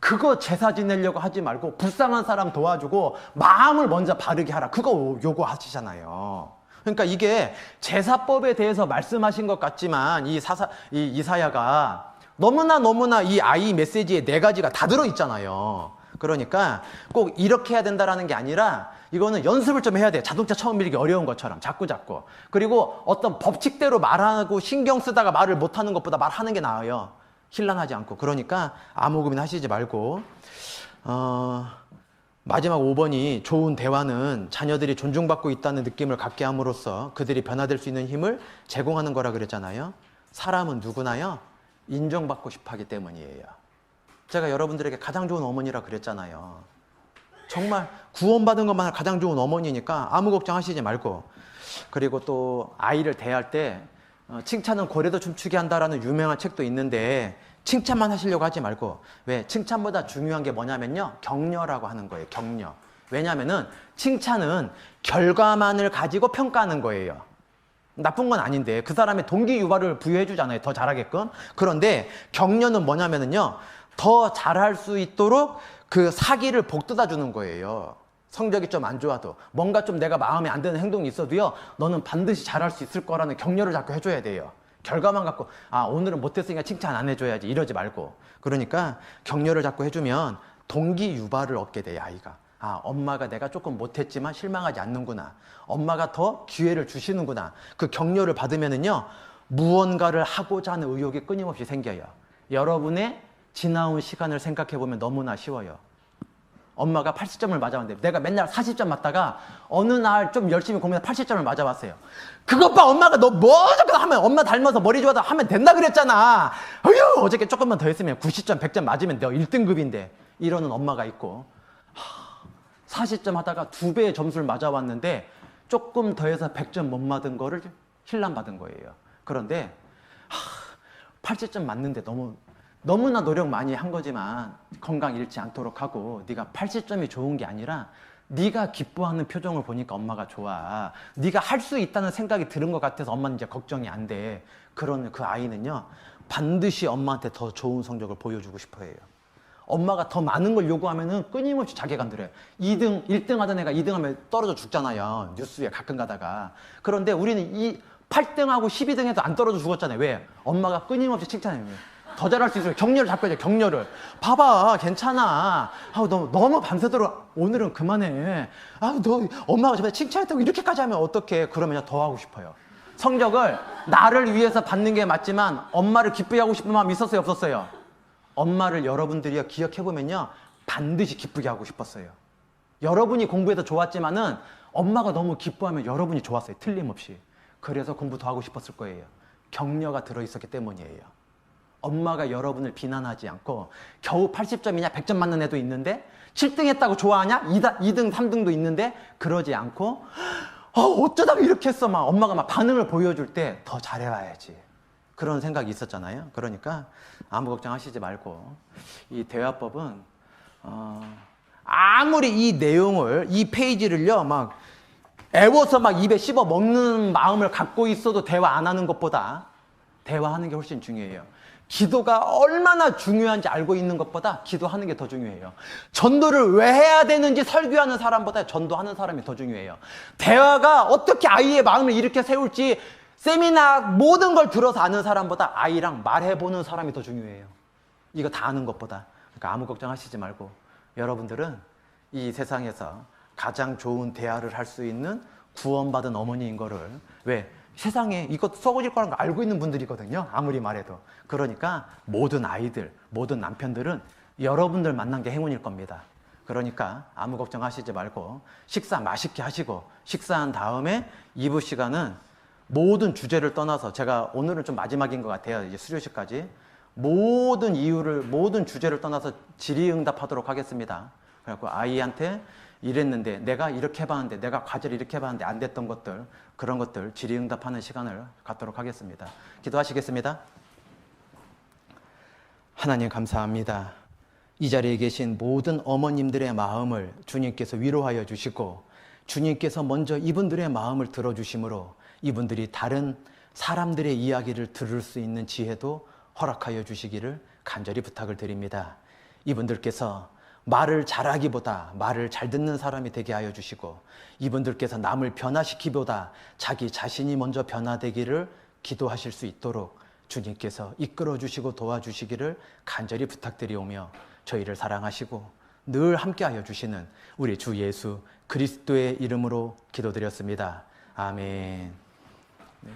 그거 제사 지내려고 하지 말고 불쌍한 사람 도와주고 마음을 먼저 바르게 하라. 그거 요구하시잖아요. 그러니까 이게 제사법에 대해서 말씀하신 것 같지만 이 이사야가 너무나 이 아이 메시지에 네 가지가 다 들어있잖아요. 그러니까 꼭 이렇게 해야 된다라는 게 아니라 이거는 연습을 좀 해야 돼요. 자동차 처음 밀기 어려운 것처럼 자꾸. 그리고 어떤 법칙대로 말하고 신경 쓰다가 말을 못하는 것보다 말하는 게 나아요. 혼란하지 않고. 그러니까 아무 고민하시지 말고. 마지막 5번이 좋은 대화는 자녀들이 존중받고 있다는 느낌을 갖게 함으로써 그들이 변화될 수 있는 힘을 제공하는 거라 그랬잖아요. 사람은 누구나요, 인정받고 싶어 하기 때문이에요. 제가 여러분들에게 가장 좋은 어머니라 그랬잖아요. 정말 구원받은 것만 가장 좋은 어머니니까 아무 걱정하시지 말고. 그리고 또 아이를 대할 때 칭찬은 고래도 춤추게 한다라는 유명한 책도 있는데, 칭찬만 하시려고 하지 말고, 왜? 칭찬보다 중요한 게 뭐냐면요, 격려라고 하는 거예요. 격려. 왜냐하면은 칭찬은 결과만을 가지고 평가하는 거예요. 나쁜 건 아닌데 그 사람의 동기 유발을 부여해 주잖아요. 더 잘하게끔. 그런데 격려는 뭐냐면은요, 더 잘할 수 있도록 그 사기를 복돋아 주는 거예요. 성적이 좀 안 좋아도 뭔가 좀 내가 마음에 안 드는 행동이 있어도요, 너는 반드시 잘할 수 있을 거라는 격려를 자꾸 해줘야 돼요. 결과만 갖고 오늘은 못했으니까 칭찬 안 해줘야지 이러지 말고. 그러니까 격려를 자꾸 해주면 동기 유발을 얻게 돼요. 아이가 엄마가 내가 조금 못했지만 실망하지 않는구나, 엄마가 더 기회를 주시는구나, 그 격려를 받으면은요, 무언가를 하고자 하는 의욕이 끊임없이 생겨요. 여러분의 지나온 시간을 생각해 보면 너무나 쉬워요. 엄마가 80점을 맞아봤는데 내가 맨날 40점 맞다가 어느 날 좀 열심히 고민해서 80점을 맞아봤어요. 그것 봐, 엄마가 너 뭐저거 하면 엄마 닮아서 머리 좋아서 하면 된다 그랬잖아. 어휴, 어저께 조금만 더 했으면 90점 100점 맞으면 너 1등급인데 이러는 엄마가 있고, 40점 하다가 2배의 점수를 맞아왔는데 조금 더 해서 100점 못 맞은 거를 힐남 받은 거예요. 그런데 80점 맞는데 너무나 노력 많이 한 거지만 건강 잃지 않도록 하고, 네가 80점이 좋은 게 아니라 네가 기뻐하는 표정을 보니까 엄마가 좋아, 네가 할 수 있다는 생각이 드는 것 같아서 엄마는 이제 걱정이 안 돼. 그런 그 아이는요, 반드시 엄마한테 더 좋은 성적을 보여주고 싶어 해요. 엄마가 더 많은 걸 요구하면은 끊임없이 자괴감 들어요. 1등 하던 애가 2등 하면 떨어져 죽잖아요. 뉴스에 가끔 가다가. 그런데 우리는 8등하고 12등 해도 안 떨어져 죽었잖아요. 왜? 엄마가 끊임없이 칭찬해요. 더 잘할 수 있어요. 격려를 자꾸 해줘. 격려를. 봐봐, 괜찮아. 너 너무 밤새도록 오늘은 그만해. 너 엄마가 저번에 칭찬했다고 이렇게까지 하면 어떡해. 그러면 더 하고 싶어요. 성적을 나를 위해서 받는 게 맞지만 엄마를 기쁘게 하고 싶은 마음이 있었어요, 없었어요? 엄마를 여러분들이 기억해보면요, 반드시 기쁘게 하고 싶었어요. 여러분이 공부해서 좋았지만은 엄마가 너무 기뻐하면 여러분이 좋았어요. 틀림없이. 그래서 공부 더 하고 싶었을 거예요. 격려가 들어있었기 때문이에요. 엄마가 여러분을 비난하지 않고 겨우 80점이냐 100점 맞는 애도 있는데 7등 했다고 좋아하냐? 2등 3등도 있는데 그러지 않고 어쩌다가 이렇게 했어, 막 엄마가 막 반응을 보여줄 때 더 잘해와야지, 그런 생각이 있었잖아요. 그러니까 아무 걱정하시지 말고, 이 대화법은 아무리 이 내용을, 이 페이지를요 막 애워서 막 입에 씹어 먹는 마음을 갖고 있어도 대화 안 하는 것보다 대화하는 게 훨씬 중요해요. 기도가 얼마나 중요한지 알고 있는 것보다 기도하는 게 더 중요해요. 전도를 왜 해야 되는지 설교하는 사람보다 전도하는 사람이 더 중요해요. 대화가 어떻게 아이의 마음을 이렇게 세울지 세미나 모든 걸 들어서 아는 사람보다 아이랑 말해보는 사람이 더 중요해요. 이거 다 아는 것보다. 그러니까 아무 걱정하시지 말고, 여러분들은 이 세상에서 가장 좋은 대화를 할 수 있는 구원받은 어머니인 거를, 왜? 세상에 이것 썩어질 거라는 거 알고 있는 분들이거든요. 아무리 말해도. 그러니까 모든 아이들, 모든 남편들은 여러분들 만난 게 행운일 겁니다. 그러니까 아무 걱정하시지 말고 식사 맛있게 하시고, 식사한 다음에 2부 시간은 모든 주제를 떠나서, 제가 오늘은 좀 마지막인 것 같아요. 이제 수료식까지. 모든 주제를 떠나서 질의응답하도록 하겠습니다. 그래갖고 아이한테 이랬는데, 내가 이렇게 해봤는데, 내가 과제를 이렇게 해봤는데 안 됐던 것들, 그런 것들 질의응답하는 시간을 갖도록 하겠습니다. 기도하시겠습니다. 하나님 감사합니다. 이 자리에 계신 모든 어머님들의 마음을 주님께서 위로하여 주시고, 주님께서 먼저 이분들의 마음을 들어주심으로 이분들이 다른 사람들의 이야기를 들을 수 있는 지혜도 허락하여 주시기를 간절히 부탁을 드립니다. 이분들께서 말을 잘하기보다 말을 잘 듣는 사람이 되게 하여 주시고, 이분들께서 남을 변화시키기보다 자기 자신이 먼저 변화되기를 기도하실 수 있도록 주님께서 이끌어 주시고 도와주시기를 간절히 부탁드리오며, 저희를 사랑하시고 늘 함께하여 주시는 우리 주 예수 그리스도의 이름으로 기도드렸습니다. 아멘. 네.